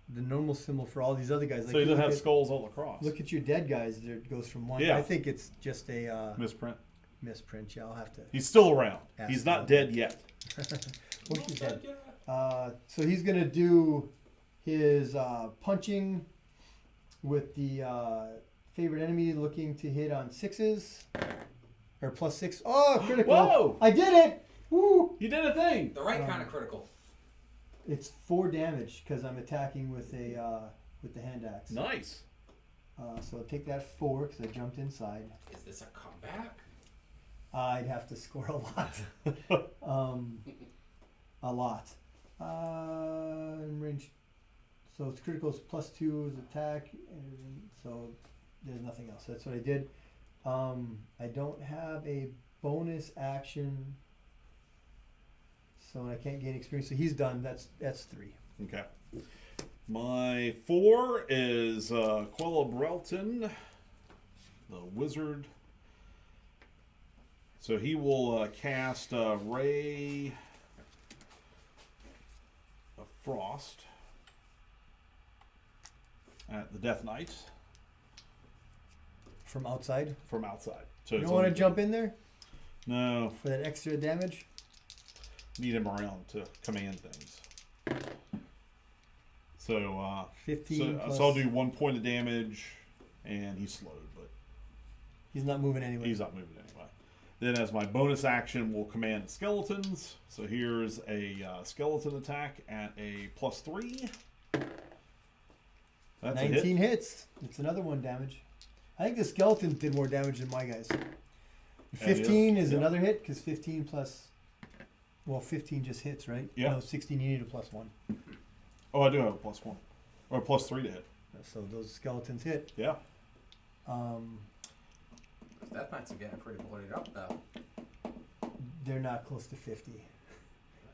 the normal symbol for all these other guys. Like So he you doesn't look have at- skulls all across. Look at your dead guys. There it goes from 1. Yeah. I think it's just a Misprint. misprint. Yeah, I'll have to. He's still around. Ask He's not him. dead yet. Well, he's dead. So he's gonna do his punching with the favorite enemy, looking to hit on 6s or +6. Oh, critical! Whoa! I did it! Woo! You did a thing. The right kind of critical. It's 4 damage because I'm attacking with the hand axe. Nice. So I'll take that 4 because I jumped inside. Is this a comeback? I'd have to score a lot. A lot. In range. So it's critical is +2 is attack, and so there's nothing else. That's what I did. I don't have a bonus action, so I can't gain experience. So he's done. That's 3. Okay. My 4 is Quella Brelton, the wizard. So he will cast Ray of Frost at the Death Knight From outside. from outside. So You it's don't want to only- jump in there No, for that extra damage. need him around to command things. So 15 so, plus. so I'll do 1 point of damage, and he's slowed, but He's not moving anyway. he's not moving anyway. Then as my bonus action, we'll command skeletons. So here's a skeleton attack at a +3. That's 19 a hit. hits. It's another 1 damage. I think the skeleton did more damage than my guys. 15 is yeah. another hit because 15 plus. Well, 15 just hits, right? Yeah. No, 16 you need a +1. Oh, I do have a +1. Or a +3 to hit. So those skeletons hit. Yeah. That Knights are getting pretty bloodied up though. They're not close to 50.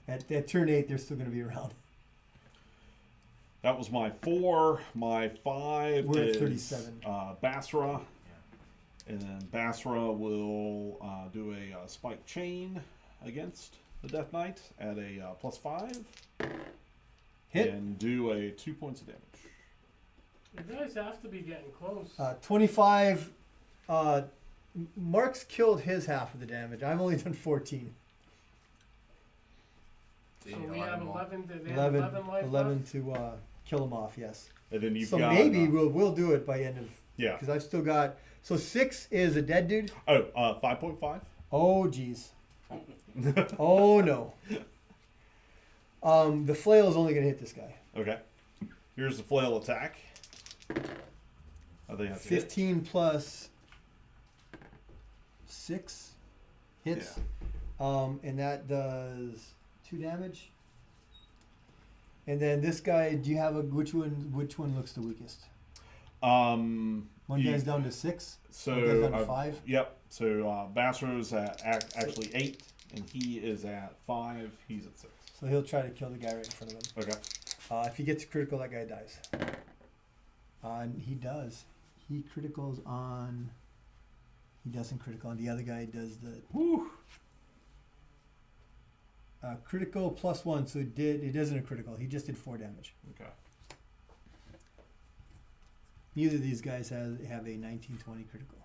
At turn 8, they're still going to be around. That was my 4. My 5 We're is at 37. Basra. And then Basra will do a spike chain against the Death Knight at a +5. Hit. And do a 2 points of damage. You guys have to be getting close. 25. Mark's killed his half of the damage. I've only done 14. So So you need we have 11 more. 11. They have 11 life 11 left. to kill him off, yes. And then you've So got... maybe we'll do it by end of... Yeah. Because I've still got... So 6 is a dead dude. Oh, 5.5? Oh, jeez. Oh, no. The flail is only going to hit this guy. Okay. Here's the flail attack. I think that's a hit. 15 plus 6 hits. And that does 2 damage. And then this guy, do you have which one looks the weakest? One guy's down to 6. So one guy's down to 5. Yep. So Basro's at actually 8, and he is at 5. He's at 6. So he'll try to kill the guy right in front of him. Okay. If he gets a critical, that guy dies. And he does. He criticals on. He doesn't critical on. The other guy does the Woo. critical +1. So it doesn't a critical. He just did 4 damage. Okay. Neither of these guys have a 19-20 critical.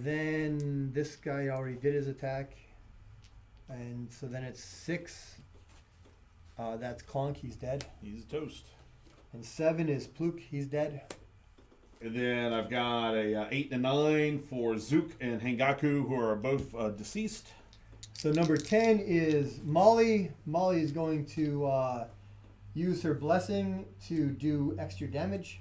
Then this guy already did his attack. And so then it's 6. That's Clonk, he's dead. He's a toast. And 7 is Pluk, he's dead. And then I've got a 8 and a 9 for Zook and Hangaku, who are both deceased. So number 10 is Molly. Molly is going to use her blessing to do extra damage.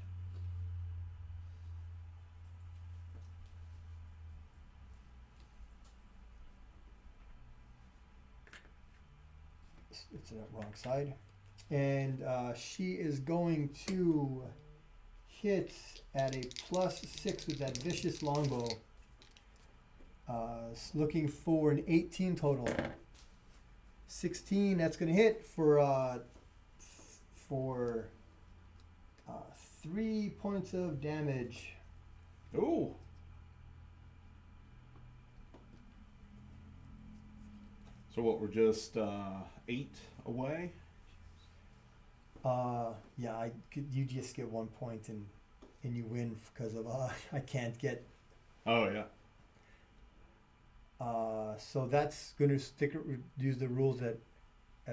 It's the wrong side. And she is going to hit at a +6 with that vicious longbow. Looking for an 18 total. 16, that's going to hit for 3 points of damage. Ooh. So what, we're just 8 away? Yeah, you just get 1 point and you win because of I can't get. Oh, yeah. So that's going to use the rules that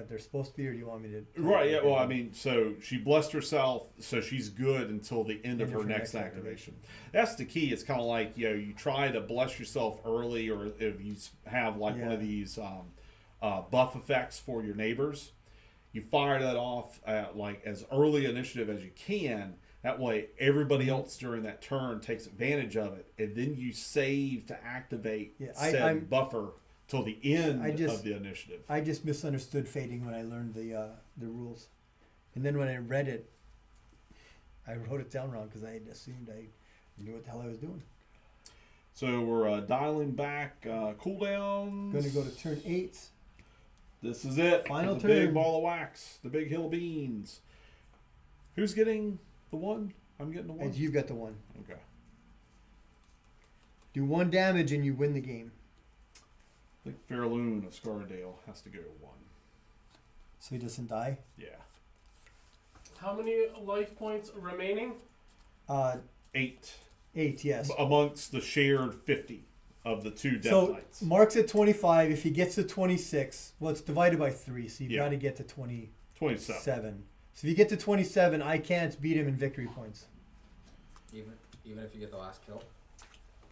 they're supposed to be, or do you want me to? Right, yeah, well, I mean, so she blessed herself, so she's good until the end of her next activation. That's the key. It's kind of like, you try to bless yourself early, or if you have like one of these buff effects for your neighbors, you fire that off at like as early initiative as you can. That way, everybody else during that turn takes advantage of it, and then you save to activate said buffer till the end of the initiative. I just misunderstood fading when I learned the rules, and then when I read it, I wrote it down wrong because I had assumed I knew what the hell I was doing. So we're dialing back cooldowns. Going to go to turn 8. This is it. Final the turn. Big ball of wax. The big hill of beans. Who's getting the 1? I'm getting the 1. And you've got the 1. Okay. Do 1 damage and you win the game. I think Fairloon of Scardale has to go 1. So he doesn't die. Yeah. How many life points remaining? 8. 8, yes. Amongst the shared 50 of the 2 Death So Knights. Mark's at 25. If he gets to 26, well, it's divided by 3, so you've Yeah. got to get to 27. So if you get to 27, I can't beat him in victory points. Even if you get the last kill.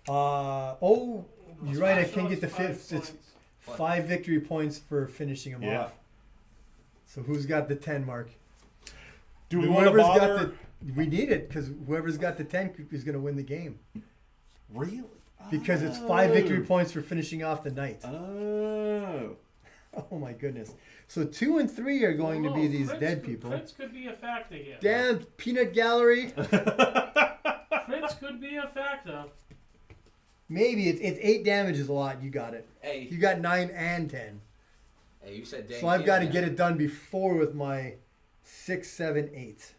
You're right. I So can get the it's 5 fifth. It's points. 5 victory points for finishing him Yeah. off. So who's got the 10 mark? Do we want to bother? We need it because whoever's got the 10 is going to win the game. Really? Because it's 5 victory points for finishing off the night. Oh. Oh my goodness. So 2 and 3 are going to be these crits dead could- people. Crits could be a factor here. Damn peanut gallery. Crits could be a factor. Maybe it's 8 damage is a lot. You got it. Hey, You got 9 and 10. hey, you said So I've got to get it done before with my 6, 7, 8.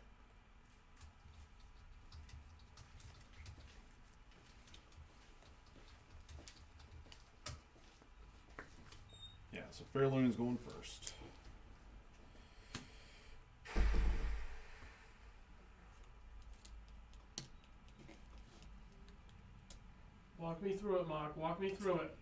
Yeah, so Fairloon's going first. Walk me through it, Mark. Walk me through it.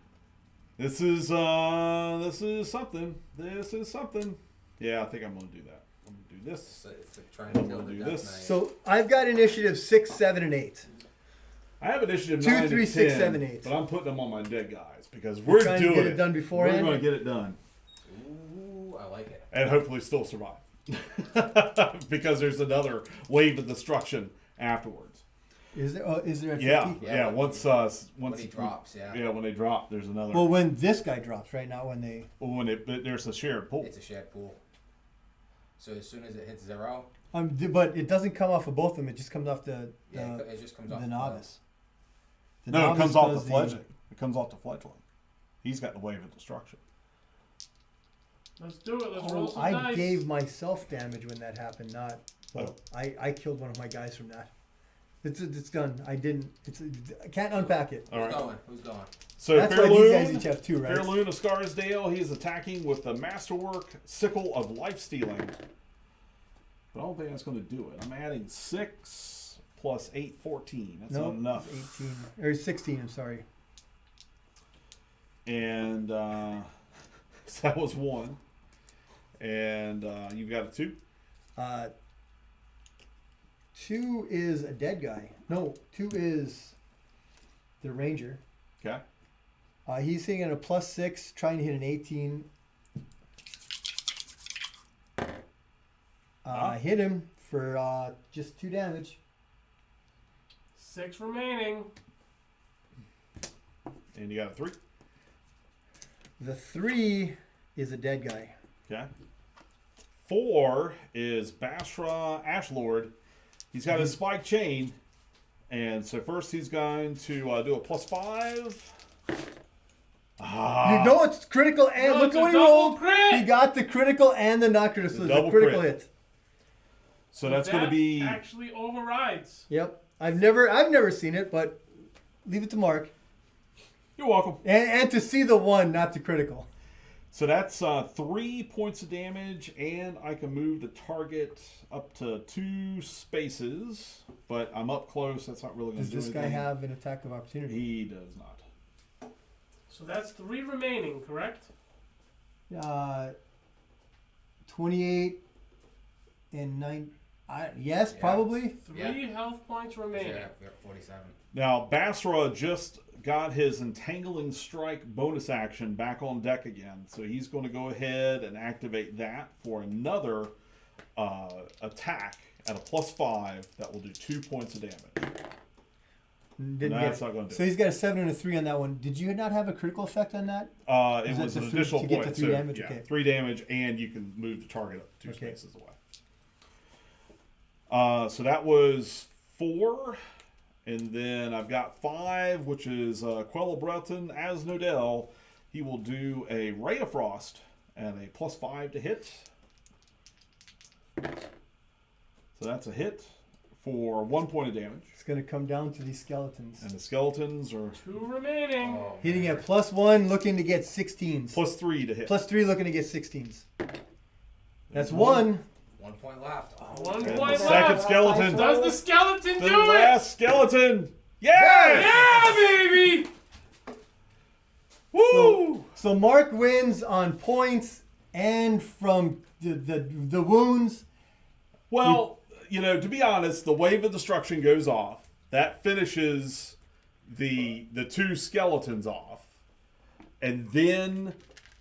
This is something. This is something. Yeah, I think I'm gonna do that. I'm gonna do this. It's like trying to I'm kill gonna the do Death this. Knight. So I've got initiative 6, 7, and 8. I have initiative 2, 9 3, to 6, 10, 7, 8. but I'm putting them on my dead guys because we're trying doing to get it done beforehand? We're gonna get it done Ooh, I like it. and hopefully still survive because there's another wave of destruction afterwards. Is there a 50? Yeah. Yeah, Once When he drops, yeah. Yeah, when they drop, there's another. Well, when this guy drops, right now, when they. when there's a shared pool. It's a shared pool. So as soon as it hits 0, But it doesn't come off of both of them. It just comes off the it just comes off the novice. The No, it novice comes off the does fledgling. It comes off the fledgling. He's got the wave of destruction. Let's do it. Let's roll Oh, some I dice. gave myself damage when that happened. Not. Well, Oh. I killed one of my guys from that. It's done. I didn't. I can't unpack it. All right. Who's going? So That's why these guys Fairloon, each have 2, right? Fairloon of Scarsdale, he is attacking with the Masterwork Sickle of Life Stealing. But I don't think that's going to do it. I'm adding 6 plus 8, 14. That's not enough. 18 or 16. I'm sorry. And so that was 1. And you've got a 2. 2 is a dead guy. No, 2 is the ranger. Okay. He's hitting at a +6, trying to hit an 18. Hit him for just 2 damage. 6 remaining. And you got a 3. The 3 is a dead guy. Okay. 4 is Basra Ashlord. He's got his spike chain. And so first he's going to do a +5. You know it's critical and No, look it's at a what he double rolled. crit! He got the critical and the not critical. So it's a double critical crit. hit. So that's going to That be... actually overrides. Yep. I've never seen it, but leave it to Mark. You're welcome. And to see the 1, not the critical. So that's 3 points of damage, and I can move the target up to 2 spaces, but I'm up close. That's not really going Does to do this anything. guy have an attack of opportunity? He does not. So that's 3 remaining, correct? 28 and 9. Yes, Yeah. probably. 3 health points remaining. Yeah, we got 47. Now, Basra just got his Entangling Strike bonus action back on deck again, so he's going to go ahead and activate that for another attack at a +5 that will do 2 points of damage. Didn't No, get that's it. not going to do So he's got a 7 and a 3 on that one. Did you not have a critical effect on that? it. Is It that was the an three- additional to get point. the 3 so, damage? yeah, Okay. 3 damage, and you can move the target up 2 Okay. spaces away. So that was 4. And then I've got 5, which is Quella Breton as Nodell. He will do a Ray of Frost and a +5 to hit. So that's a hit for 1 point of damage. It's going to come down to these skeletons. And the skeletons are 2 remaining. Oh, Hitting at +1, looking to get 16s. +3 to hit. +3, looking to get 16s. That's There's 1. 1 point left. Oh, 1 And point the left. second skeleton. Does the skeleton The do it? last skeleton. Yeah! Yeah, baby! Woo! So Mark wins on points and from the wounds. Well, to be honest, the wave of destruction goes off. That finishes the two skeletons off. And then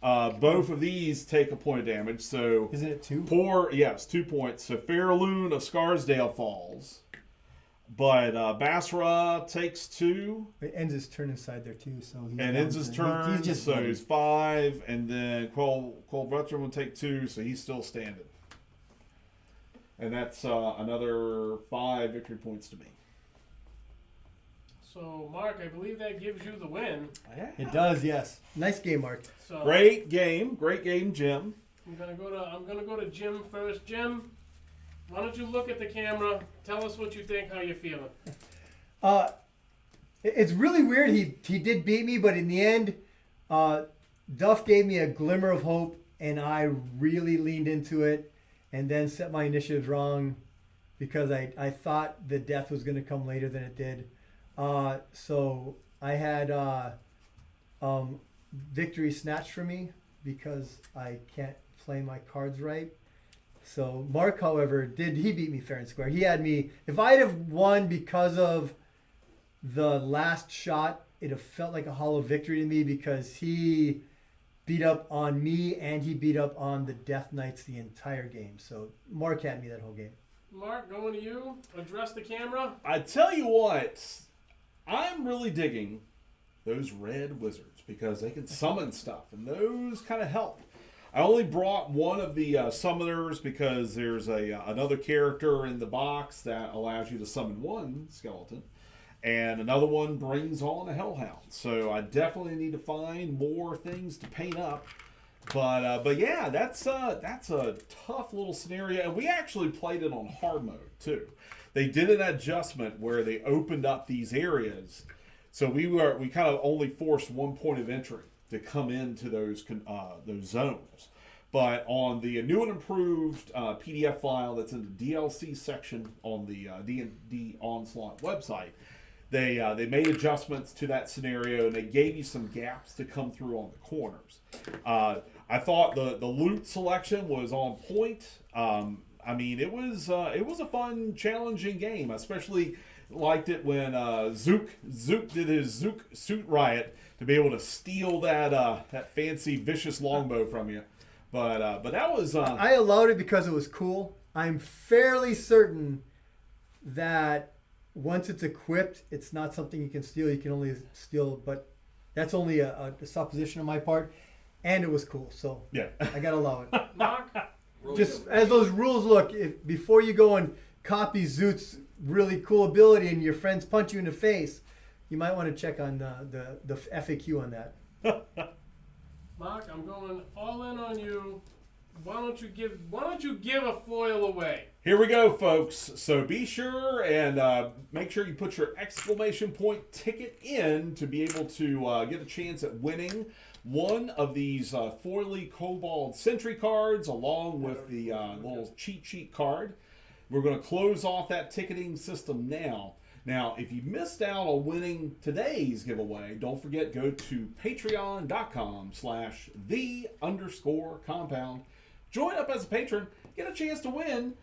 both of these take a point of damage. So Isn't it 2? 2 points. So Fairloon of Scarsdale falls. But Basra takes 2. It ends his turn inside there too, so he And ends his turn, He's just so he's 5. And then Cole Butcher will take 2, so he's still standing. And that's another 5 victory points to me. So, Mark, I believe that gives you the win. It does, yes. Nice game, Mark. So Great game, Jim. I'm gonna go to Jim first. Jim, why don't you look at the camera? Tell us what you think, how you're feeling. It's really weird. He did beat me, but in the end, Duff gave me a glimmer of hope, and I really leaned into it, and then set my initiatives wrong because I thought the death was going to come later than it did. So I had victory snatched from me because I can't play my cards right. So Mark, however, he beat me fair and square. He had me. If I'd have won because of the last shot, it'd have felt like a hollow victory to me because he beat up on me and he beat up on the Death Knights the entire game. So Mark had me that whole game. Mark, going to you. Address the camera. I tell you what, I'm really digging those red wizards because they can summon stuff, and those kind of help. I only brought one of the summoners because there's another character in the box that allows you to summon one skeleton, and another one brings on a hellhound. So I definitely need to find more things to paint up. But yeah, that's a tough little scenario, and we actually played it on hard mode too. They did an adjustment where they opened up these areas, so we kind of only forced 1 point of entry to come into those zones. But on the new and improved PDF file that's in the DLC section on the D&D Onslaught website, they made adjustments to that scenario, and they gave you some gaps to come through on the corners. I thought the loot selection was on point. I mean, it was a fun, challenging game. I especially liked it when Zook did his Zook suit riot to be able to steal that fancy vicious longbow from you. But that was. I allowed it because it was cool. I'm fairly certain that once it's equipped, it's not something you can steal. You can only steal, but that's only a supposition on my part. And it was cool, so yeah, I gotta allow it. Mark. Just as those rules look, before you go and copy Zoot's really cool ability and your friends punch you in the face, you might want to check on the FAQ on that. Mark, I'm going all in on you. Why don't you give a foil away? Here we go, folks. So be sure and make sure you put your exclamation point ticket in to be able to get a chance at winning one of these foily Kobold Sentry cards along with the little cheat sheet card. We're going to close off that ticketing system now. Now, if you missed out on winning today's giveaway, don't forget, go to patreon.com/the_compound. Join up as a patron, get a chance to win,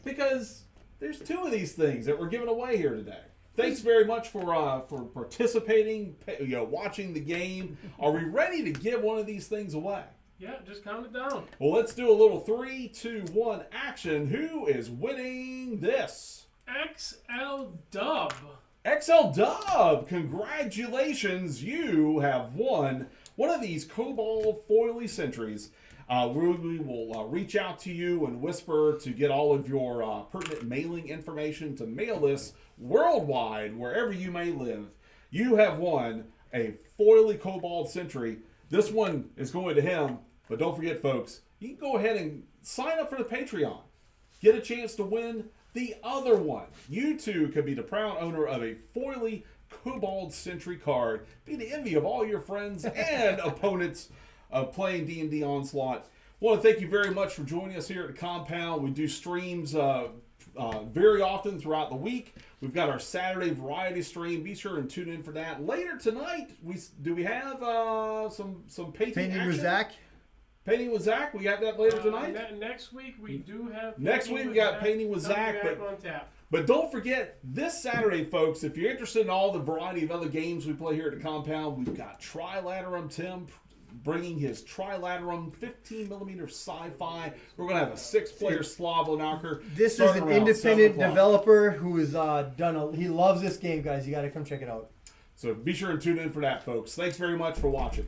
because there's 2 of these things that we're giving away here today. Thanks very much for participating, watching the game. Are we ready to give one of these things away? Yeah, just count it down. Well, let's do a little 3, 2, 1 action. Who is winning this? XL Dub. XL Dub, congratulations. You have won one of these Kobold Foily Sentries. We will reach out to you and whisper to get all of your pertinent mailing information to mail this worldwide, wherever you may live. You have won a Foily Kobold Sentry. This one is going to him, but don't forget, folks, you can go ahead and sign up for the Patreon. Get a chance to win the other one. You too could be the proud owner of a Foily Kobold Sentry card. Be the envy of all your friends and opponents of playing D&D Onslaught. I want to thank you very much for joining us here at the compound. We do streams very often throughout the week. We've got our Saturday variety stream. Be sure and tune in for that. Later tonight, we have some painting Painting action? Razak. Painting with Zach, we got that later tonight. Next week we do have. Next week we got Painting with Zach, back on tap. but don't forget this Saturday, folks. If you're interested in all the variety of other games we play here at the compound, we've got Trilaterum Tim bringing his Trilaterum 15mm sci-fi. We're gonna have a 6-player Slavonauker. This is starting an around independent 7 o'clock. developer who's he loves this game, guys. You got to come check it out. So be sure and tune in for that, folks. Thanks very much for watching.